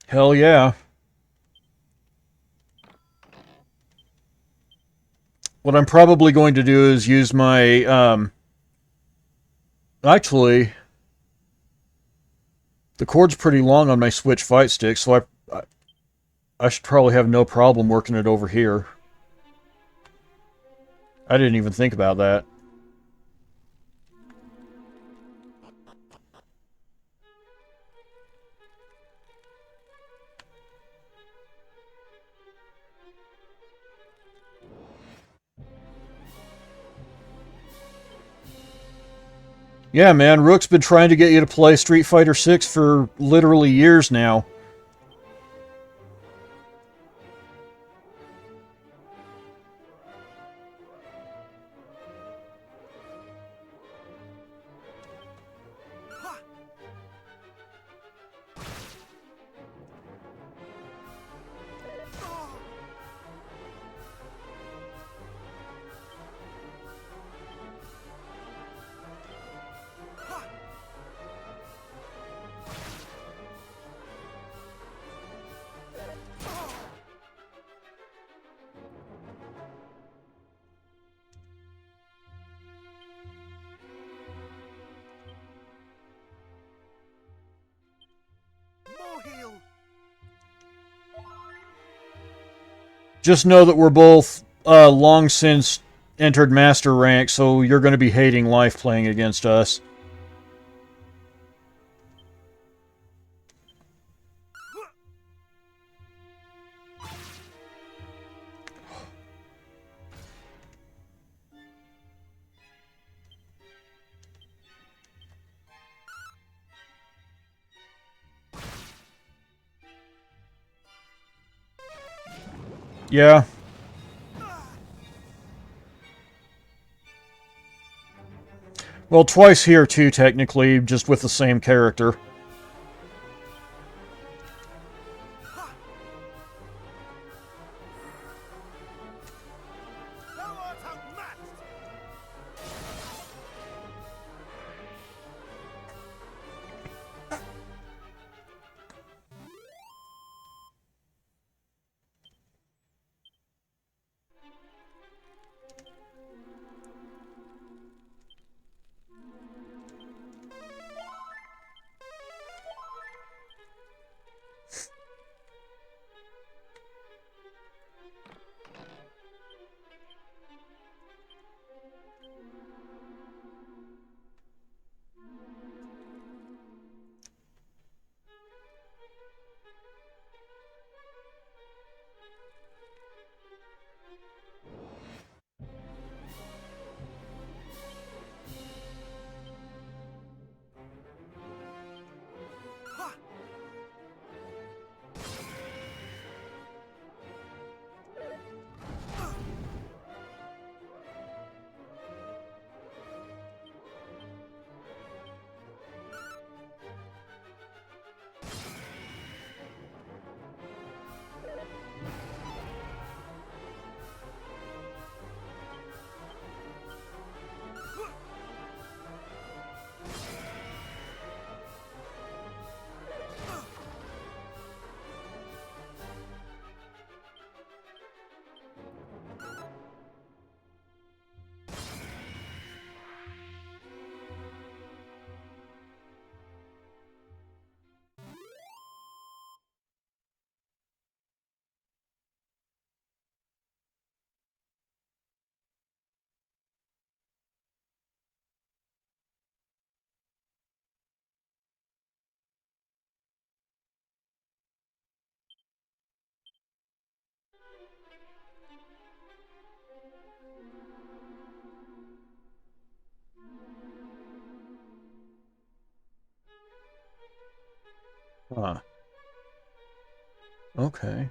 Hell yeah. What I'm probably going to do is use my, actually, the cord's pretty long on my Switch fight stick, so I should probably have no problem working it over here. I didn't even think about that. Yeah, man, Rook's been trying to get you to play Street Fighter 6 for literally years now. Moheel. Just know that we're both long since entered Master Rank, so you're going to be hating life playing against us. Yeah. Well, twice here too, technically, just with the same character. Thou art outmatched. Huh. Okay.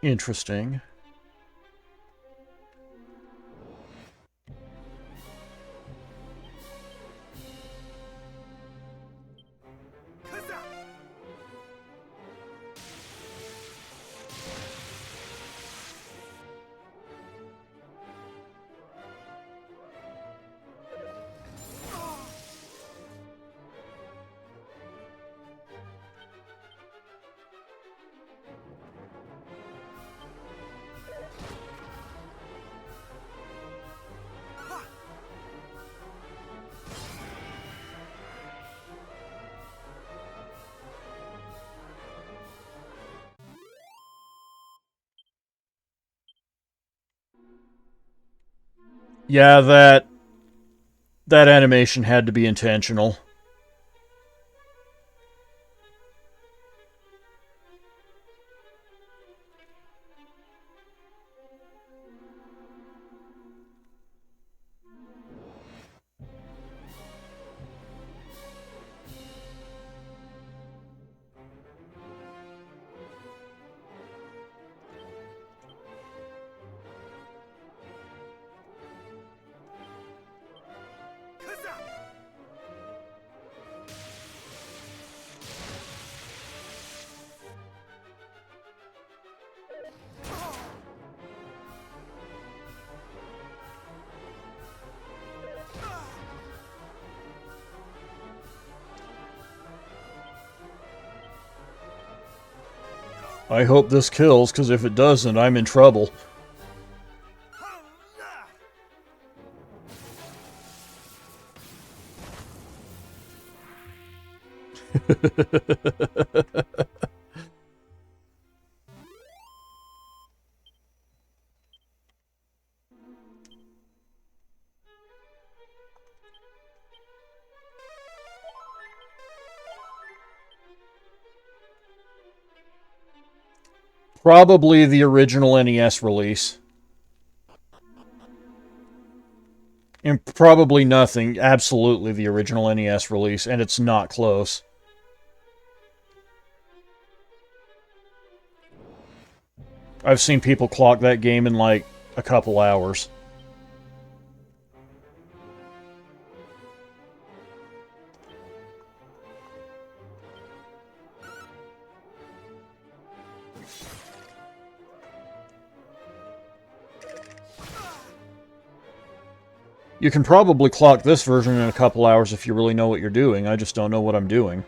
Interesting. Yeah, that animation had to be intentional. Kazam! I hope this kills, because if it doesn't, I'm in trouble. Probably the original NES release. And probably nothing. Absolutely the original NES release, and it's not close. I've seen people clock that game in like a couple hours. You can probably clock this version in a couple hours if you really know what you're doing. I just don't know what I'm doing.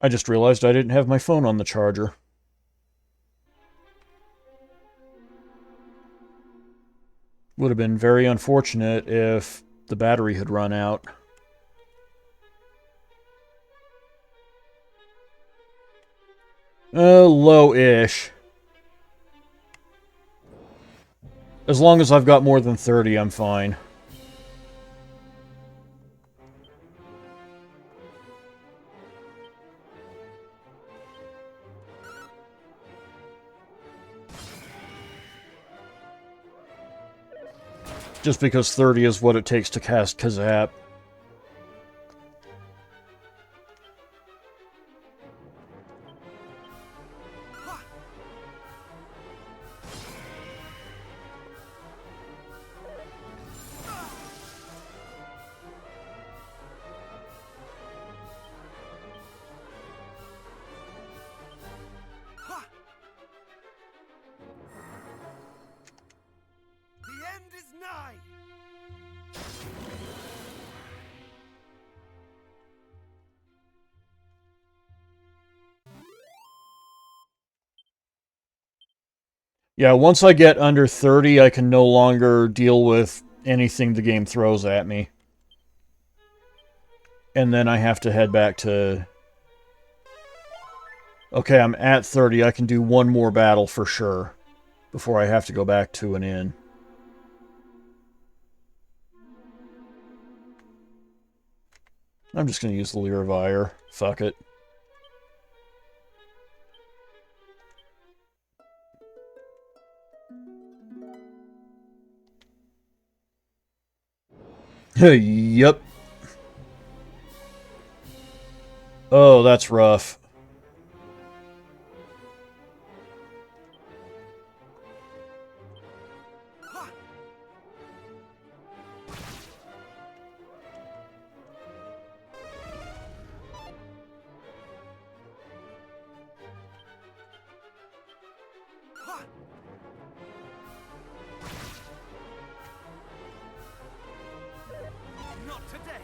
I just realized I didn't have my phone on the charger. Would have been very unfortunate if the battery had run out. Low-ish. As long as I've got more than 30, I'm fine. Just because 30 is what it takes to cast Kazap. The end is nigh! Yeah, once I get under 30, I can no longer deal with anything the game throws at me. And then I have to head back to... Okay, I'm at 30. I can do one more battle for sure before I have to go back to an inn. I'm just going to use the Lyravire. Fuck it. Yep. Oh, that's rough. Not today!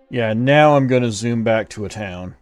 Yeah, now I'm going to zoom back to a town.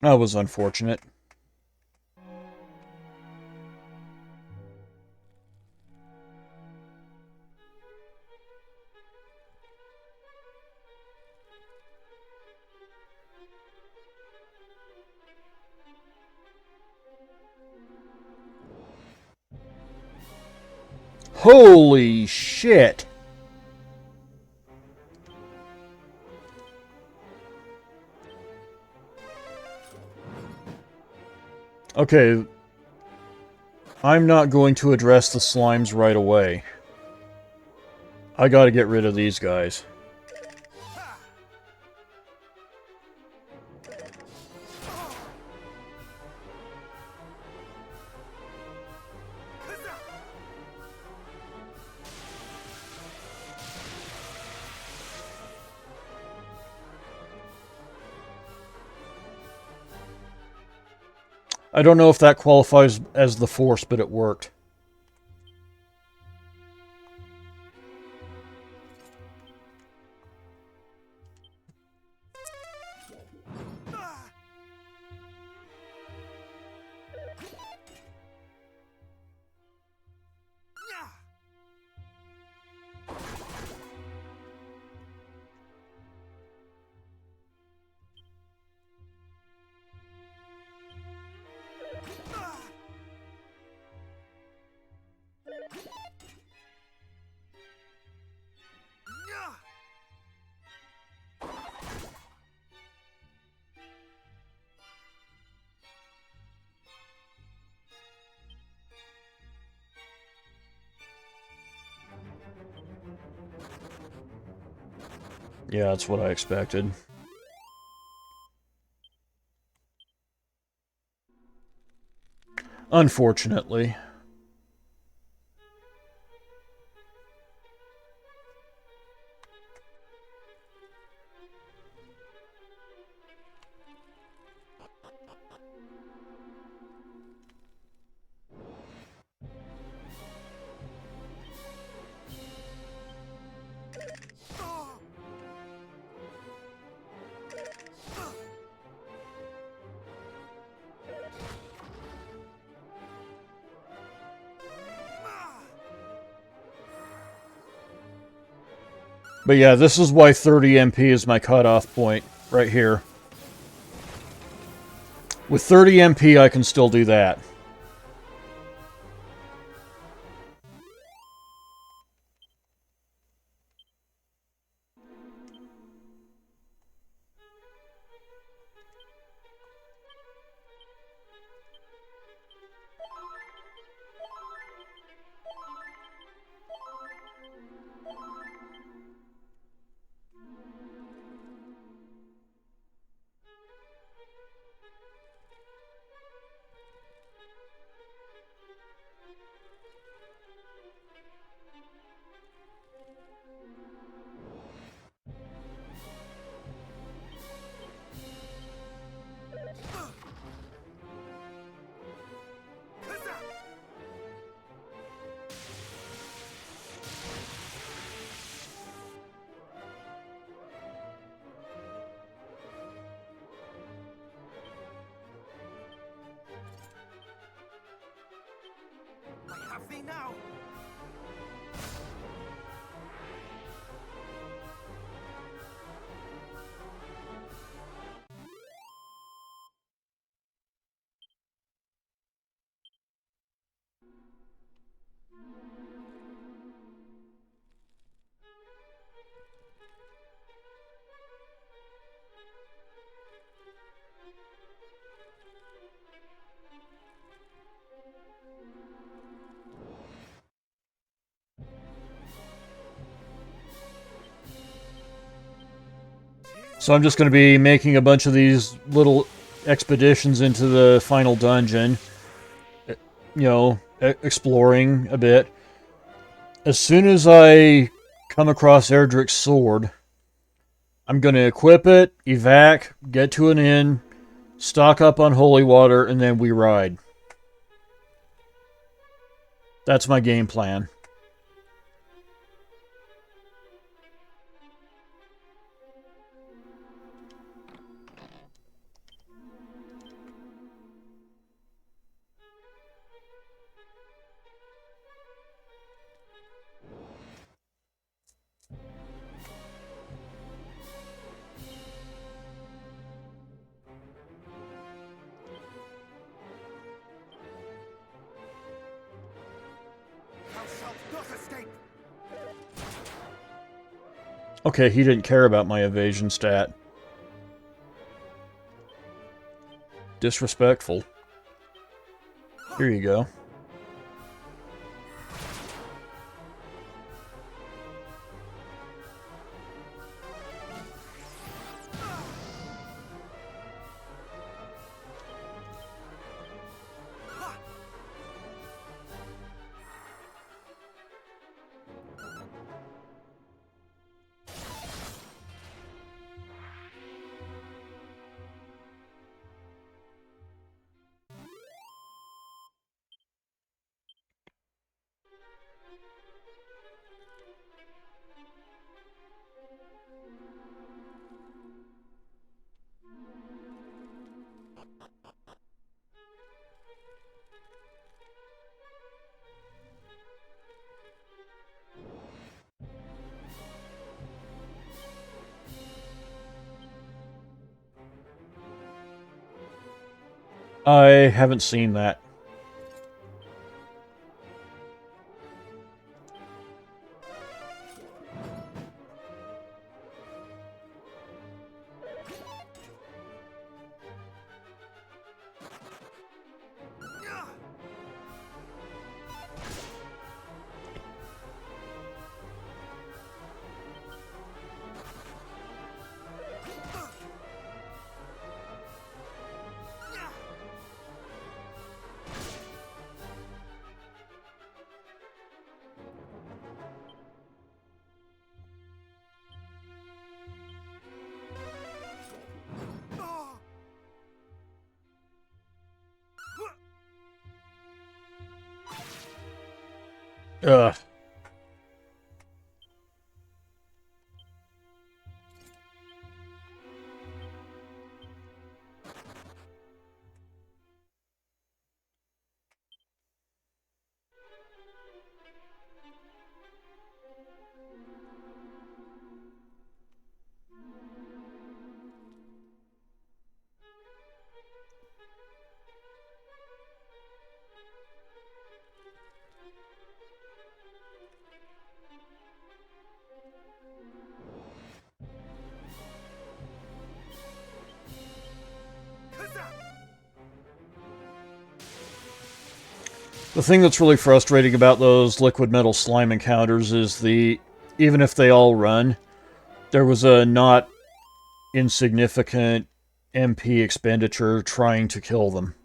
That was unfortunate. Holy shit! Okay, I'm not going to address the slimes right away. I gotta get rid of these guys. I don't know if that qualifies as the force, but it worked. Yeah, that's what I expected. Unfortunately. But yeah, this is why 30 MP is my cutoff point, right here. With 30 MP, I can still do that. have thee now. So I'm just going to be making a bunch of these little expeditions into the final dungeon. You know, exploring a bit. As soon as I come across Erdrick's sword, I'm going to equip it, evac, get to an inn, stock up on holy water, and then we ride. That's my game plan. Thou shalt not escape. Okay, he didn't care about my evasion stat. Disrespectful. Here you go. I haven't seen that. Ugh. The thing that's really frustrating about those liquid metal slime encounters is even if they all run, there was a not insignificant MP expenditure trying to kill them.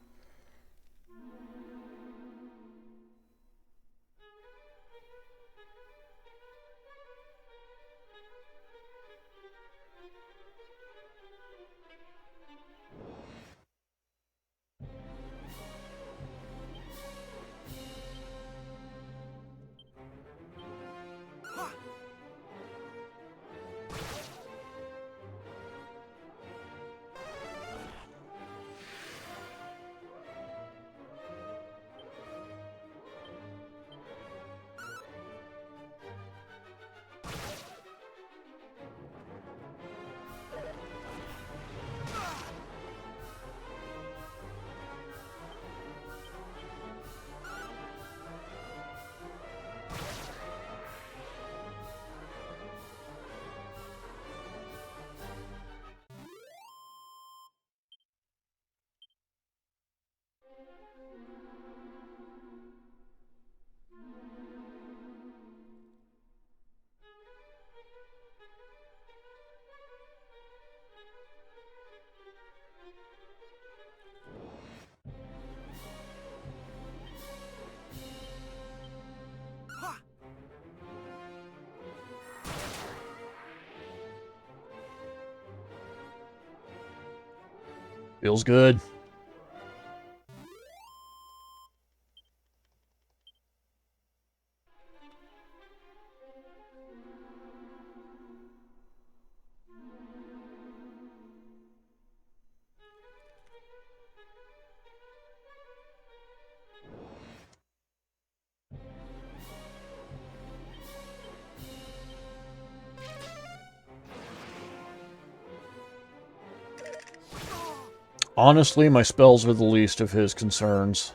Feels good. Honestly, my spells are the least of his concerns.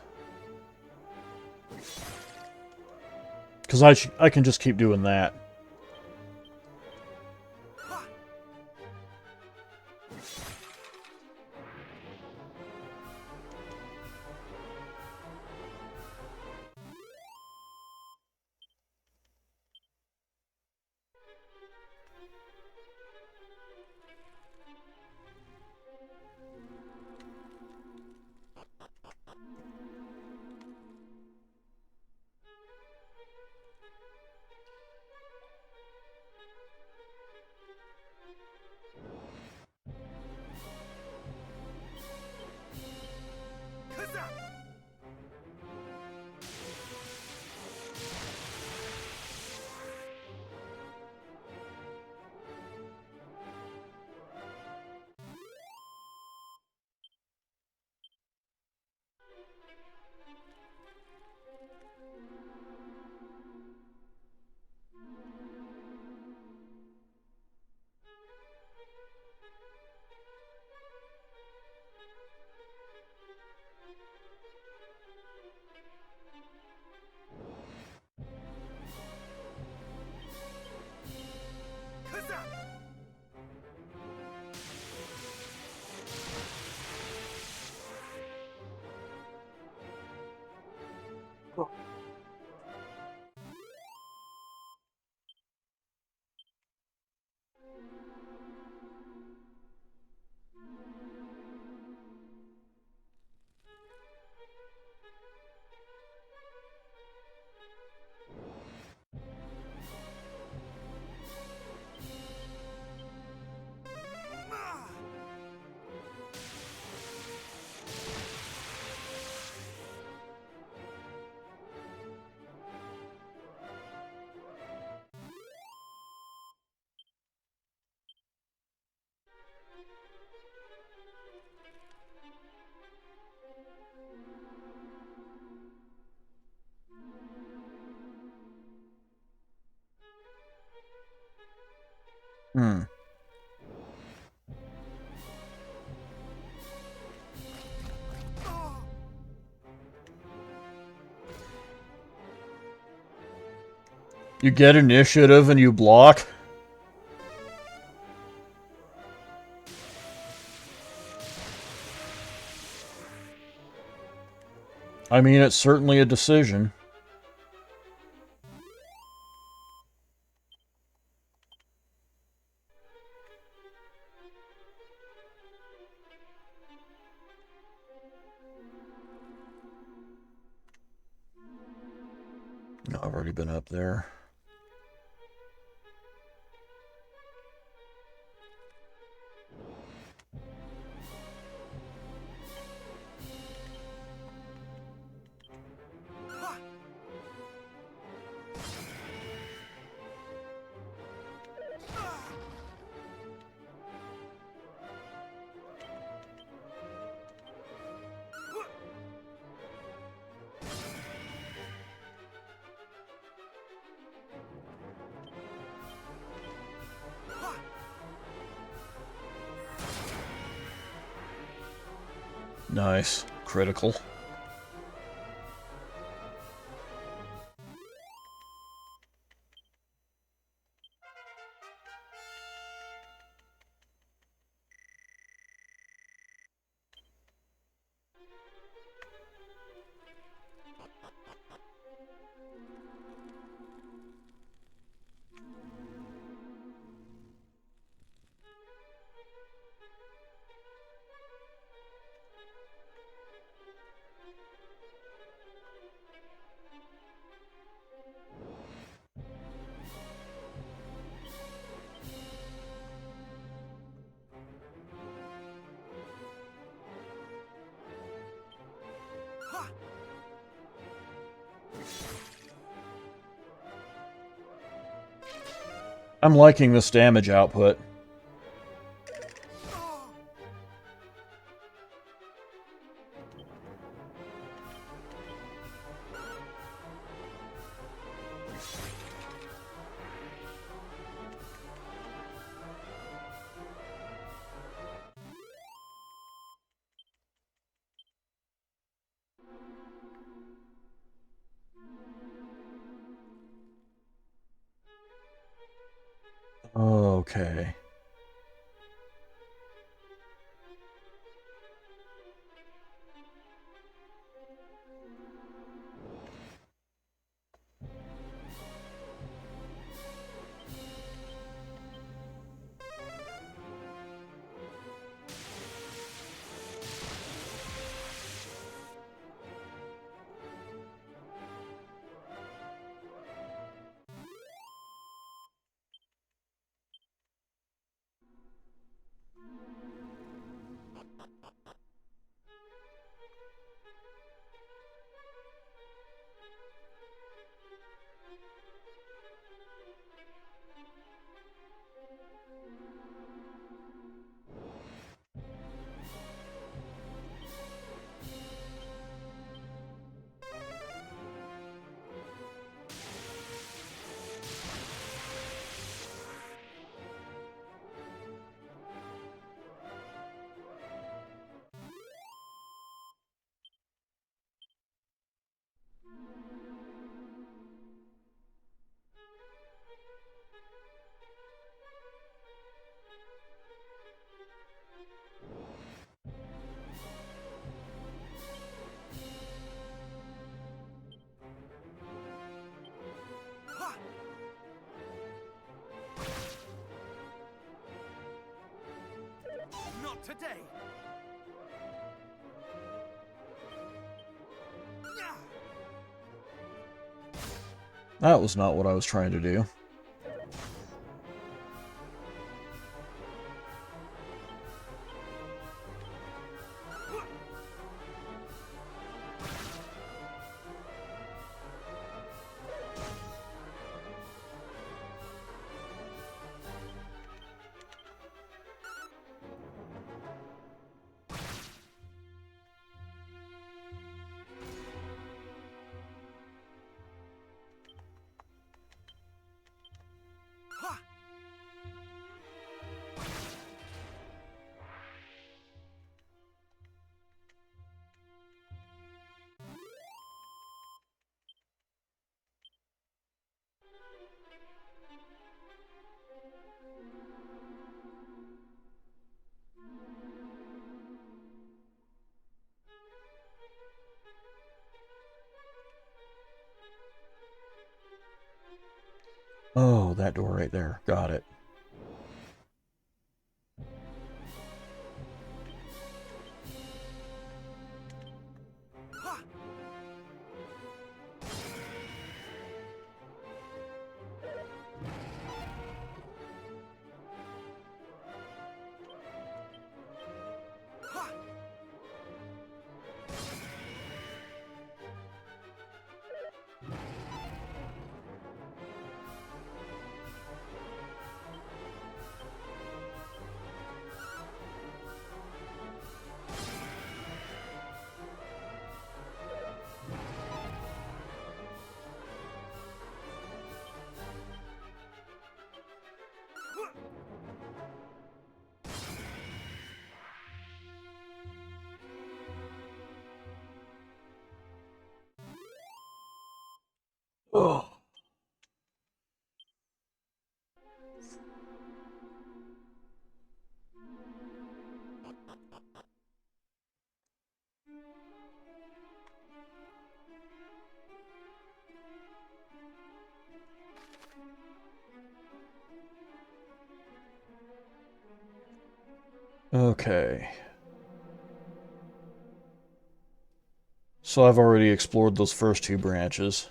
Because I can just keep doing that. Hmm. You get initiative and you block? I mean, it's certainly a decision. No, I've already been up there. Nice. Critical. I'm liking this damage output. Okay. Not today. That was not what I was trying to do. Oh, that door right there. Got it. Oh. Okay. So I've already explored those first two branches.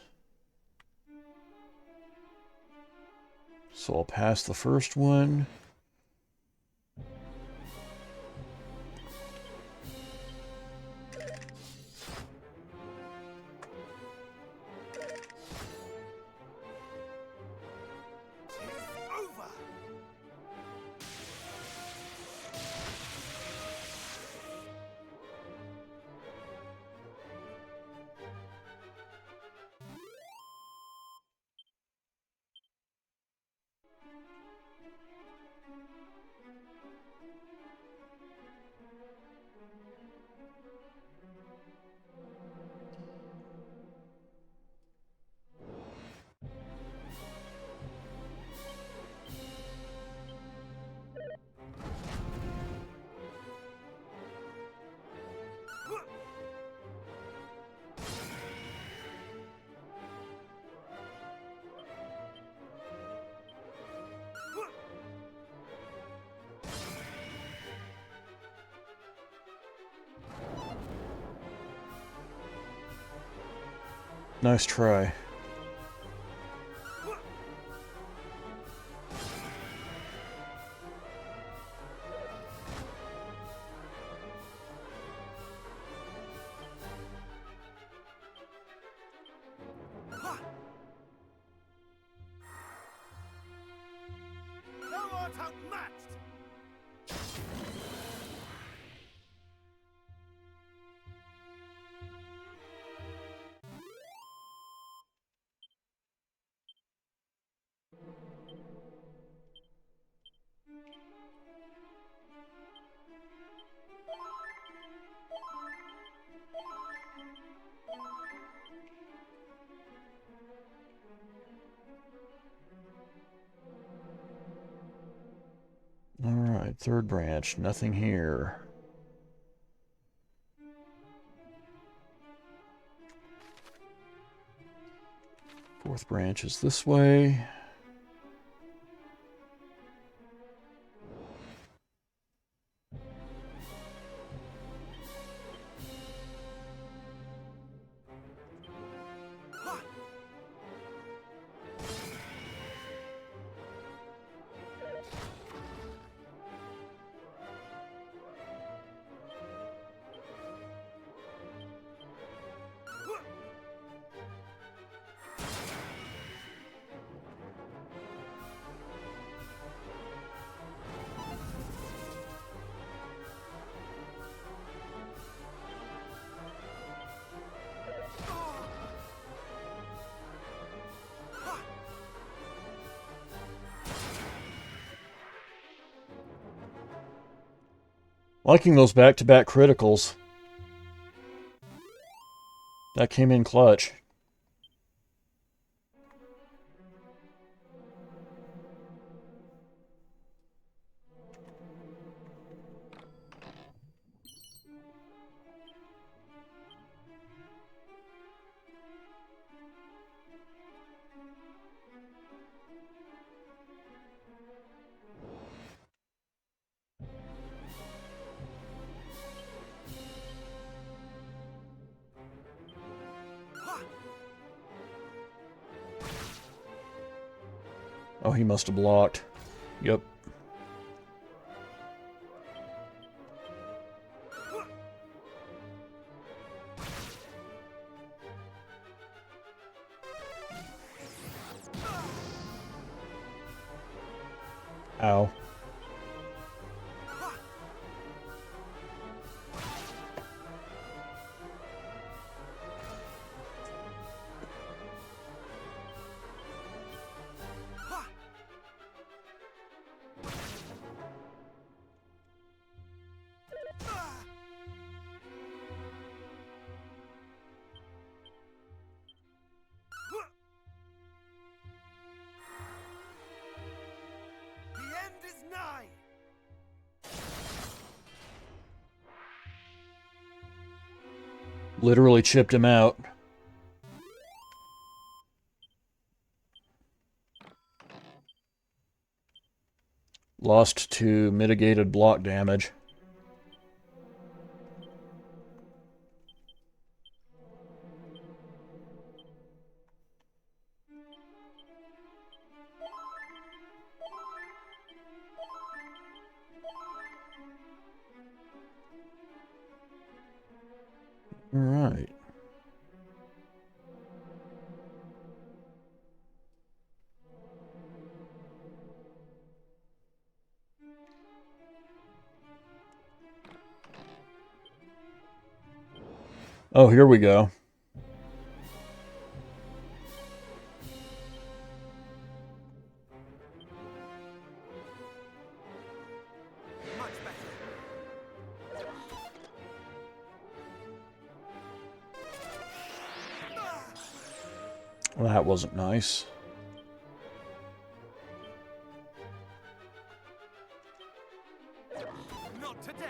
So I'll pass the first one. Over. Nice try. Thou art outmatched! Alright, third branch. Nothing here. Fourth branch is this way. Liking those back-to-back criticals. That came in clutch. Oh, he must have blocked. Yep. Ow. The end is nigh! Literally chipped him out. Lost to mitigated block damage. All right. Oh, here we go. Much better. Well, that wasn't nice. Not today.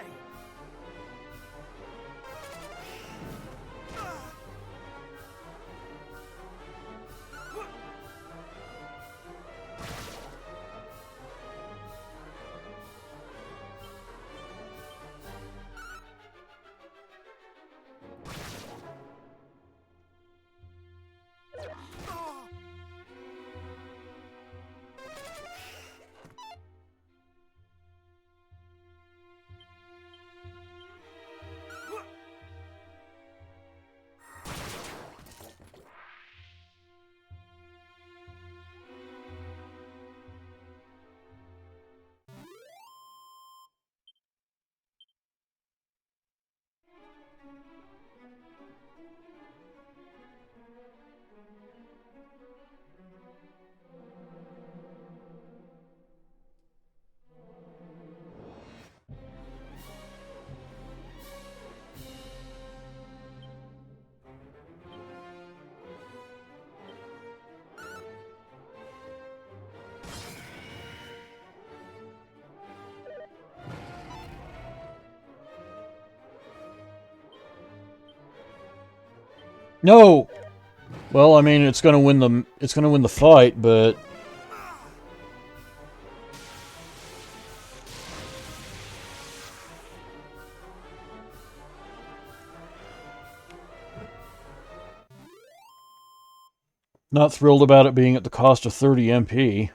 No! Well, I mean, it's gonna win the fight, but not thrilled about it being at the cost of 30 MP.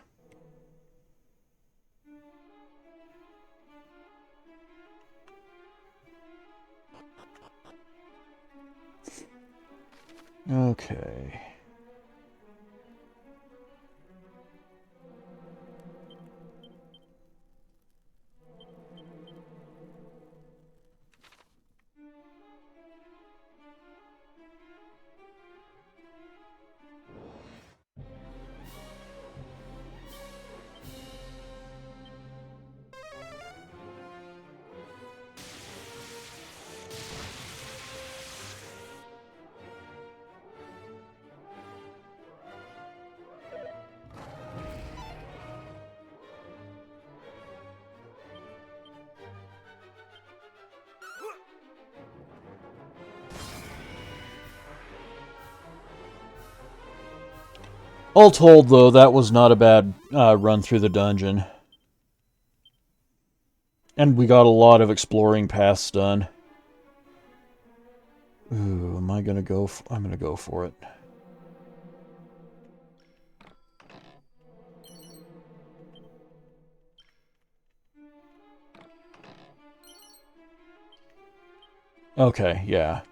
Okay. All told, though, that was not a bad run through the dungeon. And we got a lot of exploring paths done. Ooh, am I gonna go? I'm gonna go for it. Okay, yeah.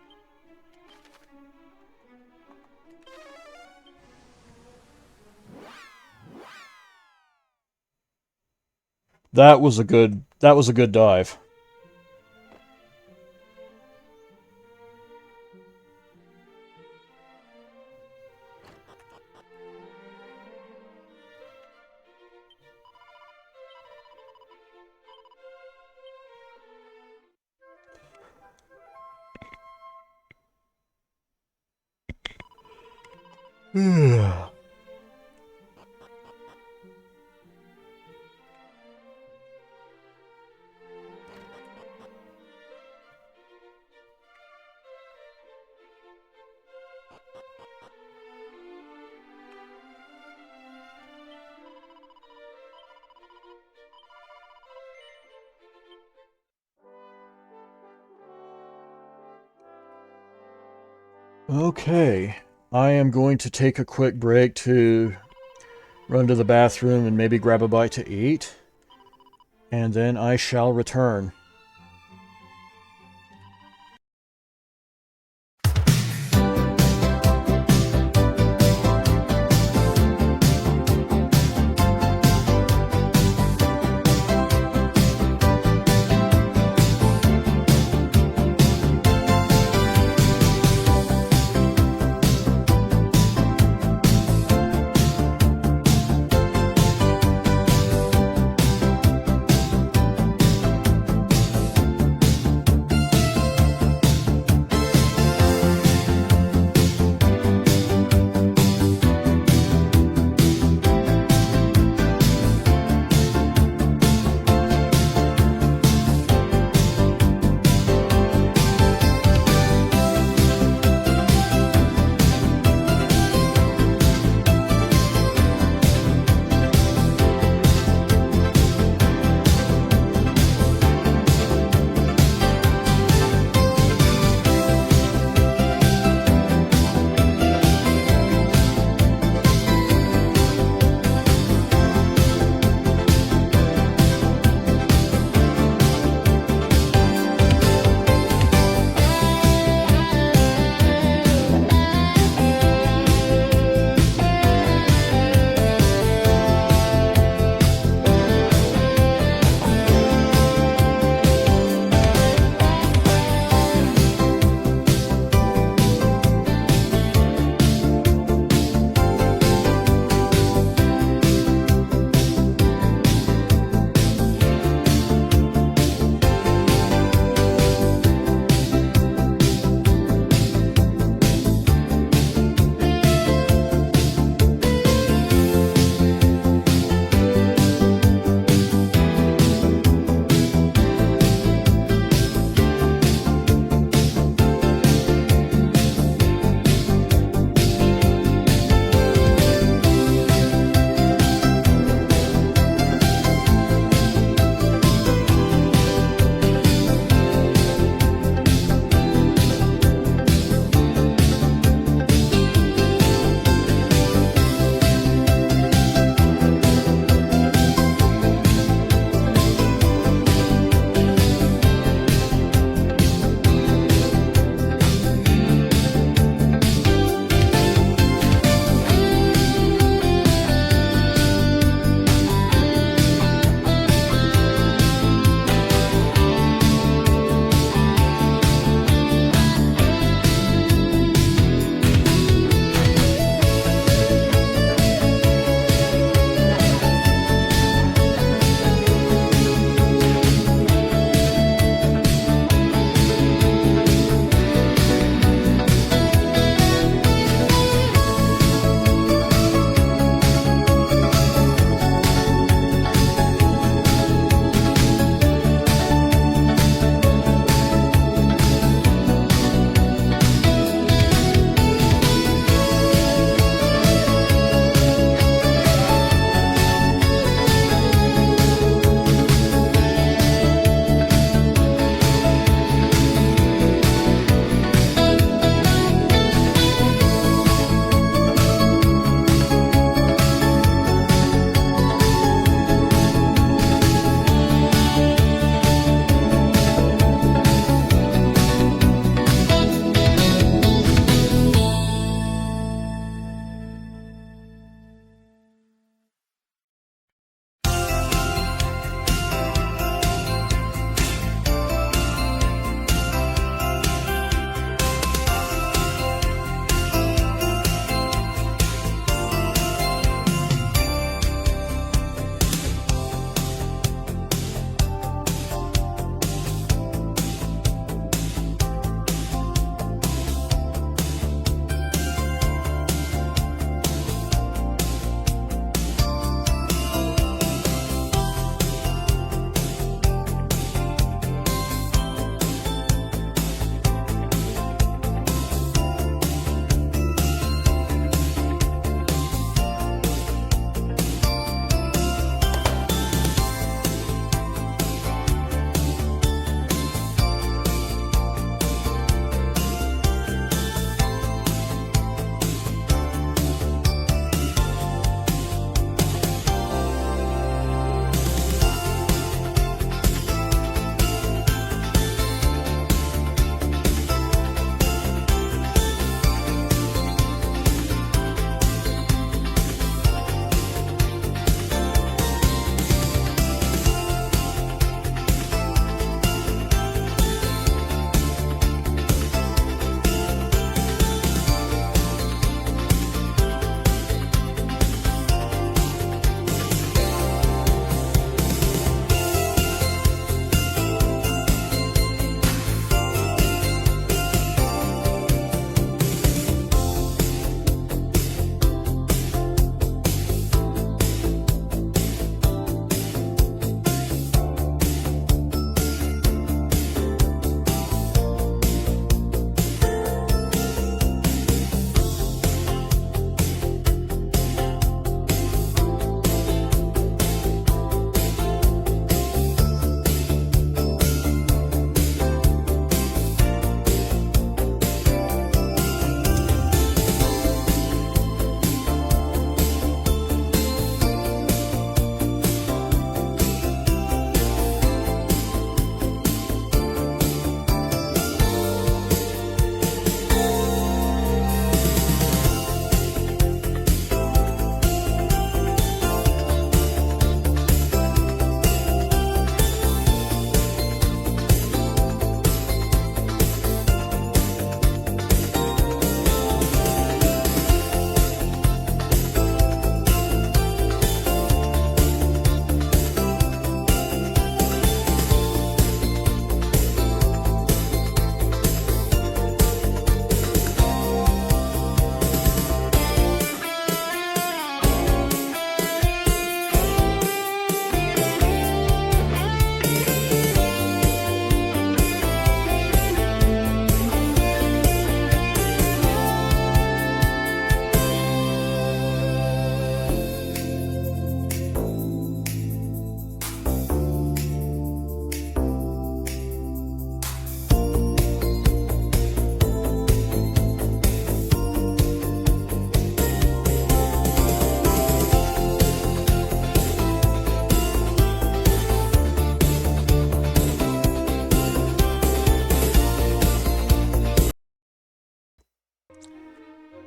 That was a good dive. Okay, I am going to take a quick break to run to the bathroom and maybe grab a bite to eat, and then I shall return.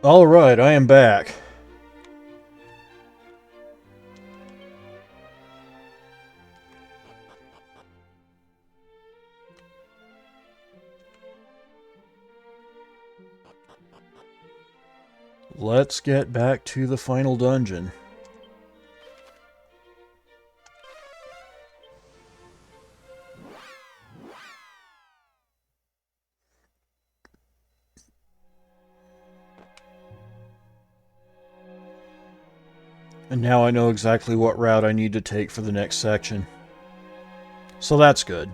Alright, I am back. Let's get back to the final dungeon. And now I know exactly what route I need to take for the next section. So that's good.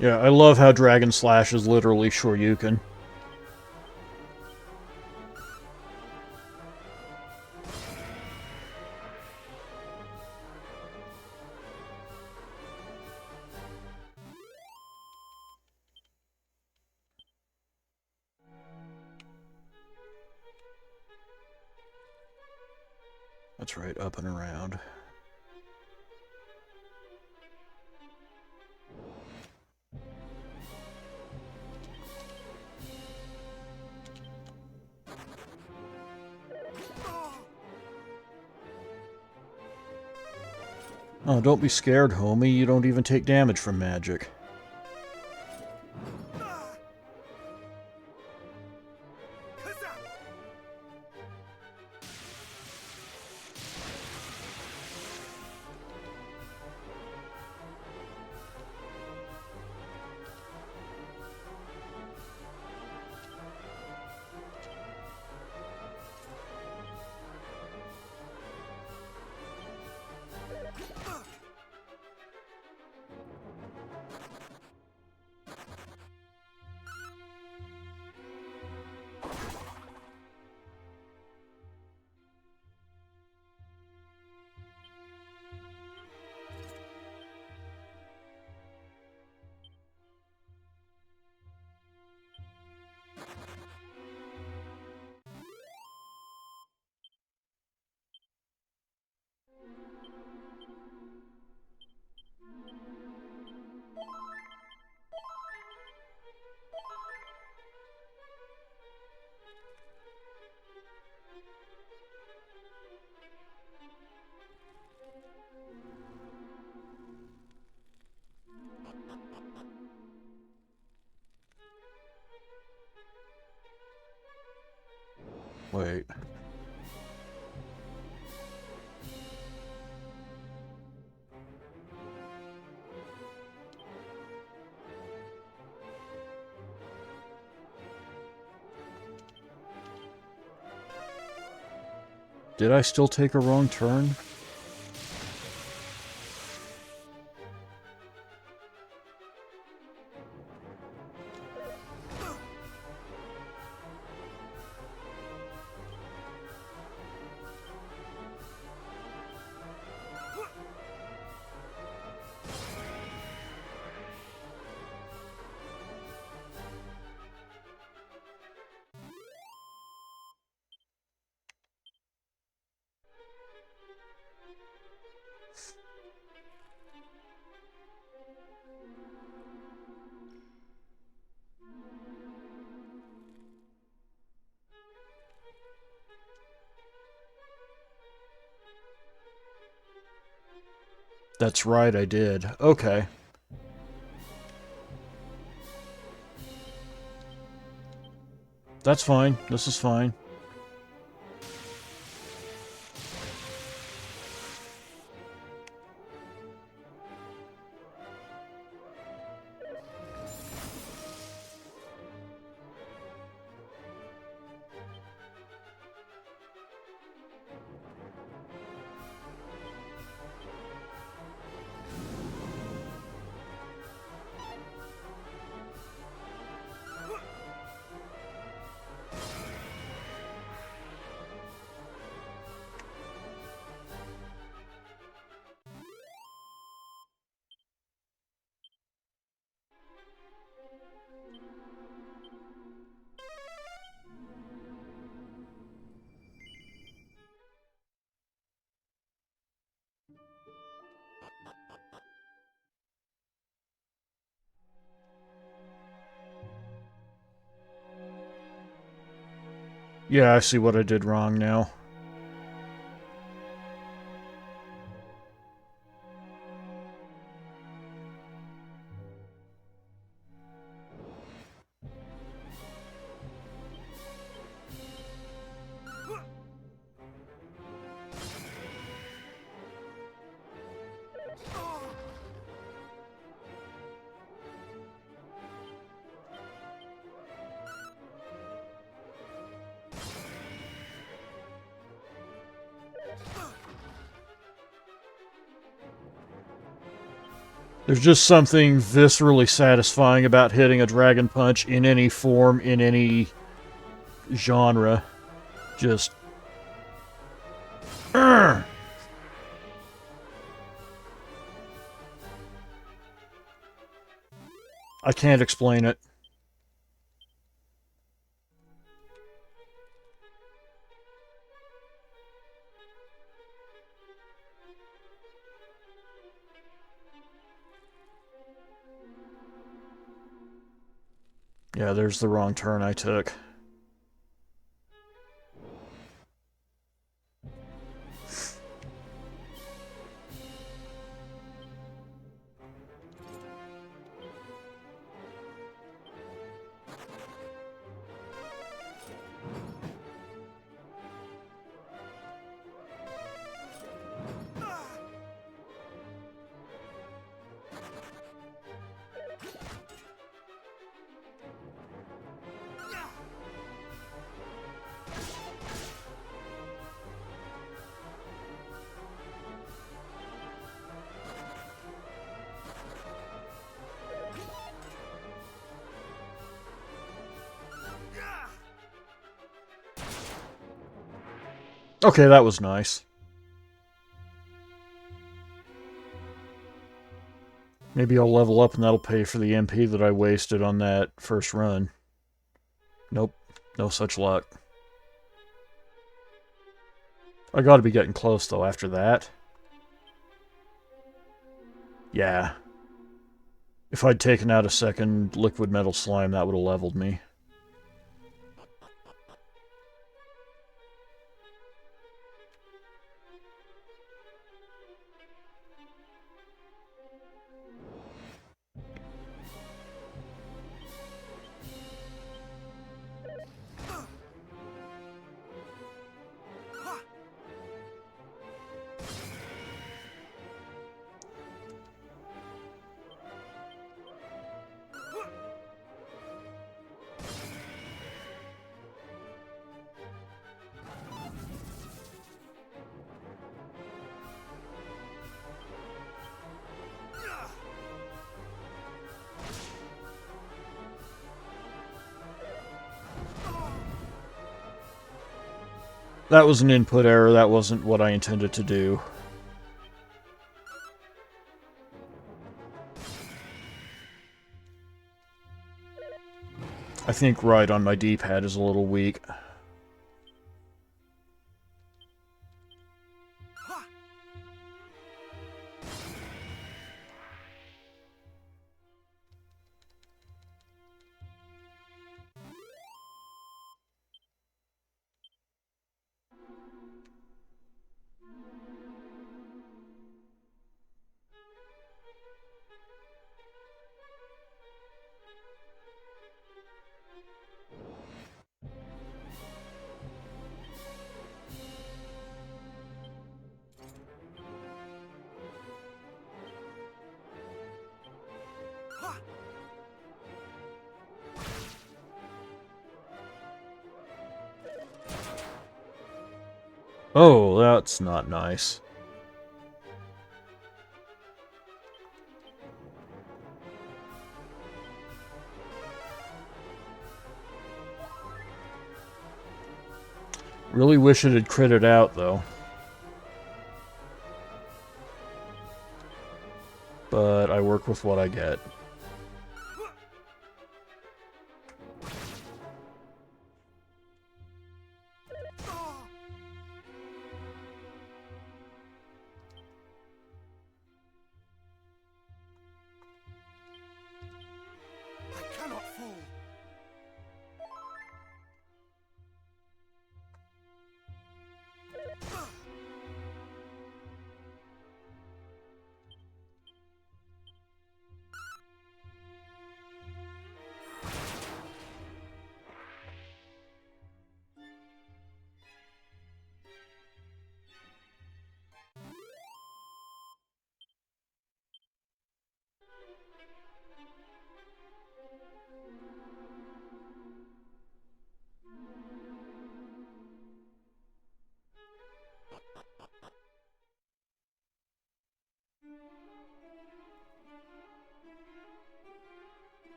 Yeah, I love how Dragon Slash is literally Shoryuken. That's right, up and around. Oh, don't be scared, homie. You don't even take damage from magic. Wait. Did I still take a wrong turn? That's right, I did. Okay. That's fine. This is fine. Yeah, I see what I did wrong now. There's just something viscerally satisfying about hitting a Dragon Punch in any form, in any genre. Just... Urgh! I can't explain it. Yeah, there's the wrong turn I took. Okay, that was nice. Maybe I'll level up and that'll pay for the MP that I wasted on that first run. Nope, no such luck. I gotta be getting close, though, after that. Yeah. If I'd taken out a second liquid metal slime, that would have leveled me. That was an input error. That wasn't what I intended to do. I think right on my D-pad is a little weak. Oh, that's not nice. Really wish it had critted out, though. But I work with what I get. I cannot fall.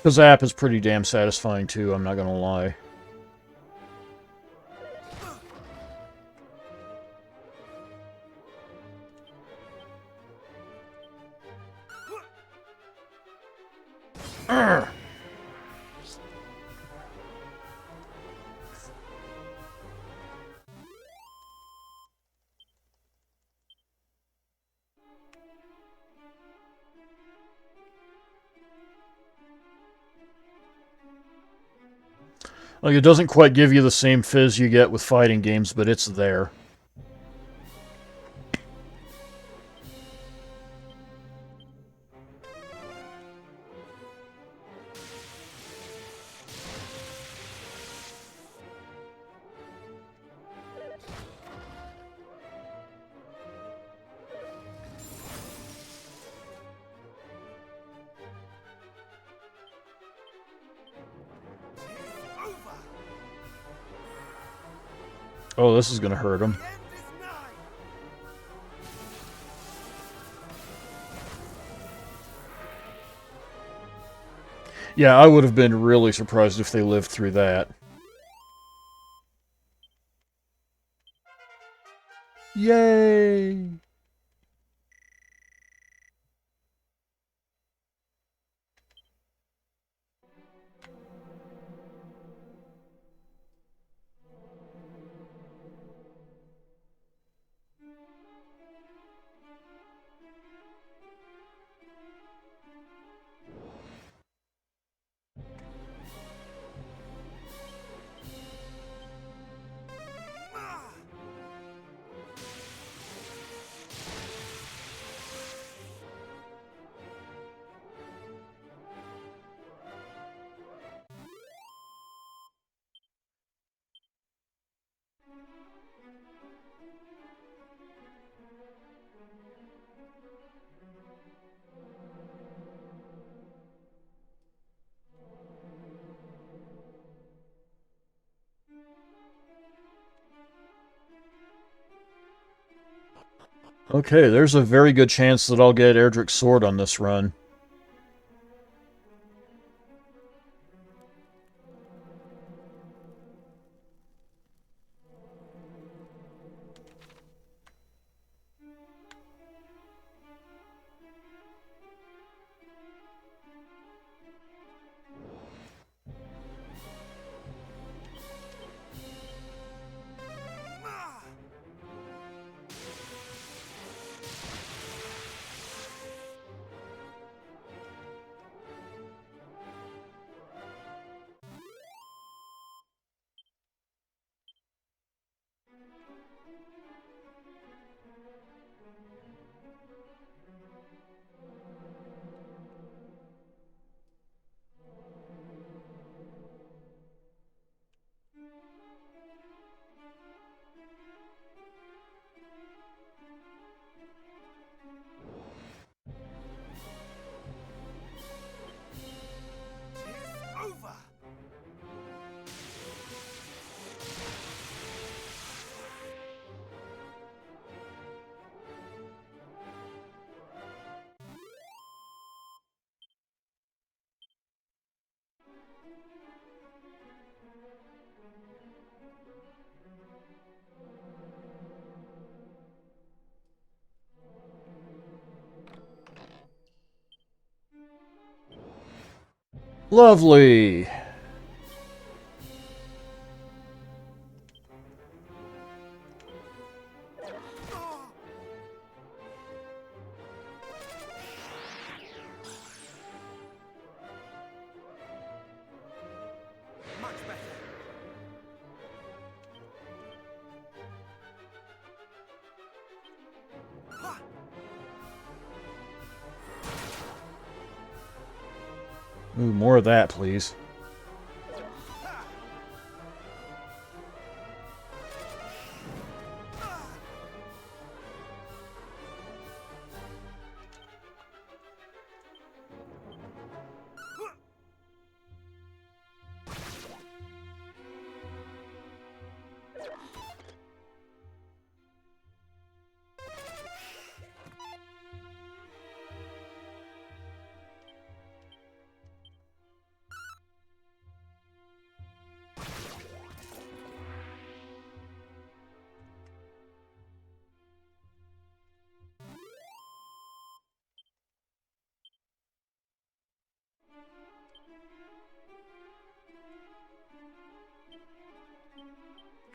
The app is pretty damn satisfying too, I'm not gonna lie. Urgh. Like, it doesn't quite give you the same fizz you get with fighting games, but it's there. Oh, this is gonna hurt him. The end is nigh. Yeah, I would have been really surprised if they lived through that. Yay! Okay, there's a very good chance that I'll get Erdrick's sword on this run. Over. Lovely! Much better. Ha! Ooh, more of that, please.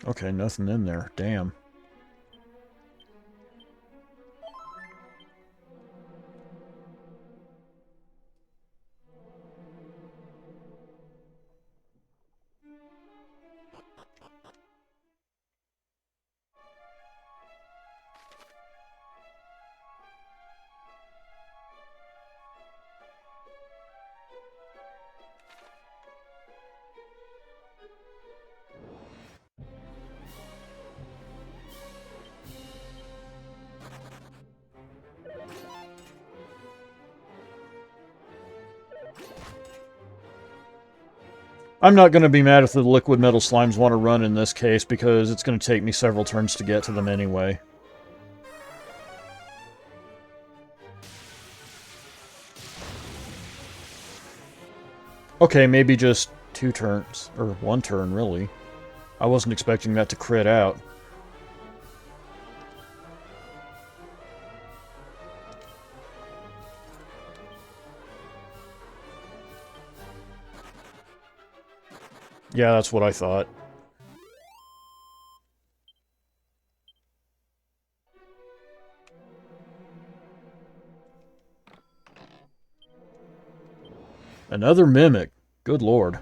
Okay, nothing in there. Damn. I'm not going to be mad if the liquid metal slimes want to run in this case, because it's going to take me several turns to get to them anyway. Okay, maybe just 2 turns. Or 1 turn, really. I wasn't expecting that to crit out. Yeah, that's what I thought. Another mimic. Good lord.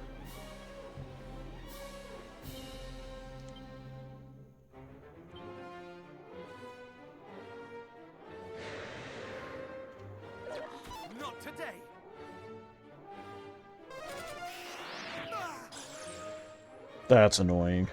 Not today. That's annoying.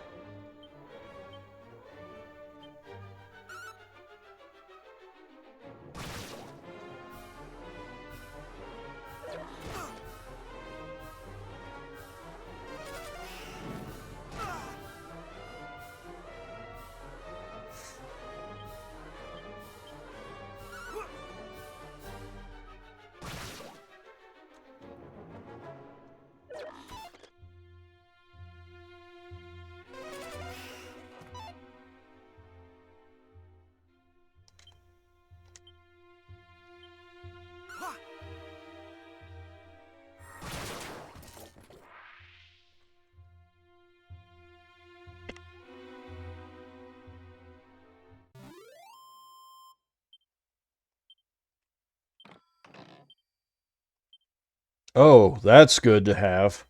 Oh, that's good to have.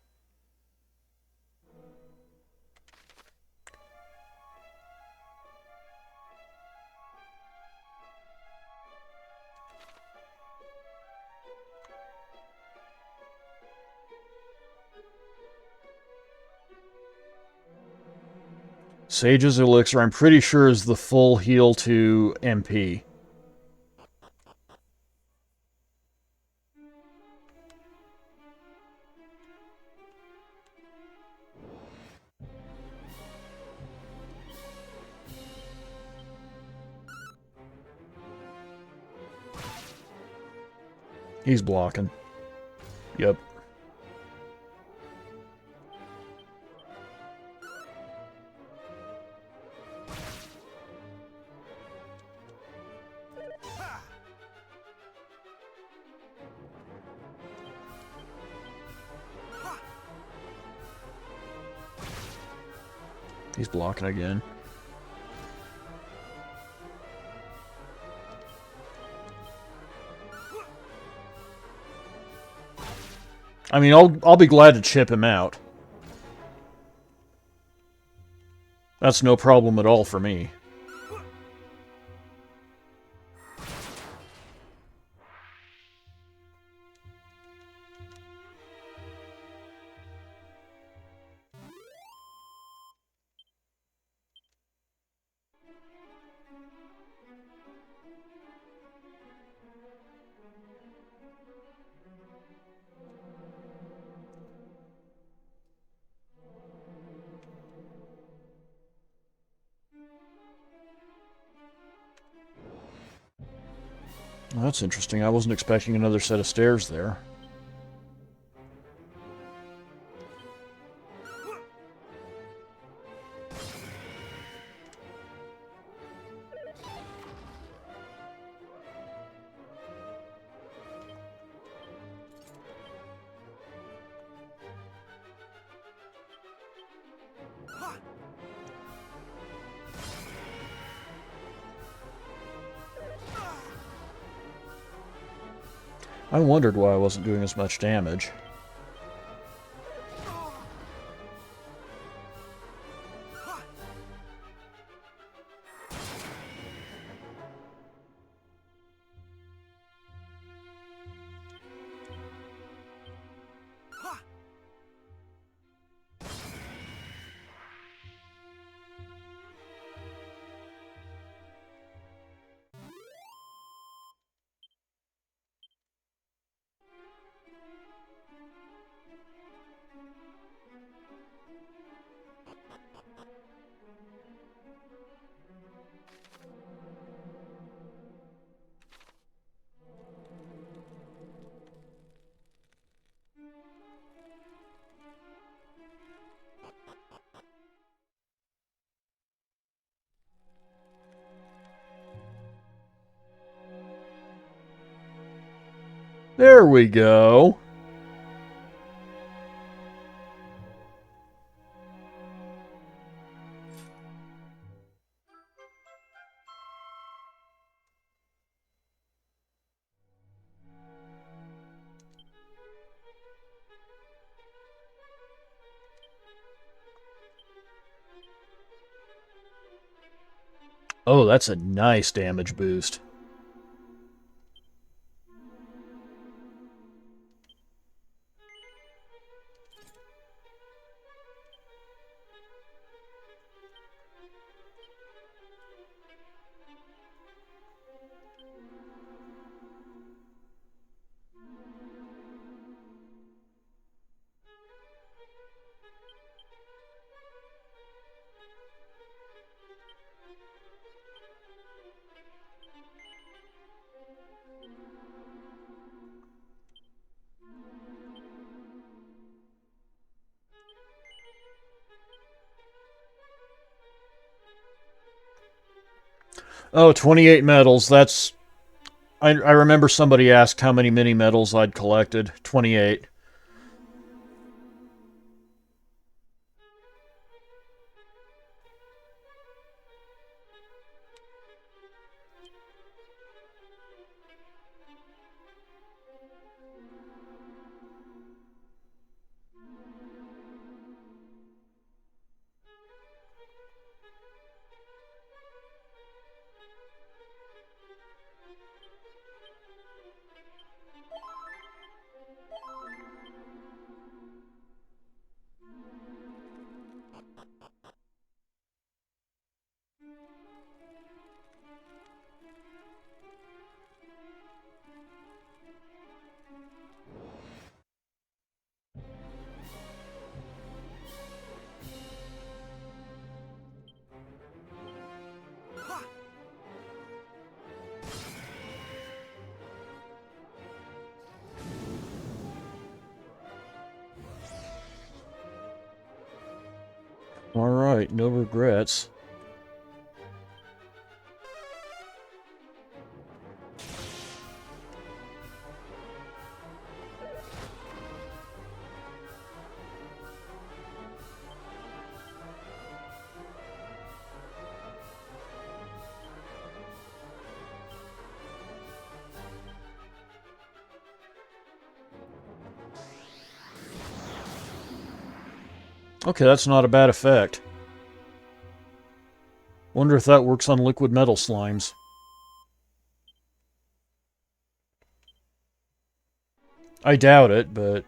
Sage's Elixir, I'm pretty sure, is the full heal to MP. He's blocking. Yep. He's blocking again. I mean, I'll be glad to chip him out. That's no problem at all for me. Well, that's interesting. I wasn't expecting another set of stairs there. I wondered why I wasn't doing as much damage. There we go. Oh, that's a nice damage boost. Oh, 28 medals. That's... I remember somebody asked how many mini medals I'd collected. 28. Alright, no regrets. Okay, that's not a bad effect. Wonder if that works on liquid metal slimes. I doubt it, but...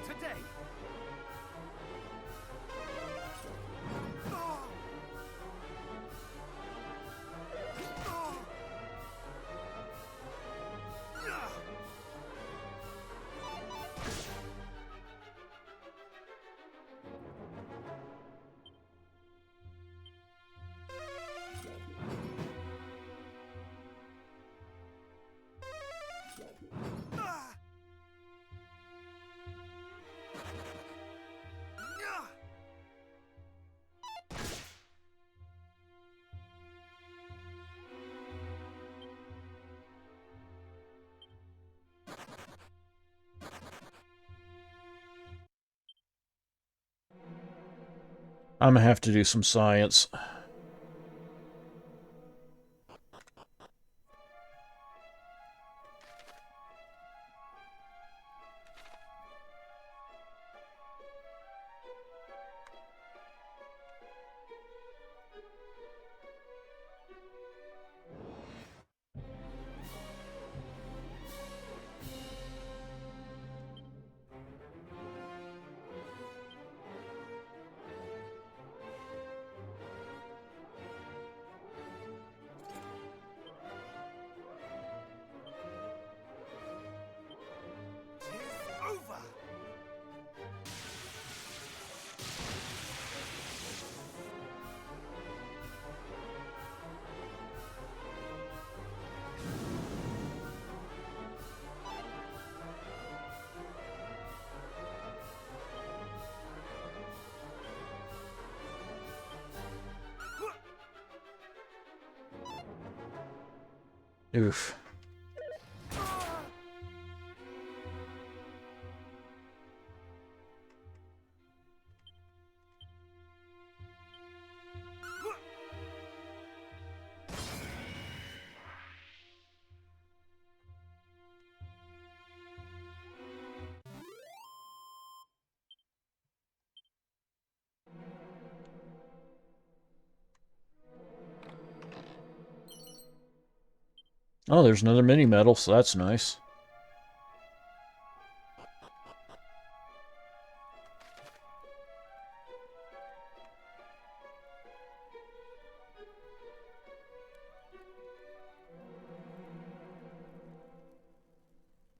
today. Ah! Ah! Ah! Ah! Ah! I'm gonna have to do some science. Tis over. Oof. Oh, there's another mini medal, so that's nice.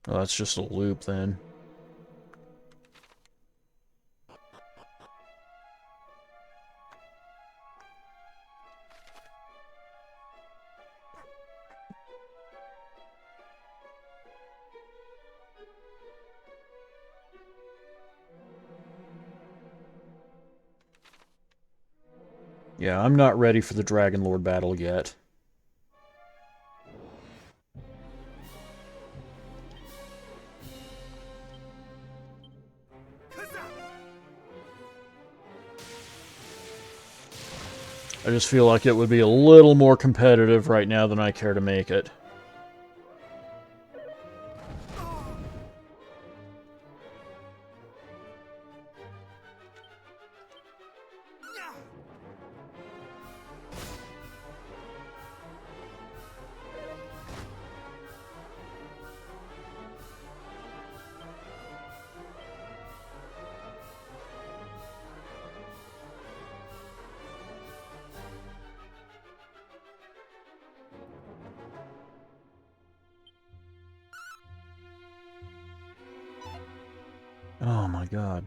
Oh, that's just a loop then. Yeah, I'm not ready for the Dragon Lord battle yet. I just feel like it would be a little more competitive right now than I care to make it. Oh my god.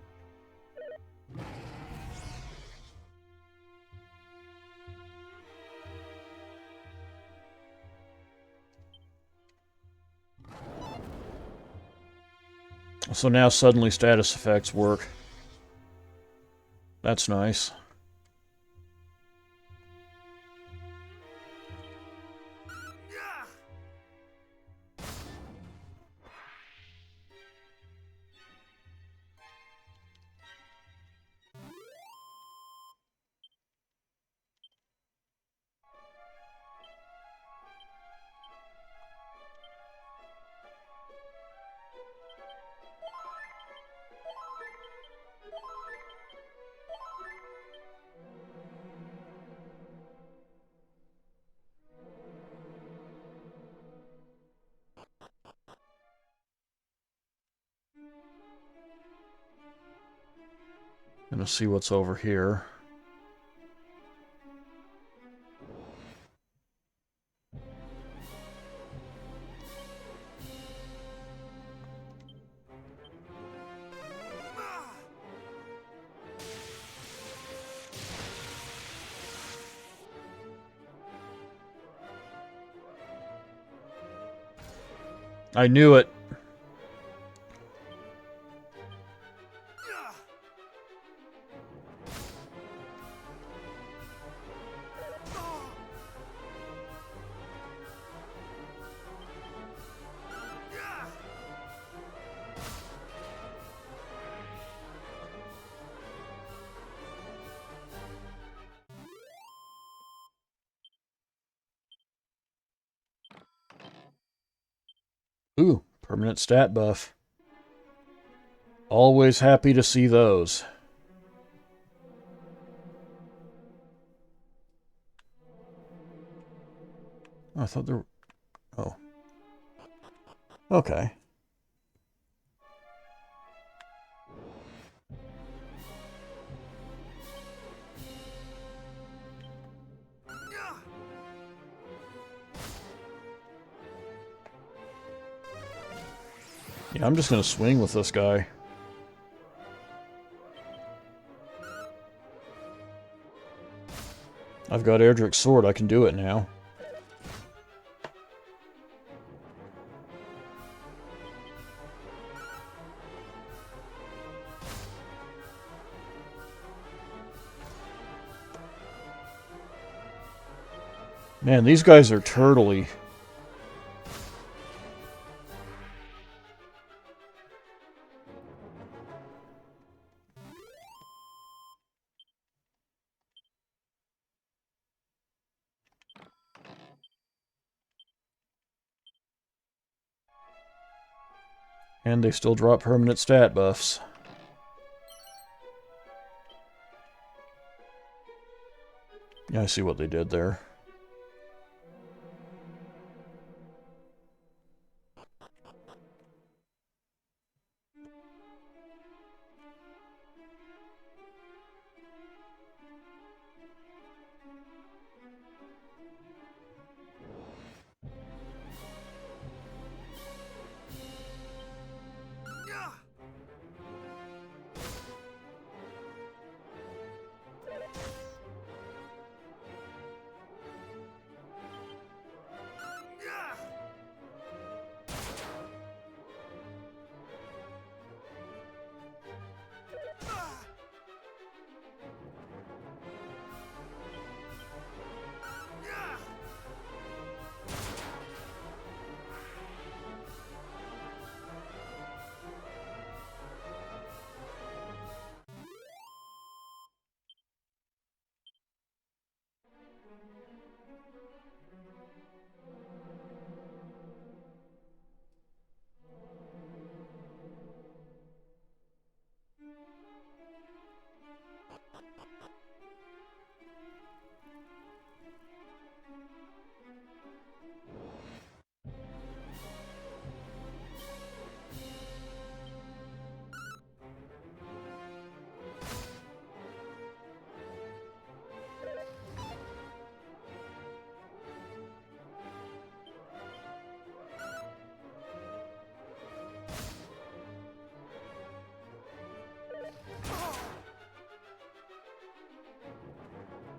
So now suddenly status effects work. That's nice. Gonna see what's over here. I knew it. Ooh, permanent stat buff. Always happy to see those. Oh, I thought there were... Oh. Okay. Yeah, I'm just gonna swing with this guy. I've got Erdrick's sword, I can do it now. Man, these guys are turtly. And they still drop permanent stat buffs. Yeah, I see what they did there.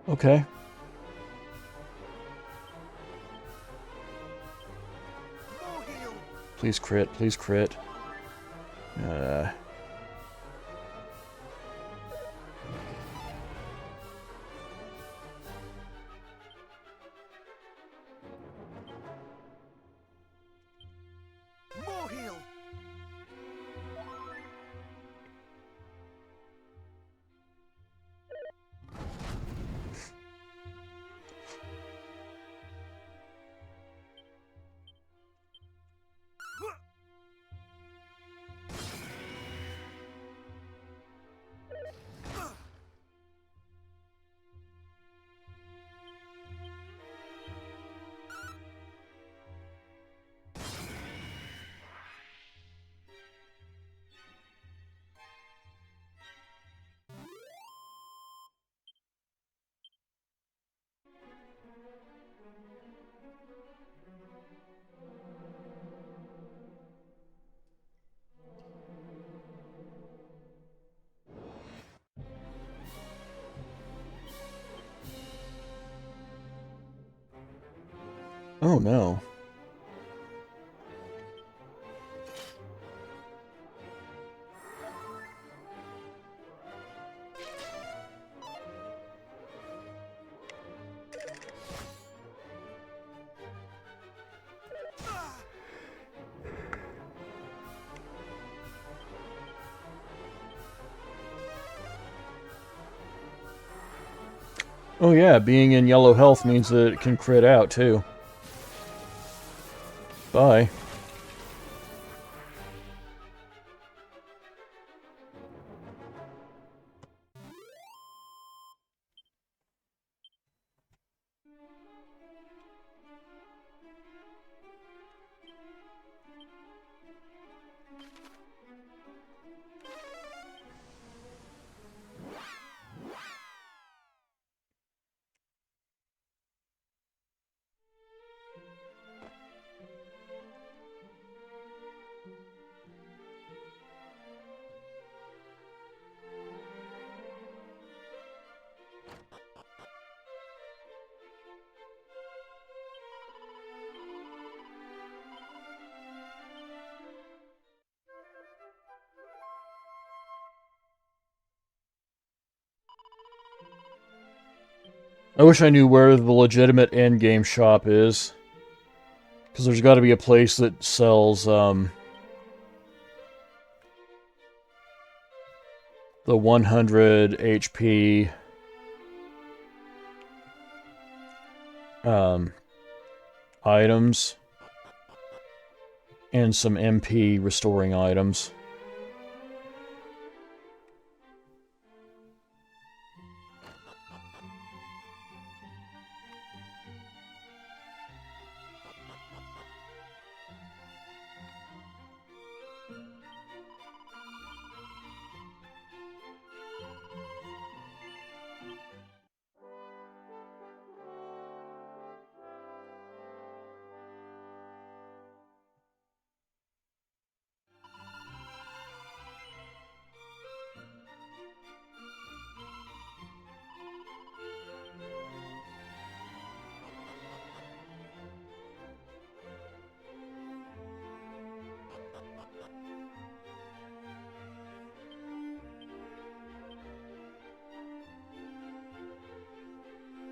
Okay. Please crit, please crit. More heal. Oh no. Oh yeah, being in yellow health means that it can crit out too. Bye. I wish I knew where the legitimate endgame shop is. Because there's got to be a place that sells, the 100 HP, items. And some MP restoring items.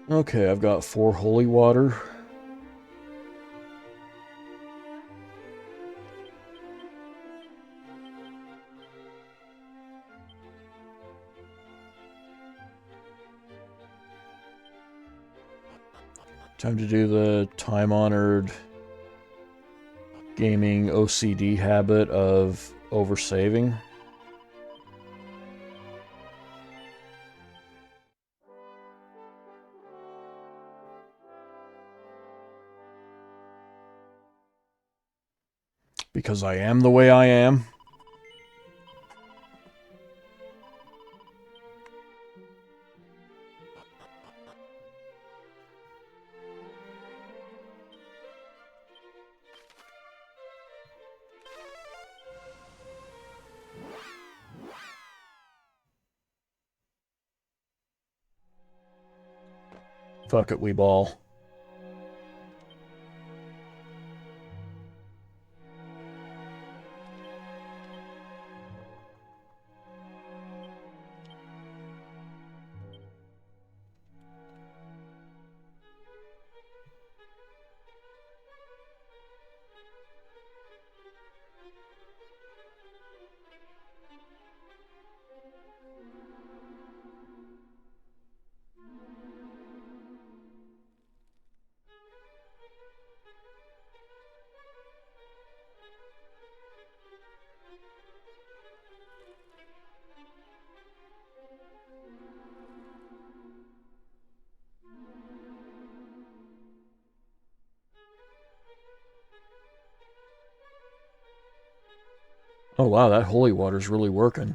Okay, I've got 4 holy water. Time to do the time-honored gaming OCD habit of oversaving. Because I am the way I am. Fuck it, we ball. Oh wow, that holy water's really working.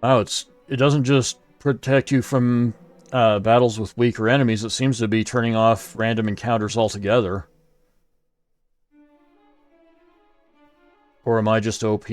Oh, it doesn't just protect you from battles with weaker enemies. It seems to be turning off random encounters altogether. Or am I just OP?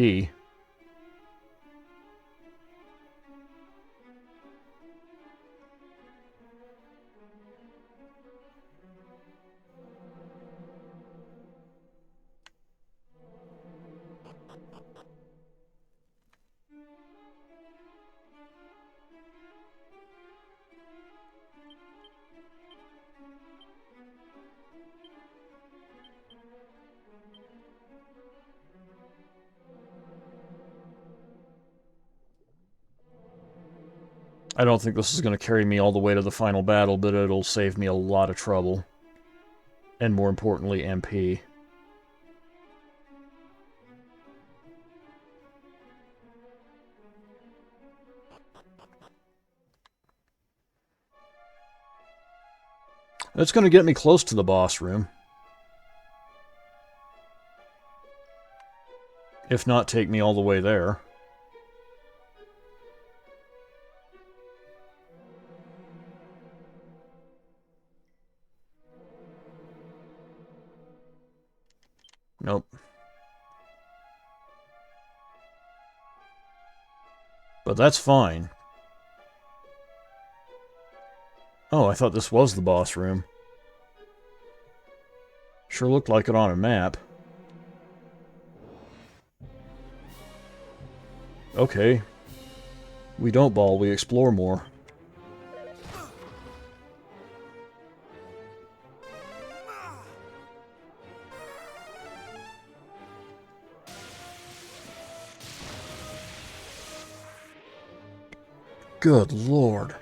I don't think this is going to carry me all the way to the final battle, but it'll save me a lot of trouble. And more importantly, MP. It's going to get me close to the boss room. If not, take me all the way there. Nope. But that's fine. Oh, I thought this was the boss room. Sure looked like it on a map. Okay. We don't ball, we explore more. Good lord.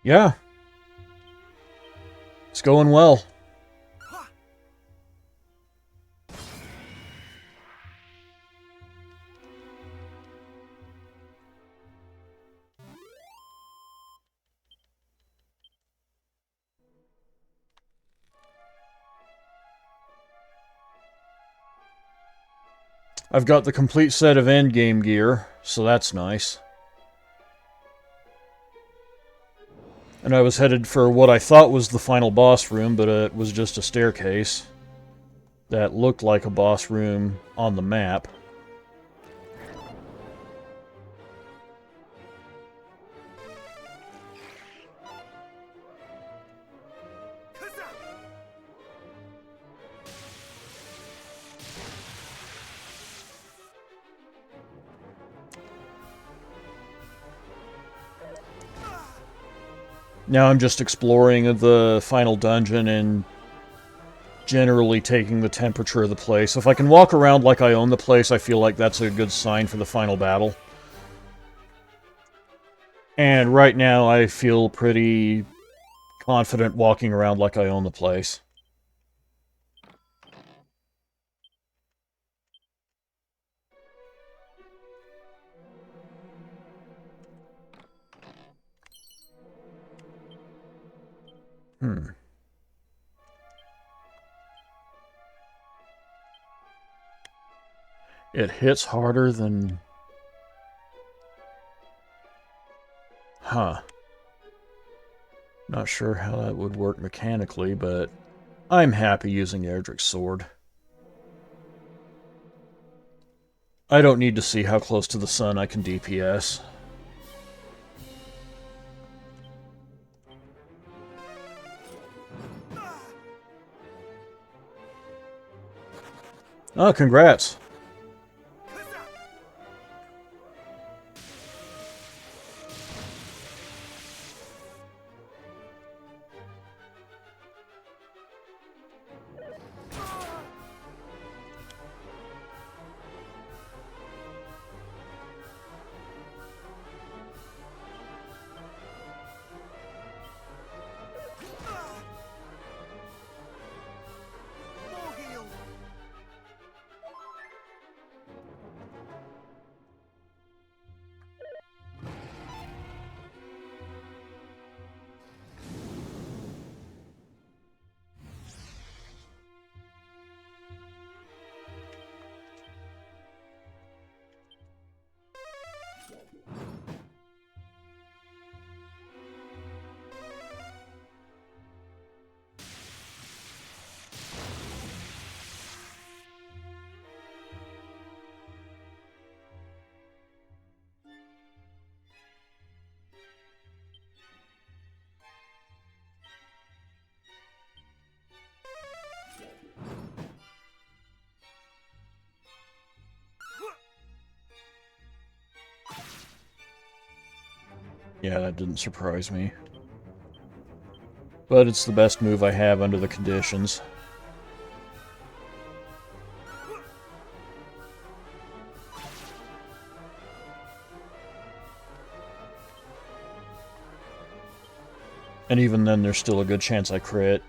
Yeah. It's going well. I've got the complete set of endgame gear, so that's nice. And I was headed for what I thought was the final boss room, but it was just a staircase that looked like a boss room on the map. Now I'm just exploring the final dungeon and generally taking the temperature of the place. If I can walk around like I own the place, I feel like that's a good sign for the final battle. And right now I feel pretty confident walking around like I own the place. Hmm. It hits harder than... Huh. Not sure how that would work mechanically, but I'm happy using Erdrick's sword. I don't need to see how close to the sun I can DPS. Oh, congrats. More heal. Yeah, that didn't surprise me. But it's the best move I have under the conditions. And even then, there's still a good chance I crit.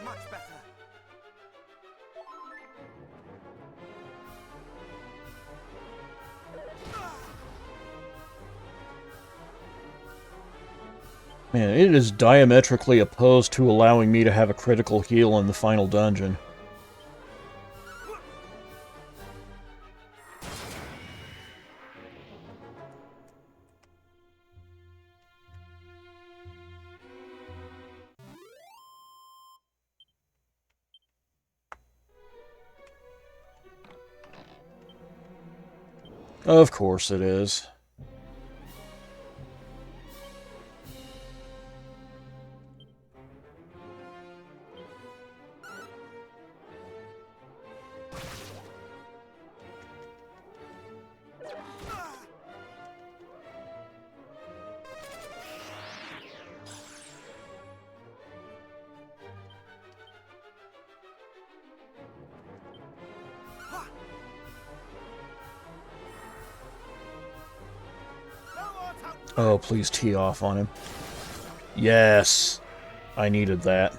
Much better. Man, it is diametrically opposed to allowing me to have a critical heal in the final dungeon. Of course it is. Oh, please tee off on him. Yes! I needed that.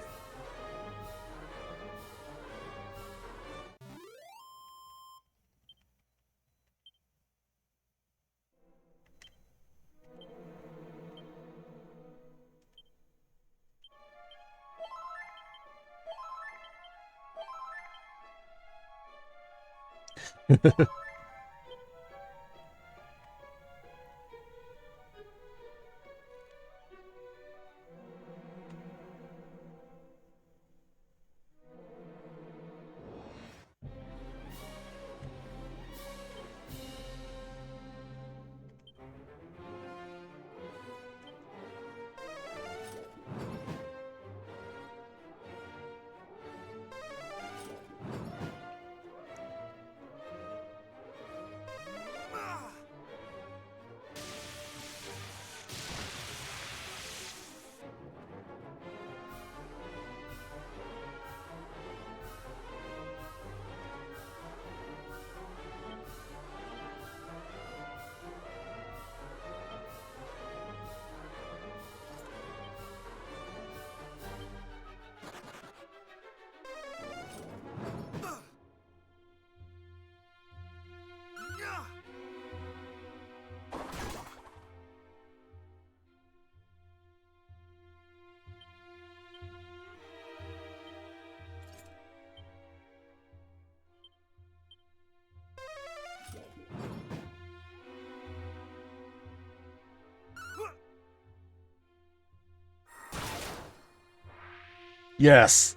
Yes.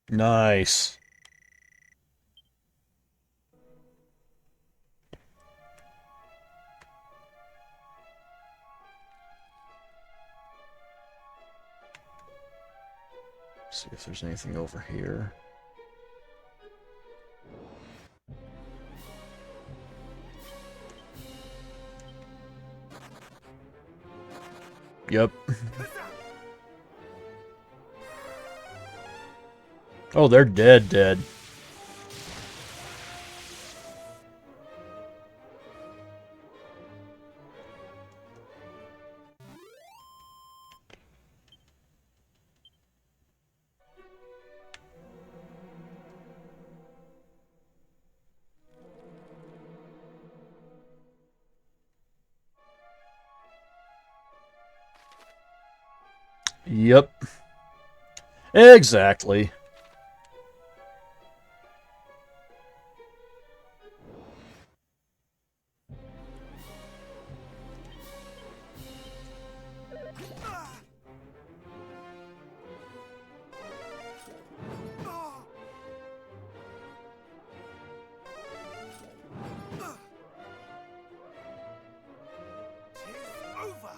Nice. See if there's anything over here. Yep. Oh, they're dead. Yep. Exactly. Over.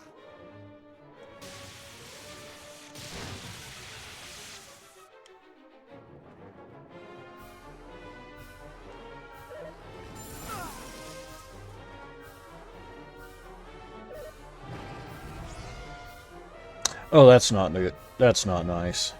Oh, that's not good. That's not nice.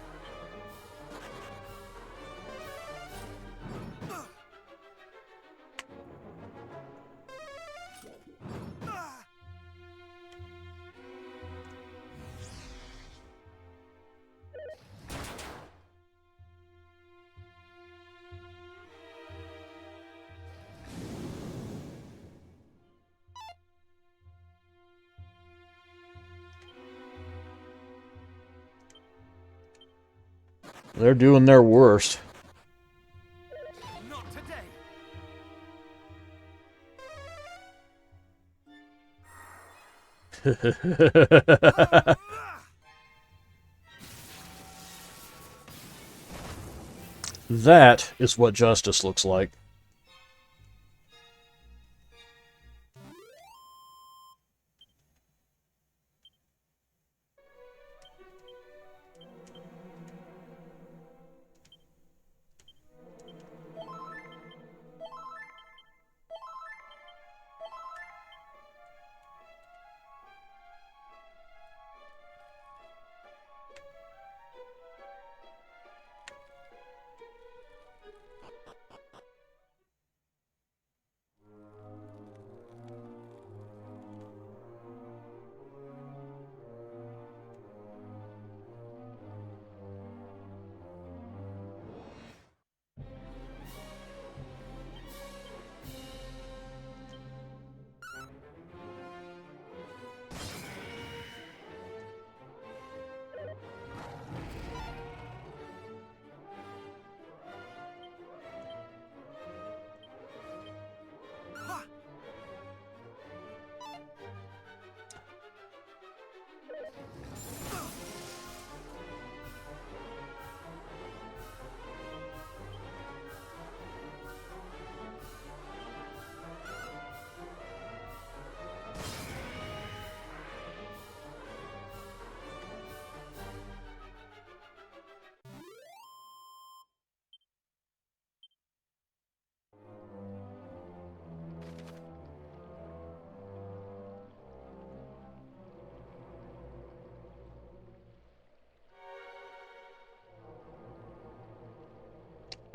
They're doing their worst. Not today. That is what justice looks like.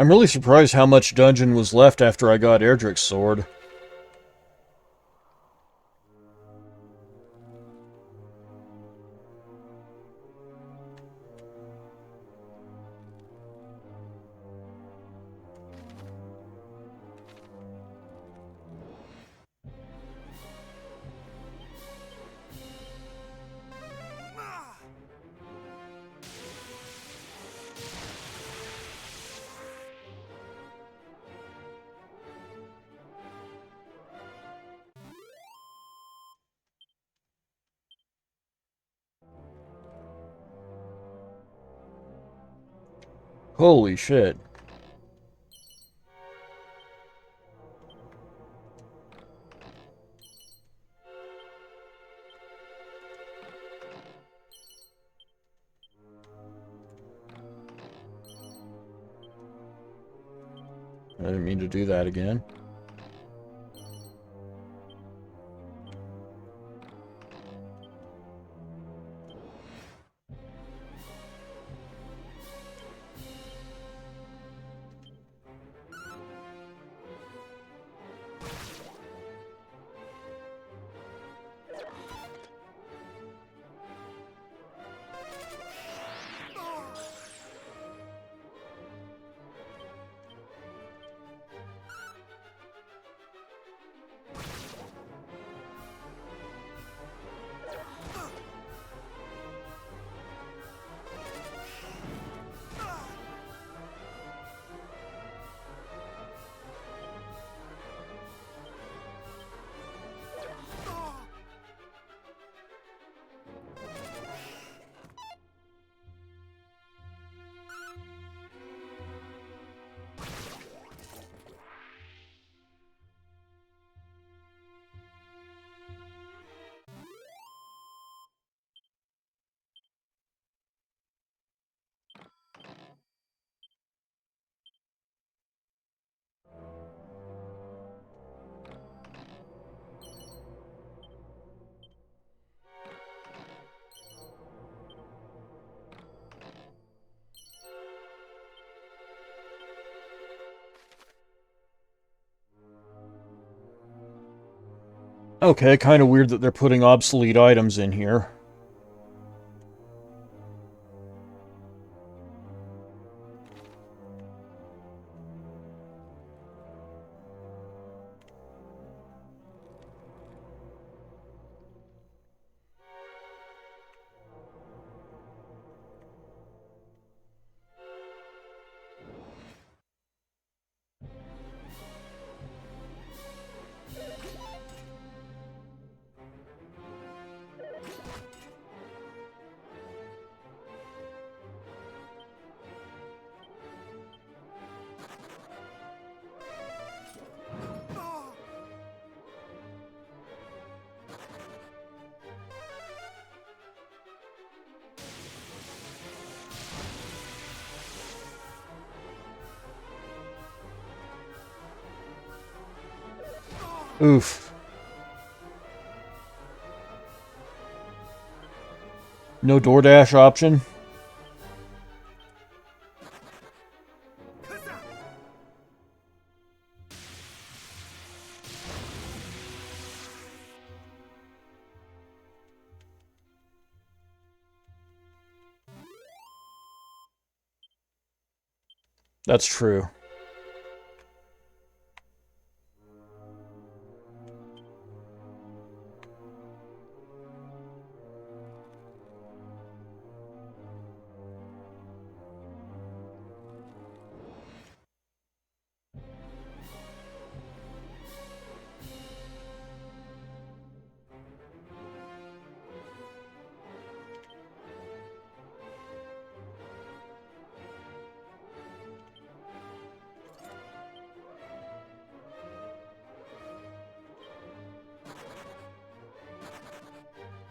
I'm really surprised how much dungeon was left after I got Erdrick's sword. Holy shit. I didn't mean to do that again. Okay, kind of weird that they're putting obsolete items in here. Oof. No DoorDash option? That's true.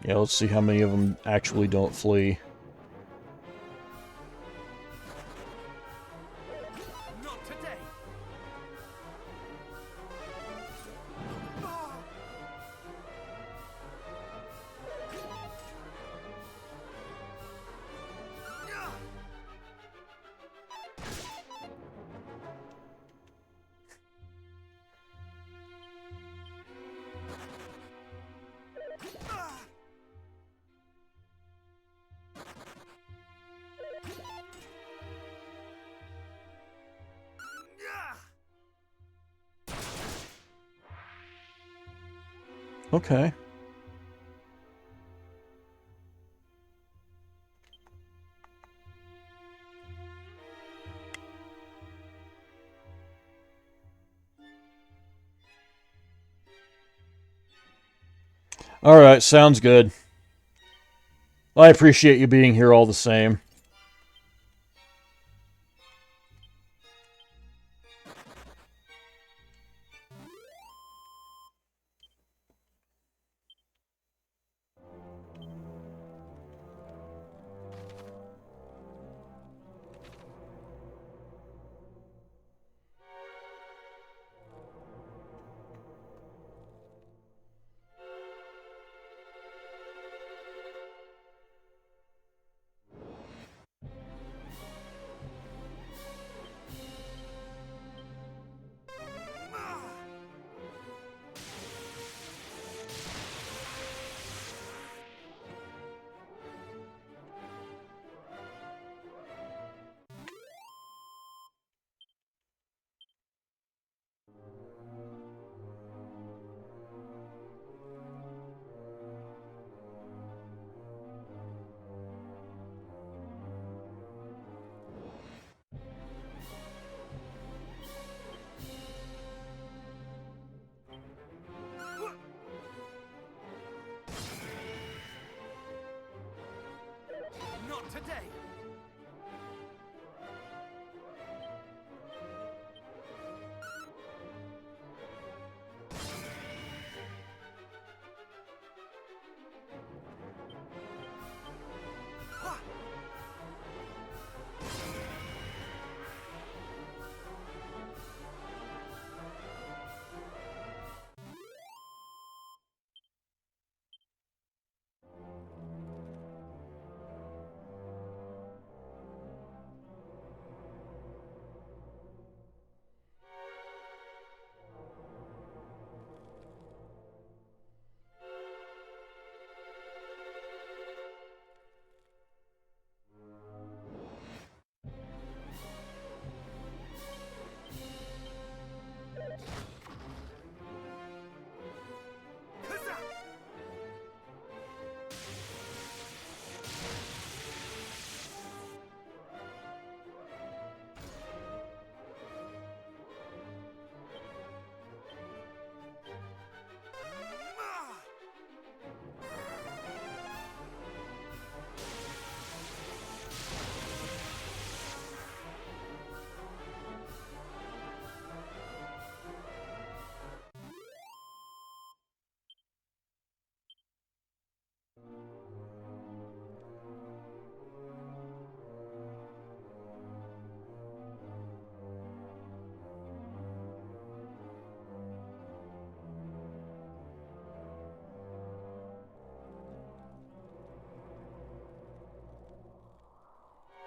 Yeah, let's see how many of them actually don't flee. Not today. Okay. Alright, sounds good. I appreciate you being here all the same. today.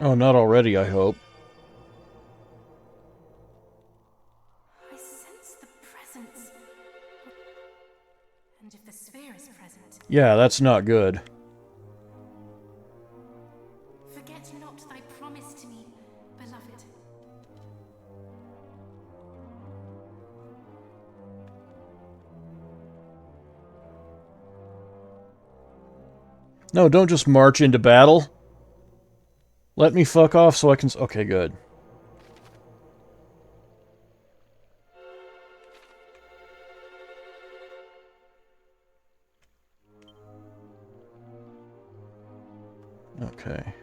Oh, not already, I hope. I sense the presence. And if the sphere is present, Yeah, that's not good. forget not thy promise to me, beloved. No, don't just march into battle. Let me fuck off so I can... Okay, good. Okay.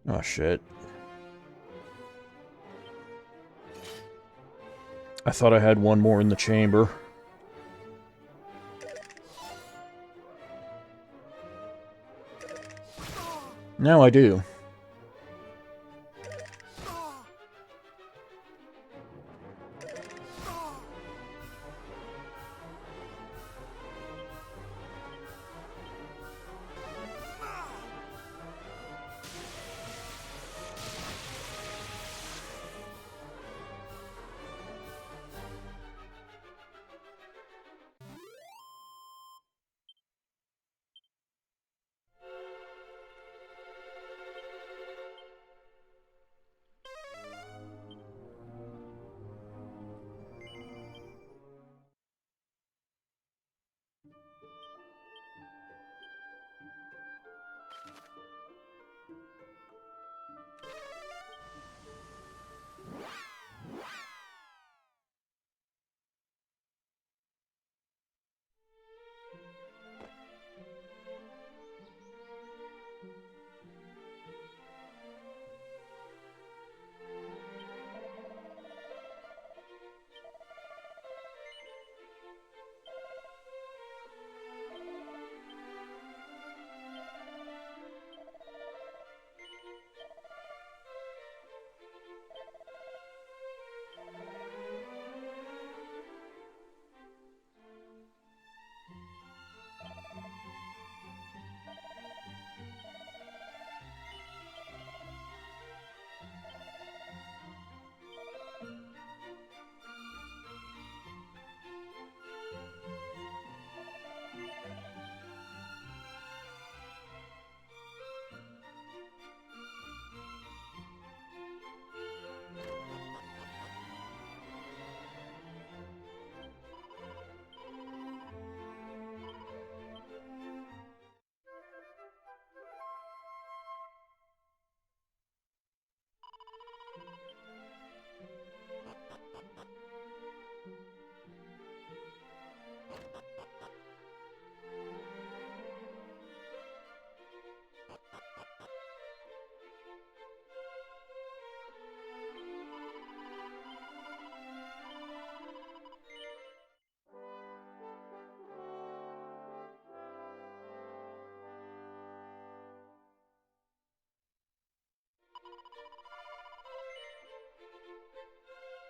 Oh, shit. I thought I had one more in the chamber. Now I do.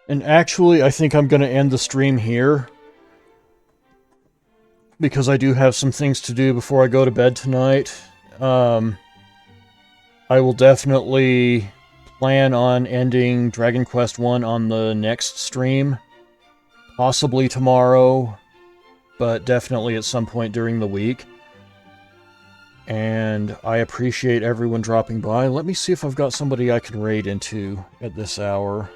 And actually, I think I'm going to end the stream here, because I do have some things to do before I go to bed tonight. I will definitely plan on ending Dragon Quest 1 on the next stream. Possibly tomorrow, but definitely at some point during the week. And I appreciate everyone dropping by. Let me see if I've got somebody I can raid into at this hour.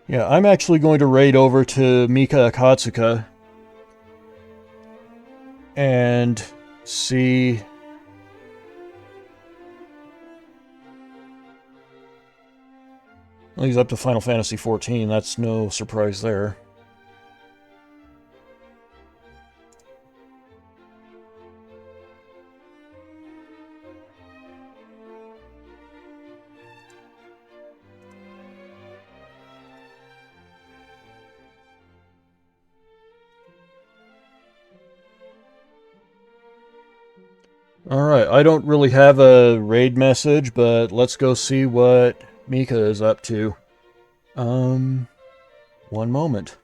Yeah, I'm actually going to raid over to Mika Akatsuka and see... Well, he's up to Final Fantasy XIV, that's no surprise there. Alright, I don't really have a raid message, but let's go see what Mika is up to. One moment.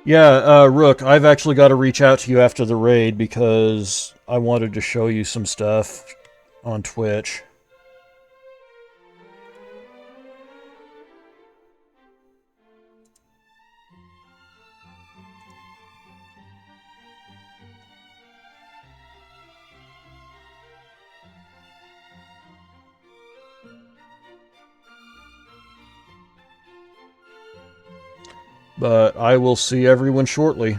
Yeah, Rook, I've actually got to reach out to you after the raid because I wanted to show you some stuff on Twitch. But I will see everyone shortly.